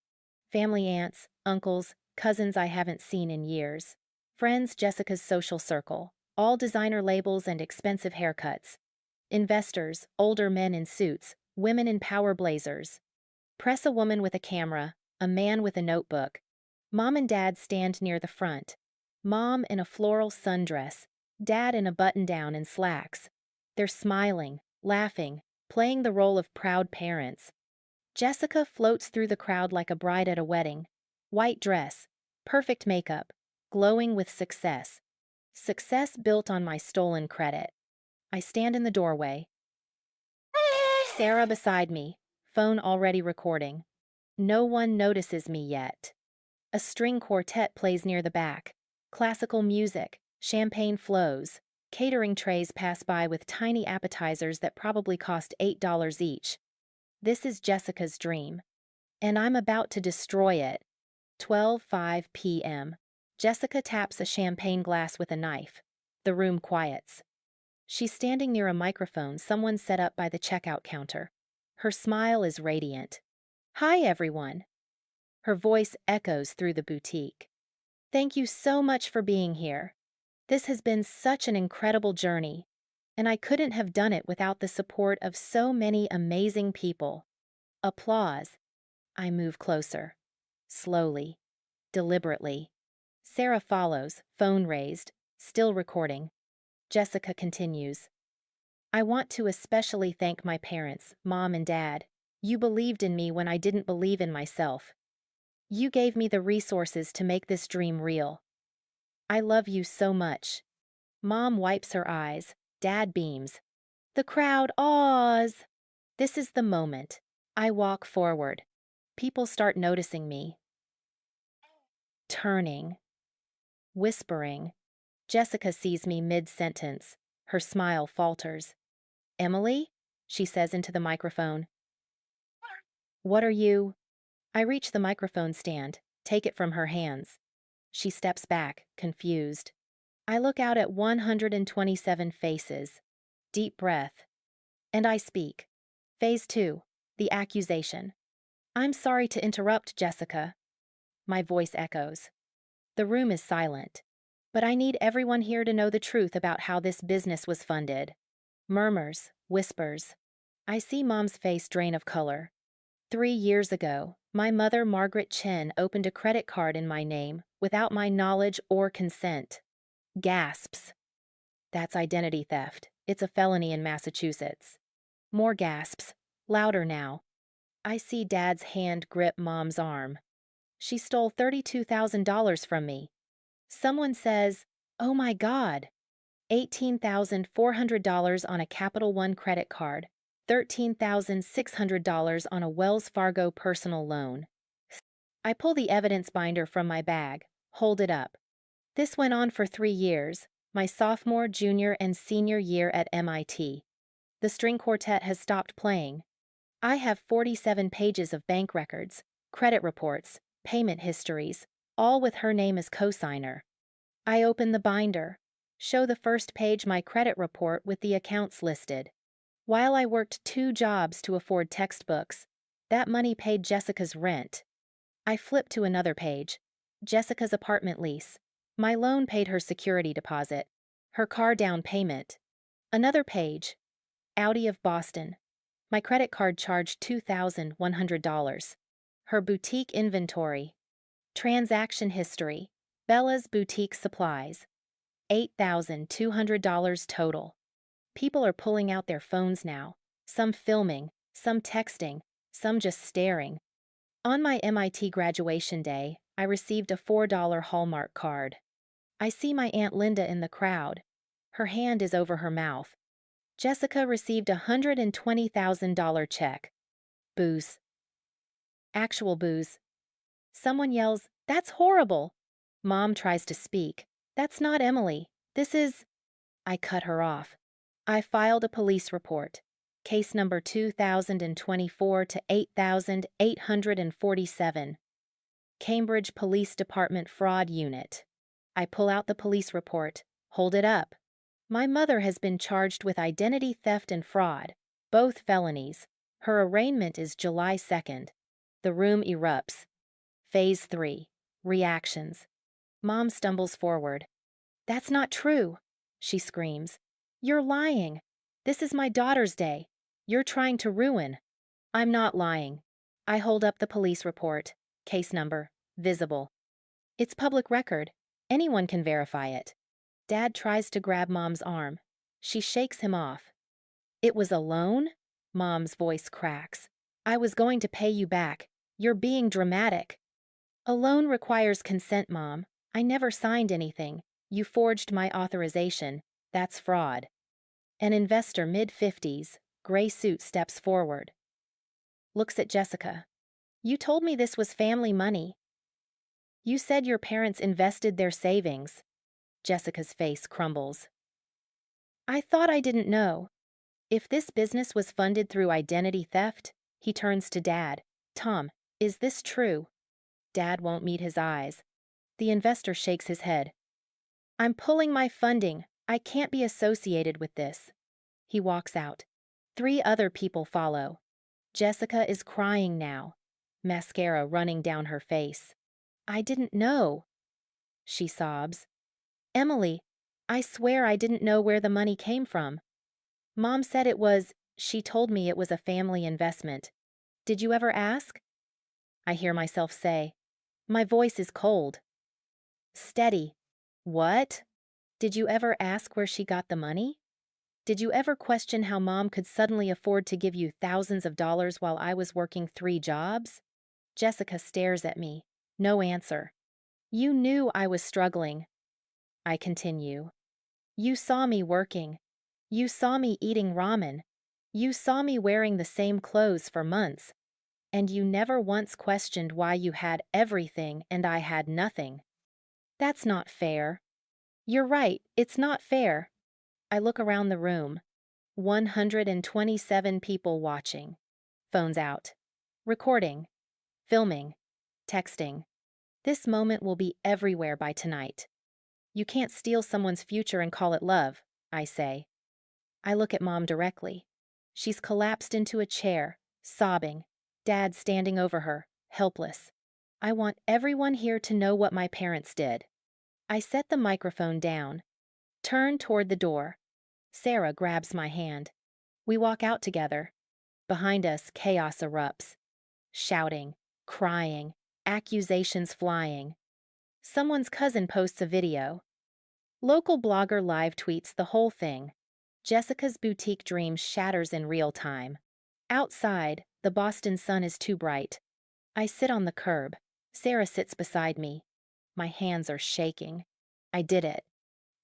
Family aunts, uncles, cousins I haven't seen in years. Friends Jessica's social circle, all designer labels and expensive haircuts. Investors, older men in suits, women in power blazers. Press a woman with a camera, a man with a notebook. Mom and Dad stand near the front. Mom in a floral sundress, Dad in a button-down and slacks. They're smiling, laughing, playing the role of proud parents. Jessica floats through the crowd like a bride at a wedding. White dress, perfect makeup, glowing with success. Success built on my stolen credit. I stand in the doorway. Sarah beside me, phone already recording. No one notices me yet. A string quartet plays near the back. Classical music, champagne flows. Catering trays pass by with tiny appetizers that probably cost $8 each. This is Jessica's dream. And I'm about to destroy it. 12:05 p.m. Jessica taps a champagne glass with a knife. The room quiets. She's standing near a microphone someone set up by the checkout counter. Her smile is radiant. Hi, everyone. Her voice echoes through the boutique. Thank you so much for being here. This has been such an incredible journey, and I couldn't have done it without the support of so many amazing people. Applause. I move closer. Slowly. Deliberately. Sarah follows, phone raised, still recording. Jessica continues. I want to especially thank my parents, Mom and Dad. You believed in me when I didn't believe in myself. You gave me the resources to make this dream real. I love you so much. Mom wipes her eyes. Dad beams. The crowd awes. This is the moment. I walk forward. People start noticing me. Turning. Whispering. Jessica sees me mid-sentence. Her smile falters. Emily? She says into the microphone. What are you? I reach the microphone stand, take it from her hands. She steps back, confused. I look out at 127 faces. Deep breath. And I speak. Phase 2. The accusation. I'm sorry to interrupt, Jessica. My voice echoes. The room is silent. But I need everyone here to know the truth about how this business was funded. Murmurs, whispers. I see Mom's face drain of color. 3 years ago, my mother, Margaret Chen, opened a credit card in my name without my knowledge or consent. Gasps. That's identity theft. It's a felony in Massachusetts. More gasps. Louder now. I see Dad's hand grip Mom's arm. She stole $32,000 from me. Someone says, oh my God. $18,400 on a Capital One credit card. $13,600 on a Wells Fargo personal loan. I pull the evidence binder from my bag, Hold it up. This went on for 3 years, my sophomore, junior, and senior year at MIT. The string quartet has stopped playing. I have 47 pages of bank records, credit reports, payment histories, all with her name as cosigner. I open the binder, show the first page my credit report with the accounts listed. While I worked 2 jobs to afford textbooks, that money paid Jessica's rent. I flip to another page. Jessica's apartment lease. My loan paid her security deposit, her car down payment. Another page. Audi of Boston. My credit card charged $2,100. Her boutique inventory. Transaction history. Bella's Boutique Supplies. $8,200 total. People are pulling out their phones now, some filming, some texting, some just staring. On my MIT graduation day, I received a $4 Hallmark card. I see my Aunt Linda in the crowd. Her hand is over her mouth. Jessica received a $120,000 check. Booze. Actual booze. Someone yells, "That's horrible!" Mom tries to speak. "That's not Emily. This is—" I cut her off. I filed a police report. Case number 2024 to 8847. Cambridge Police Department Fraud Unit. I pull out the police report. Hold it up. My mother has been charged with identity theft and fraud, both felonies. Her arraignment is July 2nd. The room erupts. Phase 3. Reactions. Mom stumbles forward. "That's not true," she screams. "You're lying. This is my daughter's day. You're trying to ruin." I'm not lying. I hold up the police report. Case number. Visible. It's public record. Anyone can verify it. Dad tries to grab Mom's arm. She shakes him off. "It was a loan?" Mom's voice cracks. "I was going to pay you back. You're being dramatic." "A loan requires consent, Mom. I never signed anything. You forged my authorization. That's fraud." An investor mid-50s, gray suit steps forward. Looks at Jessica. "You told me this was family money. You said your parents invested their savings." Jessica's face crumbles. "I thought I didn't know. If this business was funded through identity theft," he turns to Dad. "Tom, is this true?" Dad won't meet his eyes. The investor shakes his head. "I'm pulling my funding. I can't be associated with this." He walks out. 3 other people follow. Jessica is crying now, mascara running down her face. "I didn't know." She sobs. "Emily, I swear I didn't know where the money came from. Mom said she told me it was a family investment. Did you ever ask?" I hear myself say. My voice is cold. Steady. "What? Did you ever ask where she got the money? Did you ever question how Mom could suddenly afford to give you thousands of dollars while I was working 3 jobs?" Jessica stares at me. No answer. "You knew I was struggling." I continue. "You saw me working. You saw me eating ramen. You saw me wearing the same clothes for months. And you never once questioned why you had everything and I had nothing. That's not fair." "You're right, it's not fair." I look around the room. 127 people watching. Phones out. Recording. Filming. Texting. This moment will be everywhere by tonight. You can't steal someone's future and call it love, I say. I look at Mom directly. She's collapsed into a chair, sobbing. Dad standing over her, helpless. I want everyone here to know what my parents did. I set the microphone down. Turn toward the door. Sarah grabs my hand. We walk out together. Behind us, chaos erupts. Shouting, crying, accusations flying. Someone's cousin posts a video. Local blogger live tweets the whole thing. Jessica's boutique dream shatters in real time. Outside, the Boston sun is too bright. I sit on the curb. Sarah sits beside me. My hands are shaking. I did it.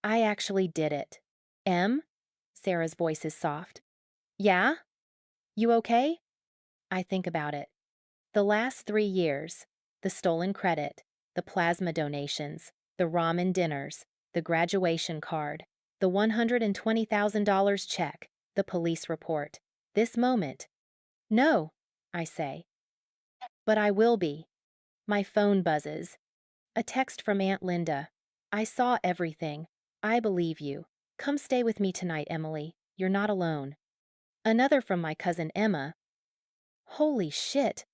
I actually did it. "Em?" Sarah's voice is soft. "Yeah? You okay?" I think about it. The last 3 years, the stolen credit, the plasma donations, the ramen dinners, the graduation card, the $120,000 check, the police report. This moment. No, I say. But I will be. My phone buzzes. A text from Aunt Linda. I saw everything. I believe you. Come stay with me tonight, Emily. You're not alone. Another from my cousin Emma. Holy shit.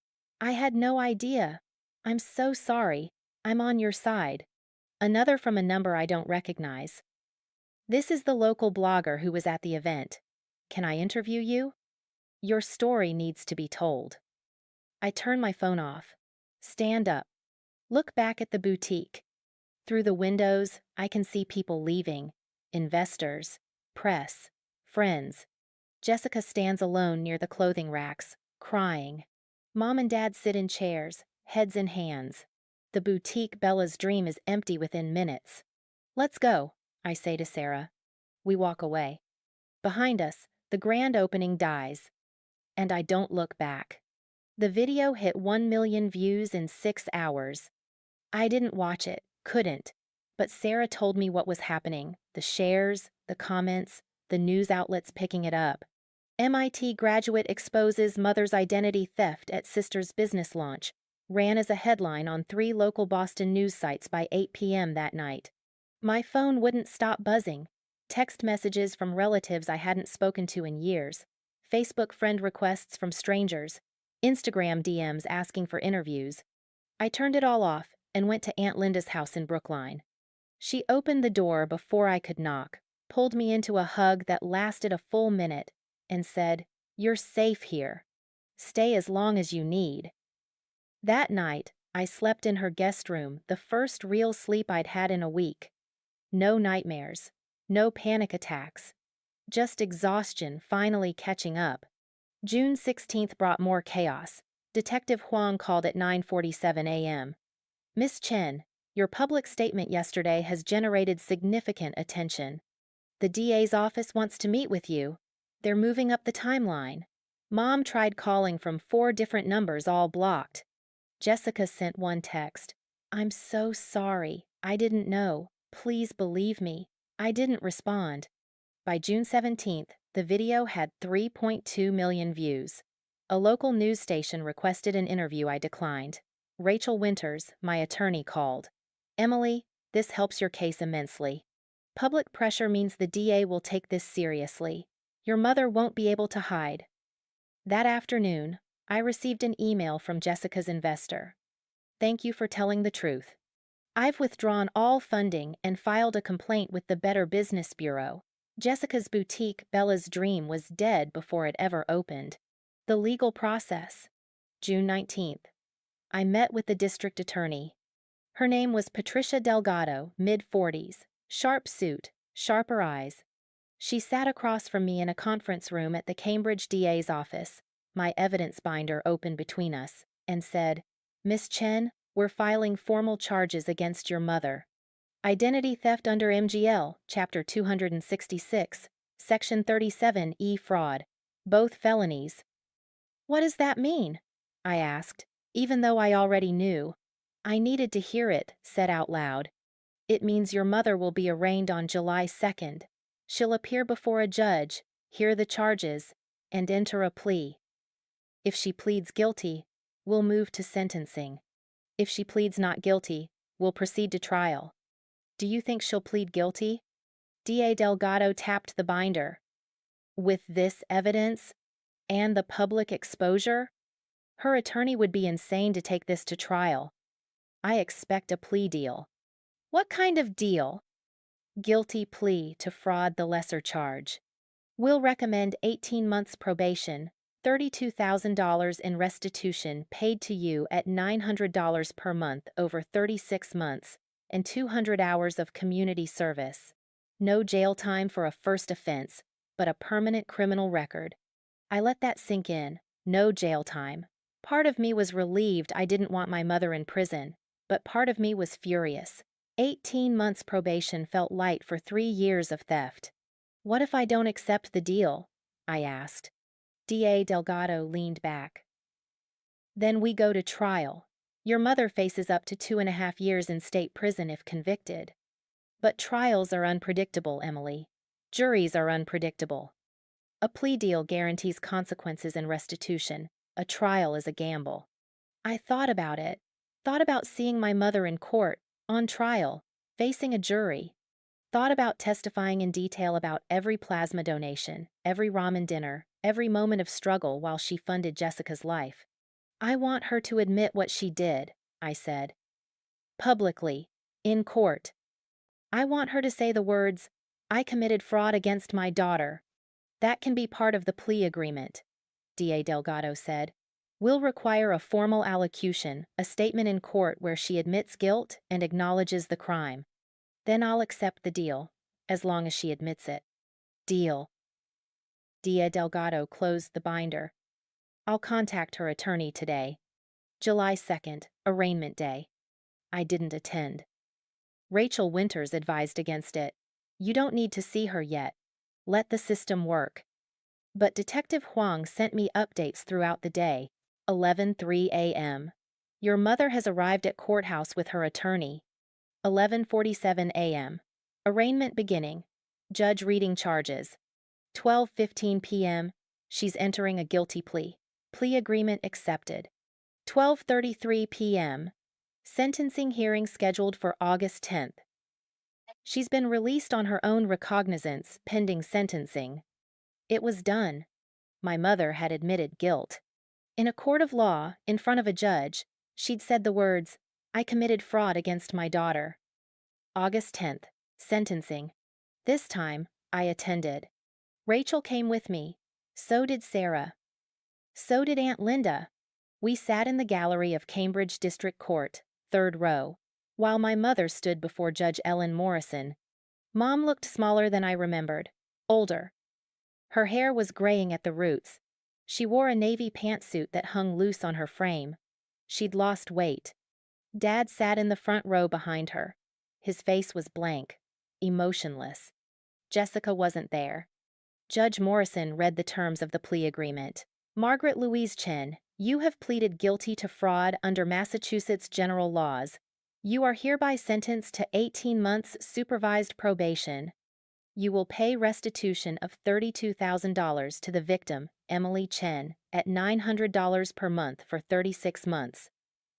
I had no idea. I'm so sorry. I'm on your side. Another from a number I don't recognize. This is the local blogger who was at the event. Can I interview you? Your story needs to be told. I turn my phone off. Stand up. Look back at the boutique. Through the windows, I can see people leaving. Investors, press, friends. Jessica stands alone near the clothing racks, crying. Mom and Dad sit in chairs, heads in hands. The boutique Bella's dream is empty within minutes. Let's go, I say to Sarah. We walk away. Behind us, the grand opening dies. And I don't look back. The video hit 1 million views in 6 hours. I didn't watch it, couldn't. But Sarah told me what was happening, the shares, the comments, the news outlets picking it up. MIT graduate exposes mother's identity theft at sister's business launch, ran as a headline on 3 local Boston news sites by 8 p.m. that night. My phone wouldn't stop buzzing. Text messages from relatives I hadn't spoken to in years, Facebook friend requests from strangers, Instagram DMs asking for interviews. I turned it all off and went to Aunt Linda's house in Brookline. She opened the door before I could knock, pulled me into a hug that lasted a full minute, and said, "You're safe here. Stay as long as you need." That night, I slept in her guest room, the first real sleep I'd had in a week. No nightmares, no panic attacks, just exhaustion finally catching up. June 16th brought more chaos. Detective Huang called at 9:47 a.m. Miss Chen, your public statement yesterday has generated significant attention. The DA's office wants to meet with you. They're moving up the timeline. Mom tried calling from 4 different numbers, all blocked. Jessica sent one text. I'm so sorry. I didn't know. Please believe me. I didn't respond. By June 17th, the video had 3.2 million views. A local news station requested an interview I declined. Rachel Winters, my attorney, called. Emily, this helps your case immensely. Public pressure means the DA will take this seriously. Your mother won't be able to hide. That afternoon, I received an email from Jessica's investor. Thank you for telling the truth. I've withdrawn all funding and filed a complaint with the Better Business Bureau. Jessica's boutique, Bella's Dream, was dead before it ever opened. The legal process. June 19th. I met with the district attorney. Her name was Patricia Delgado, mid-40s, sharp suit, sharper eyes. She sat across from me in a conference room at the Cambridge DA's office, my evidence binder open between us, and said, Miss Chen, we're filing formal charges against your mother. Identity theft under MGL, Chapter 266, Section 37E fraud, both felonies. What does that mean? I asked, even though I already knew. I needed to hear it said out loud. It means your mother will be arraigned on July 2nd. She'll appear before a judge, hear the charges, and enter a plea. If she pleads guilty, we'll move to sentencing. If she pleads not guilty, we'll proceed to trial. Do you think she'll plead guilty? DA Delgado tapped the binder. With this evidence, and the public exposure, her attorney would be insane to take this to trial. I expect a plea deal. What kind of deal? Guilty plea to fraud, the lesser charge. We'll recommend 18 months probation, $32,000 in restitution paid to you at $900 per month over 36 months, and 200 hours of community service. No jail time for a first offense, but a permanent criminal record. I let that sink in. No jail time. Part of me was relieved I didn't want my mother in prison, but part of me was furious. 18 months probation felt light for 3 years of theft. What if I don't accept the deal? I asked. DA Delgado leaned back. Then we go to trial. Your mother faces up to 2.5 years in state prison if convicted. But trials are unpredictable, Emily. Juries are unpredictable. A plea deal guarantees consequences and restitution. A trial is a gamble. I thought about it. Thought about seeing my mother in court, on trial, facing a jury. Thought about testifying in detail about every plasma donation, every ramen dinner, every moment of struggle while she funded Jessica's life. I want her to admit what she did, I said. Publicly, in court. I want her to say the words, "I committed fraud against my daughter." That can be part of the plea agreement, DA Delgado said. We'll require a formal allocution, a statement in court where she admits guilt and acknowledges the crime. Then I'll accept the deal, as long as she admits it. Deal. DA Delgado closed the binder. I'll contact her attorney today. July 2nd, arraignment day. I didn't attend. Rachel Winters advised against it. You don't need to see her yet. Let the system work. But Detective Huang sent me updates throughout the day. 11:03 a.m. Your mother has arrived at courthouse with her attorney. 11:47 a.m. Arraignment beginning. Judge reading charges. 12:15 p.m. She's entering a guilty plea. Plea agreement accepted. 12:33 p.m. Sentencing hearing scheduled for August 10th. She's been released on her own recognizance pending sentencing. It was done. My mother had admitted guilt. In a court of law, in front of a judge, she'd said the words, "I committed fraud against my daughter." August 10th, sentencing. This time, I attended. Rachel came with me. So did Sarah. So did Aunt Linda. We sat in the gallery of Cambridge District Court, third row, while my mother stood before Judge Ellen Morrison. Mom looked smaller than I remembered, older. Her hair was graying at the roots. She wore a navy pantsuit that hung loose on her frame. She'd lost weight. Dad sat in the front row behind her. His face was blank, emotionless. Jessica wasn't there. Judge Morrison read the terms of the plea agreement. Margaret Louise Chen, you have pleaded guilty to fraud under Massachusetts general laws. You are hereby sentenced to 18 months supervised probation. You will pay restitution of $32,000 to the victim, Emily Chen, at $900 per month for 36 months.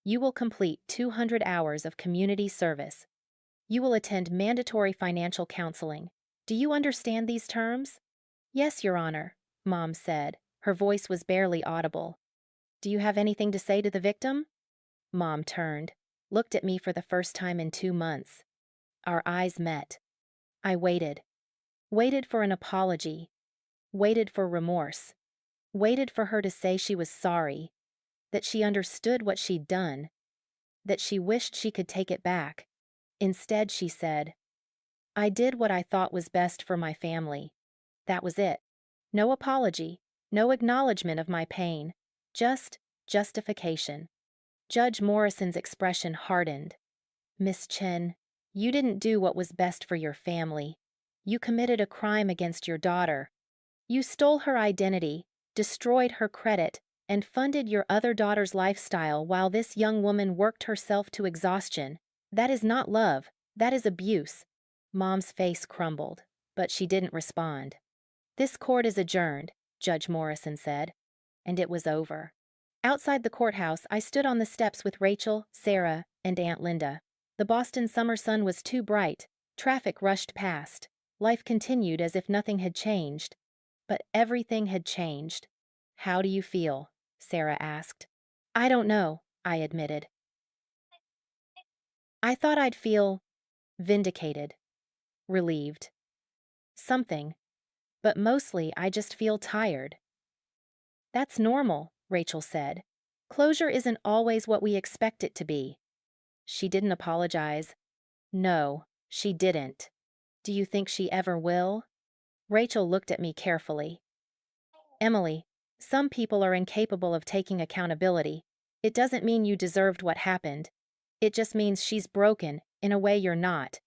You will complete 200 hours of community service. You will attend mandatory financial counseling. Do you understand these terms? Yes, Your Honor, Mom said. Her voice was barely audible. Do you have anything to say to the victim? Mom turned, looked at me for the first time in 2 months. Our eyes met. I waited. Waited for an apology. Waited for remorse. Waited for her to say she was sorry, that she understood what she'd done, that she wished she could take it back. Instead, she said, I did what I thought was best for my family. That was it. No apology, no acknowledgement of my pain, just justification. Judge Morrison's expression hardened. Miss Chen, you didn't do what was best for your family. You committed a crime against your daughter. You stole her identity, destroyed her credit, and funded your other daughter's lifestyle while this young woman worked herself to exhaustion. That is not love. That is abuse. Mom's face crumbled, but she didn't respond. This court is adjourned, Judge Morrison said. And it was over. Outside the courthouse, I stood on the steps with Rachel, Sarah, and Aunt Linda. The Boston summer sun was too bright. Traffic rushed past. Life continued as if nothing had changed. But everything had changed. How do you feel? Sarah asked. I don't know, I admitted. I thought I'd feel vindicated, relieved, something, but mostly I just feel tired. That's normal, Rachel said. Closure isn't always what we expect it to be. She didn't apologize. No, she didn't. Do you think she ever will? Rachel looked at me carefully. Emily, some people are incapable of taking accountability. It doesn't mean you deserved what happened. It just means she's broken in a way you're not.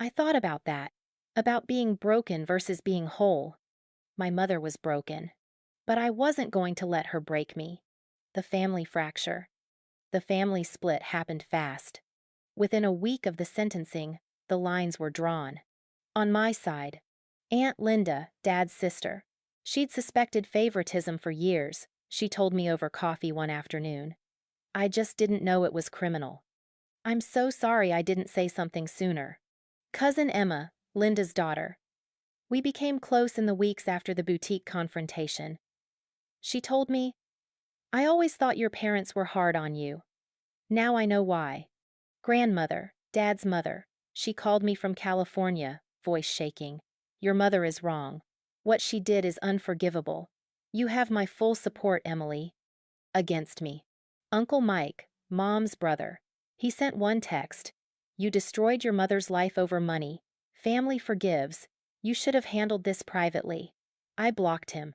I thought about that, about being broken versus being whole. My mother was broken, but I wasn't going to let her break me. The family fracture. The family split happened fast. Within a week of the sentencing, the lines were drawn. On my side, Aunt Linda, Dad's sister. She'd suspected favoritism for years, she told me over coffee one afternoon. I just didn't know it was criminal. I'm so sorry I didn't say something sooner. Cousin Emma, Linda's daughter. We became close in the weeks after the boutique confrontation. She told me, I always thought your parents were hard on you. Now I know why. Grandmother, Dad's mother. She called me from California, voice shaking. Your mother is wrong. What she did is unforgivable. You have my full support, Emily. Against me. Uncle Mike, Mom's brother. He sent one text. You destroyed your mother's life over money. Family forgives. You should have handled this privately. I blocked him.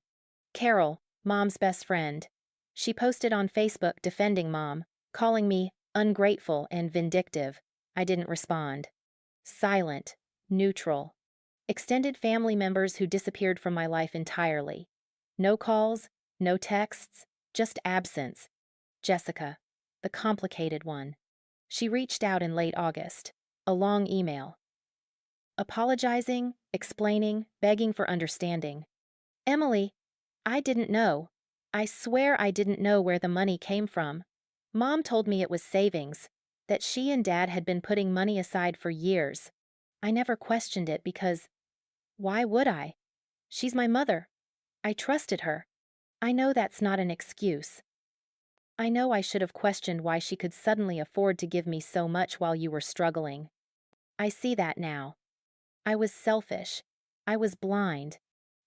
Carol, Mom's best friend. She posted on Facebook defending Mom, calling me ungrateful and vindictive. I didn't respond. Silent, neutral. Extended family members who disappeared from my life entirely. No calls, no texts, just absence. Jessica, the complicated one. She reached out in late August. A long email. Apologizing, explaining, begging for understanding. Emily, I didn't know. I swear I didn't know where the money came from. Mom told me it was savings, that she and Dad had been putting money aside for years. I never questioned it because, why would I? She's my mother. I trusted her. I know that's not an excuse. I know I should have questioned why she could suddenly afford to give me so much while you were struggling. I see that now. I was selfish. I was blind.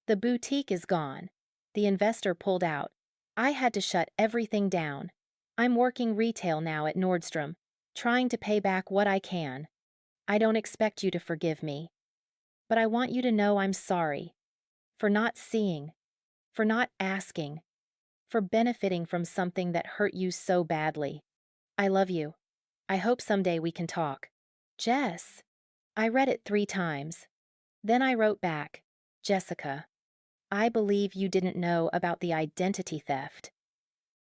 The boutique is gone. The investor pulled out. I had to shut everything down. I'm working retail now at Nordstrom, trying to pay back what I can. I don't expect you to forgive me. But I want you to know I'm sorry. For not seeing. For not asking. For benefiting from something that hurt you so badly. I love you. I hope someday we can talk. Jess. I read it 3 times. Then I wrote back, Jessica, I believe you didn't know about the identity theft.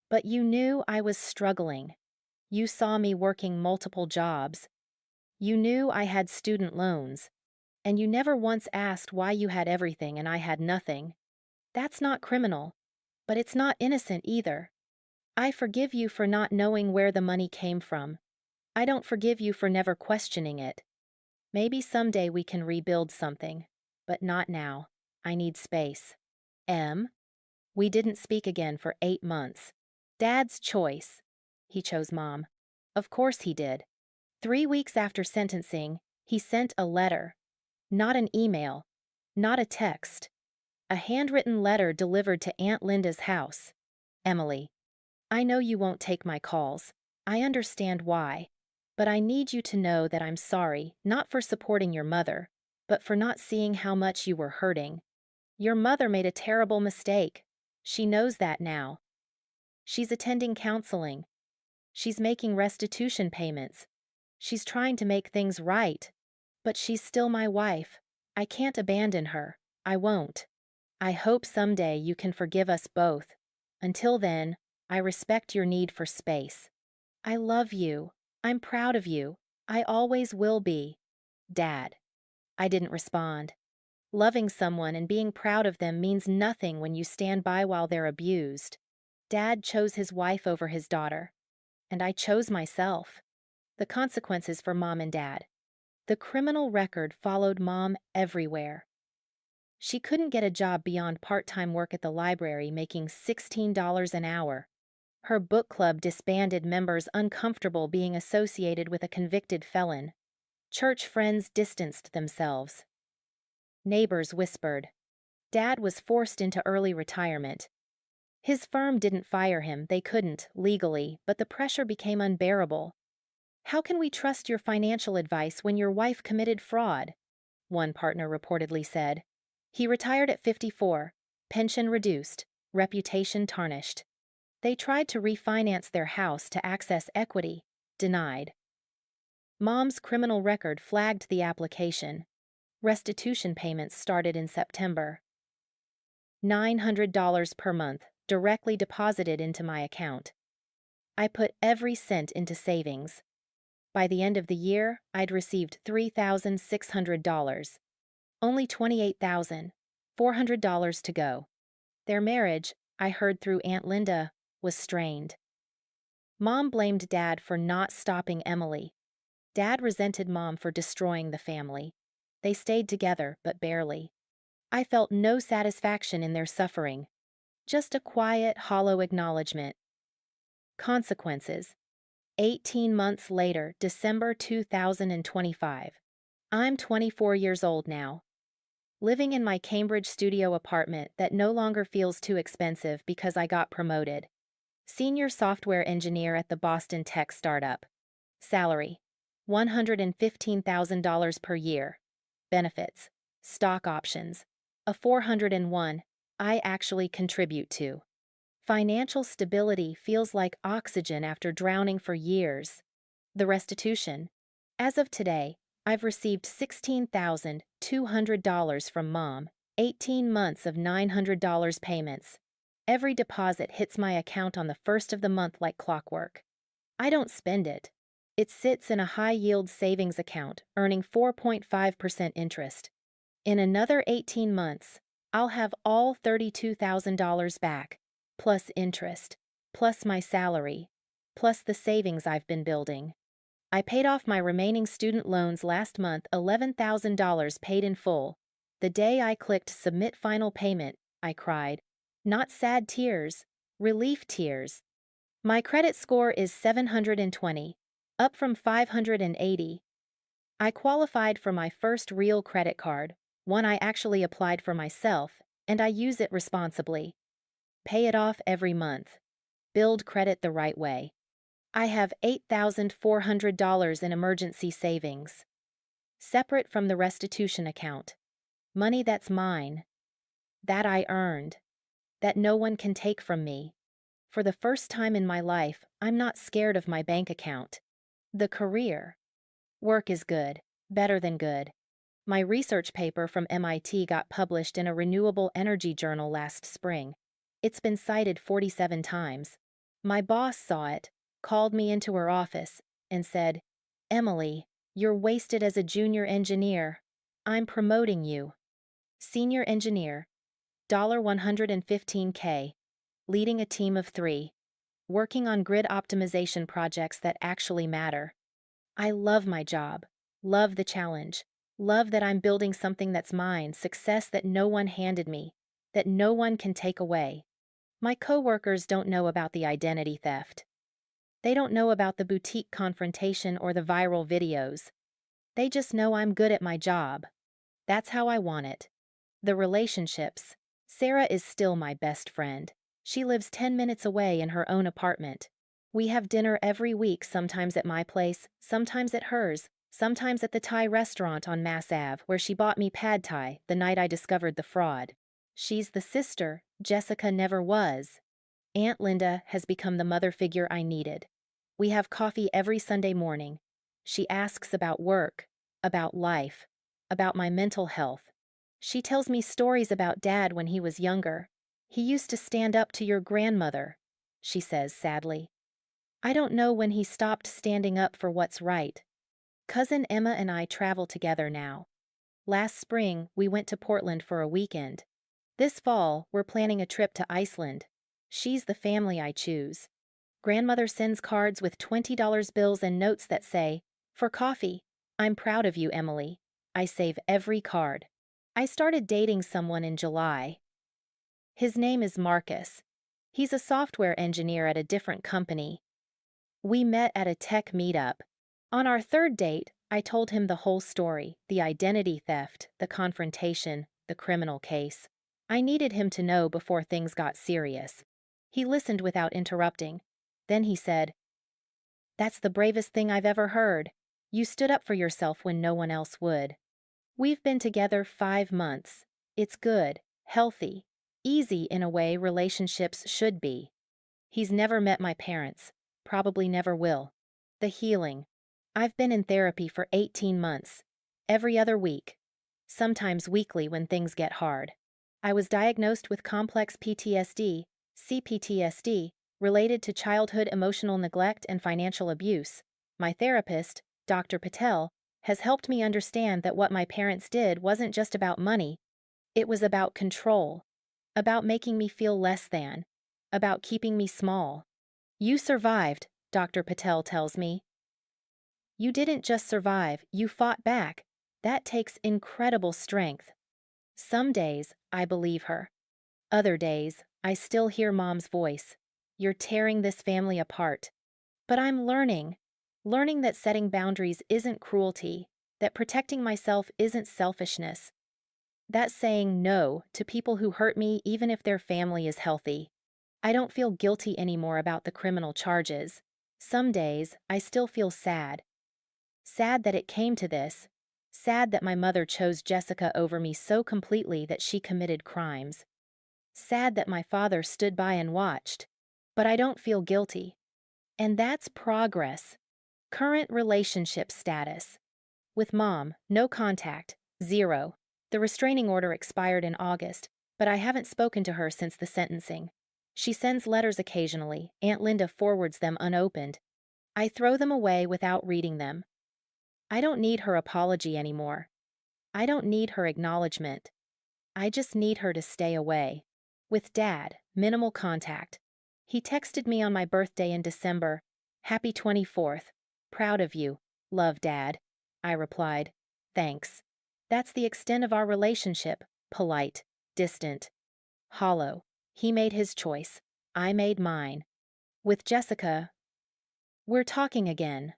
But you knew I was struggling. You saw me working multiple jobs. You knew I had student loans. And you never once asked why you had everything and I had nothing. That's not criminal, but it's not innocent either. I forgive you for not knowing where the money came from. I don't forgive you for never questioning it. Maybe someday we can rebuild something, but not now. I need space. M. We didn't speak again for 8 months. Dad's choice. He chose Mom. Of course he did. 3 weeks after sentencing, he sent a letter. Not an email. Not a text. A handwritten letter delivered to Aunt Linda's house. Emily, I know you won't take my calls. I understand why. But I need you to know that I'm sorry, not for supporting your mother, but for not seeing how much you were hurting. Your mother made a terrible mistake. She knows that now. She's attending counseling. She's making restitution payments. She's trying to make things right. But she's still my wife. I can't abandon her. I won't. I hope someday you can forgive us both. Until then, I respect your need for space. I love you. I'm proud of you. I always will be. Dad. I didn't respond. Loving someone and being proud of them means nothing when you stand by while they're abused. Dad chose his wife over his daughter. And I chose myself. The consequences for Mom and Dad. The criminal record followed Mom everywhere. She couldn't get a job beyond part-time work at the library, making $16 an hour. Her book club disbanded members uncomfortable being associated with a convicted felon. Church friends distanced themselves. Neighbors whispered. Dad was forced into early retirement. His firm didn't fire him, they couldn't, legally, but the pressure became unbearable. How can we trust your financial advice when your wife committed fraud? One partner reportedly said. He retired at 54, pension reduced, reputation tarnished. They tried to refinance their house to access equity, denied. Mom's criminal record flagged the application. Restitution payments started in September. $900 per month, directly deposited into my account. I put every cent into savings. By the end of the year, I'd received $3,600. Only $28,400 to go. Their marriage, I heard through Aunt Linda, was strained. Mom blamed Dad for not stopping Emily. Dad resented Mom for destroying the family. They stayed together, but barely. I felt no satisfaction in their suffering, just a quiet, hollow acknowledgement. Consequences. 18 months later, December 2025. I'm 24 years old now. Living in my Cambridge studio apartment that no longer feels too expensive because I got promoted. Senior software engineer at the Boston tech startup. Salary: $115,000 per year. Benefits: stock options. A 401 I actually contribute to. Financial stability feels like oxygen after drowning for years. The restitution. As of today, I've received $16,200 from Mom, 18 months of $900 payments. Every deposit hits my account on the first of the month like clockwork. I don't spend it. It sits in a high-yield savings account, earning 4.5% interest. In another 18 months, I'll have all $32,000 back, plus interest, plus my salary, plus the savings I've been building. I paid off my remaining student loans last month, $11,000 paid in full. The day I clicked Submit Final Payment, I cried. Not sad tears, relief tears. My credit score is 720, up from 580. I qualified for my first real credit card, one I actually applied for myself, and I use it responsibly. Pay it off every month. Build credit the right way. I have $8,400 in emergency savings. Separate from the restitution account. Money that's mine. That I earned. That no one can take from me. For the first time in my life, I'm not scared of my bank account. The career. Work is good, better than good. My research paper from MIT got published in a renewable energy journal last spring. It's been cited 47 times. My boss saw it, called me into her office, and said, "Emily, you're wasted as a junior engineer. I'm promoting you." Senior engineer, $115K, leading a team of 3, working on grid optimization projects that actually matter. I love my job, love the challenge, love that I'm building something that's mine, success that no one handed me, that no one can take away. My coworkers don't know about the identity theft. They don't know about the boutique confrontation or the viral videos. They just know I'm good at my job. That's how I want it. The relationships. Sarah is still my best friend. She lives 10 minutes away in her own apartment. We have dinner every week, sometimes at my place, sometimes at hers, sometimes at the Thai restaurant on Mass Ave where she bought me pad Thai the night I discovered the fraud. She's the sister Jessica never was. Aunt Linda has become the mother figure I needed. We have coffee every Sunday morning. She asks about work, about life, about my mental health. She tells me stories about Dad when he was younger. "He used to stand up to your grandmother," she says sadly. I don't know when he stopped standing up for what's right. Cousin Emma and I travel together now. Last spring, we went to Portland for a weekend. This fall, we're planning a trip to Iceland. She's the family I choose. Grandmother sends cards with $20 bills and notes that say, "For coffee. I'm proud of you, Emily." I save every card. I started dating someone in July. His name is Marcus. He's a software engineer at a different company. We met at a tech meetup. On our third date, I told him the whole story, the identity theft, the confrontation, the criminal case. I needed him to know before things got serious. He listened without interrupting. Then he said, "That's the bravest thing I've ever heard. You stood up for yourself when no one else would." We've been together 5 months. It's good, healthy, easy in a way relationships should be. He's never met my parents, probably never will. The healing. I've been in therapy for 18 months, every other week, sometimes weekly when things get hard. I was diagnosed with complex PTSD, CPTSD, related to childhood emotional neglect and financial abuse. My therapist, Dr. Patel, has helped me understand that what my parents did wasn't just about money, it was about control, about making me feel less than, about keeping me small. You survived, Dr. Patel tells me. You didn't just survive, you fought back. That takes incredible strength. Some days, I believe her. Other days, I still hear Mom's voice. You're tearing this family apart. But I'm learning that setting boundaries isn't cruelty, that protecting myself isn't selfishness, that saying no to people who hurt me even if their family is healthy. I don't feel guilty anymore about the criminal charges. Some days, I still feel sad. Sad that it came to this. Sad that my mother chose Jessica over me so completely that she committed crimes. Sad that my father stood by and watched. But I don't feel guilty. And that's progress. Current relationship status. With Mom, no contact, 0. The restraining order expired in August, but I haven't spoken to her since the sentencing. She sends letters occasionally. Aunt Linda forwards them unopened. I throw them away without reading them. I don't need her apology anymore. I don't need her acknowledgement. I just need her to stay away. With Dad, minimal contact. He texted me on my birthday in December. Happy 24th. Proud of you. Love, Dad. I replied. Thanks. That's the extent of our relationship. Polite. Distant. Hollow. He made his choice. I made mine. With Jessica, we're talking again.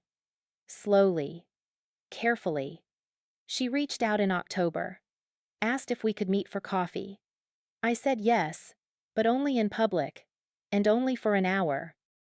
Slowly. Carefully. She reached out in October. Asked if we could meet for coffee. I said yes, but only in public. And only for an hour.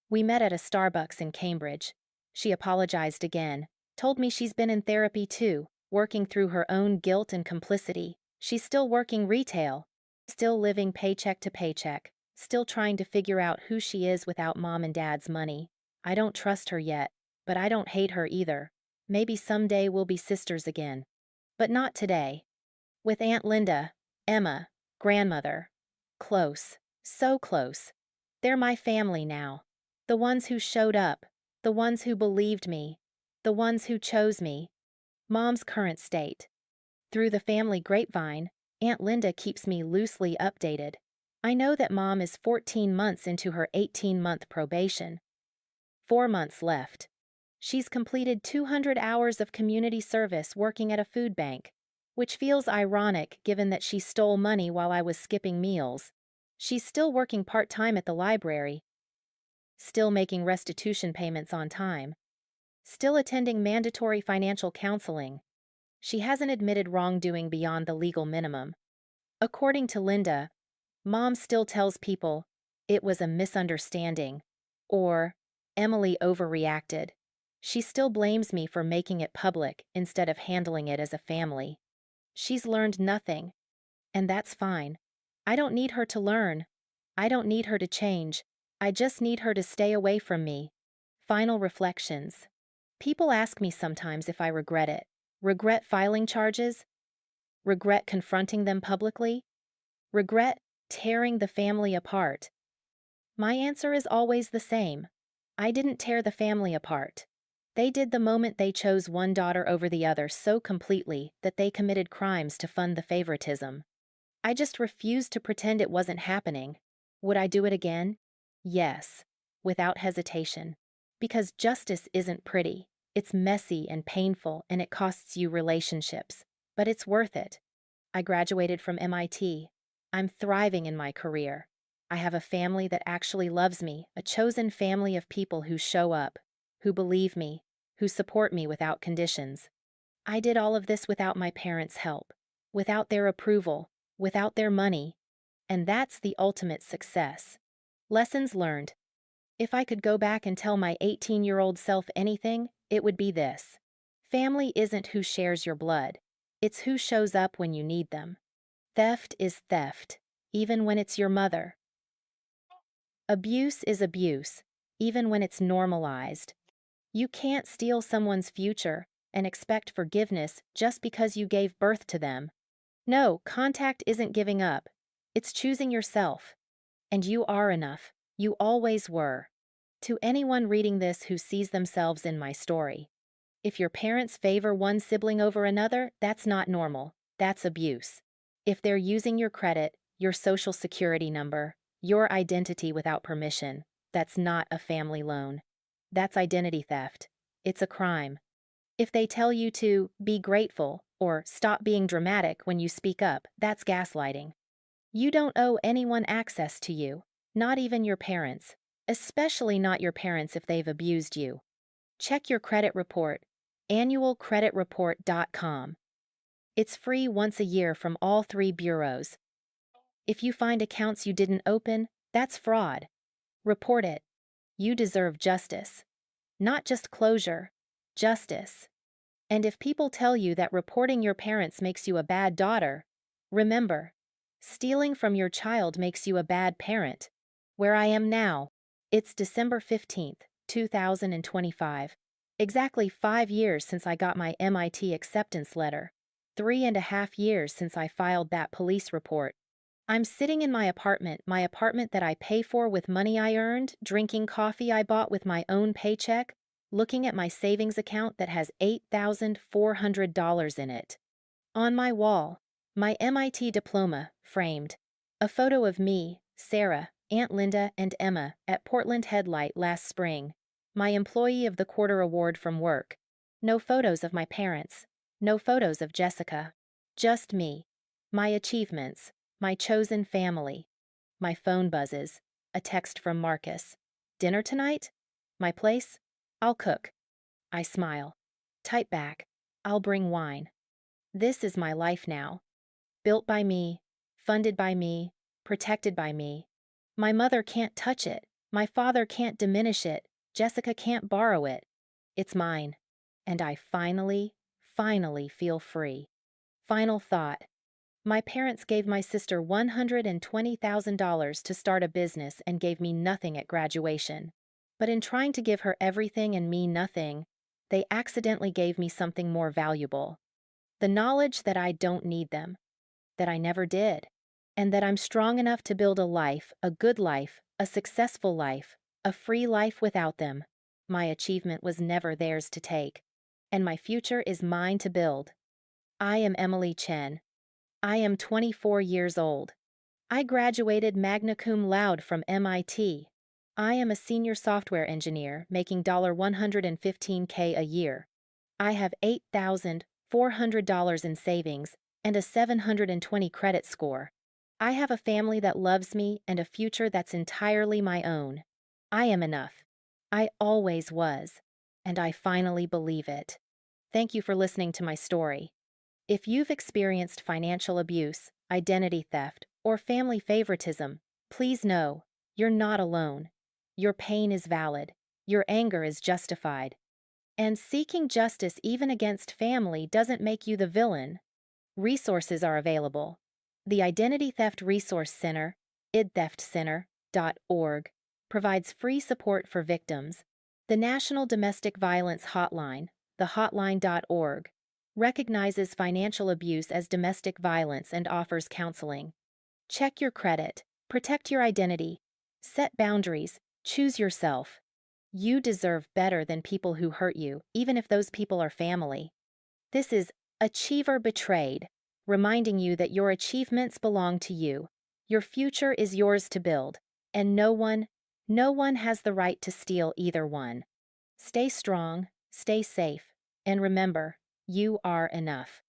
We met at a Starbucks in Cambridge. She apologized again. Told me she's been in therapy too, working through her own guilt and complicity. She's still working retail. Still living paycheck to paycheck. Still trying to figure out who she is without Mom and Dad's money. I don't trust her yet, but I don't hate her either. Maybe someday we'll be sisters again. But not today. With Aunt Linda, Emma, grandmother. Close. So close. They're my family now. The ones who showed up. The ones who believed me. The ones who chose me. Mom's current state. Through the family grapevine, Aunt Linda keeps me loosely updated. I know that Mom is 14 months into her 18-month probation. 4 months left. She's completed 200 hours of community service working at a food bank, which feels ironic given that she stole money while I was skipping meals. She's still working part-time at the library, still making restitution payments on time, still attending mandatory financial counseling. She hasn't admitted wrongdoing beyond the legal minimum. According to Linda, Mom still tells people, it was a misunderstanding, or Emily overreacted. She still blames me for making it public instead of handling it as a family. She's learned nothing, and that's fine. I don't need her to learn. I don't need her to change. I just need her to stay away from me. Final reflections. People ask me sometimes if I regret it. Regret filing charges? Regret confronting them publicly? Regret tearing the family apart? My answer is always the same. I didn't tear the family apart. They did the moment they chose one daughter over the other so completely that they committed crimes to fund the favoritism. I just refused to pretend it wasn't happening. Would I do it again? Yes, without hesitation. Because justice isn't pretty. It's messy and painful, and it costs you relationships. But it's worth it. I graduated from MIT. I'm thriving in my career. I have a family that actually loves me, a chosen family of people who show up, who believe me, who support me without conditions. I did all of this without my parents' help, without their approval, without their money, and that's the ultimate success. Lessons learned. If I could go back and tell my 18-year-old self anything, it would be this. Family isn't who shares your blood. It's who shows up when you need them. Theft is theft, even when it's your mother. Abuse is abuse, even when it's normalized. You can't steal someone's future and expect forgiveness just because you gave birth to them. No, contact isn't giving up. It's choosing yourself. And you are enough. You always were. To anyone reading this who sees themselves in my story, if your parents favor one sibling over another, that's not normal. That's abuse. If they're using your credit, your social security number, your identity without permission, that's not a family loan. That's identity theft. It's a crime. If they tell you to be grateful or stop being dramatic when you speak up, that's gaslighting. You don't owe anyone access to you, not even your parents, especially not your parents if they've abused you. Check your credit report, annualcreditreport.com. It's free once a year from all three bureaus. If you find accounts you didn't open, that's fraud. Report it. You deserve justice. Not just closure, justice. And if people tell you that reporting your parents makes you a bad daughter, remember, stealing from your child makes you a bad parent. Where I am now, it's December 15th, 2025. Exactly 5 years since I got my MIT acceptance letter. 3.5 years since I filed that police report. I'm sitting in my apartment that I pay for with money I earned, drinking coffee I bought with my own paycheck, looking at my savings account that has $8,400 in it. On my wall, my MIT diploma, framed. A photo of me, Sarah, Aunt Linda, and Emma at Portland Headlight last spring. My Employee of the Quarter award from work. No photos of my parents. No photos of Jessica. Just me. My achievements. My chosen family. My phone buzzes. A text from Marcus. Dinner tonight? My place? I'll cook. I smile. Type back. I'll bring wine. This is my life now. Built by me, funded by me, protected by me. My mother can't touch it. My father can't diminish it. Jessica can't borrow it. It's mine. And I finally feel free. Final thought. My parents gave my sister $120,000 to start a business and gave me nothing at graduation. But in trying to give her everything and me nothing, they accidentally gave me something more valuable. The knowledge that I don't need them, that I never did, and that I'm strong enough to build a life, a good life, a successful life, a free life without them. My achievement was never theirs to take, and my future is mine to build. I am Emily Chen. I am 24 years old. I graduated magna cum laude from MIT. I am a senior software engineer making $115K a year. I have $8,400 in savings and a 720 credit score. I have a family that loves me and a future that's entirely my own. I am enough. I always was. And I finally believe it. Thank you for listening to my story. If you've experienced financial abuse, identity theft, or family favoritism, please know you're not alone. Your pain is valid. Your anger is justified. And seeking justice even against family doesn't make you the villain. Resources are available. The Identity Theft Resource Center, idtheftcenter.org, provides free support for victims. The National Domestic Violence Hotline, the hotline.org, recognizes financial abuse as domestic violence and offers counseling. Check your credit, protect your identity, set boundaries, choose yourself. You deserve better than people who hurt you, even if those people are family. This is Achiever Betrayed, reminding you that your achievements belong to you. Your future is yours to build, and no one has the right to steal either one. Stay strong, stay safe, and remember, you are enough.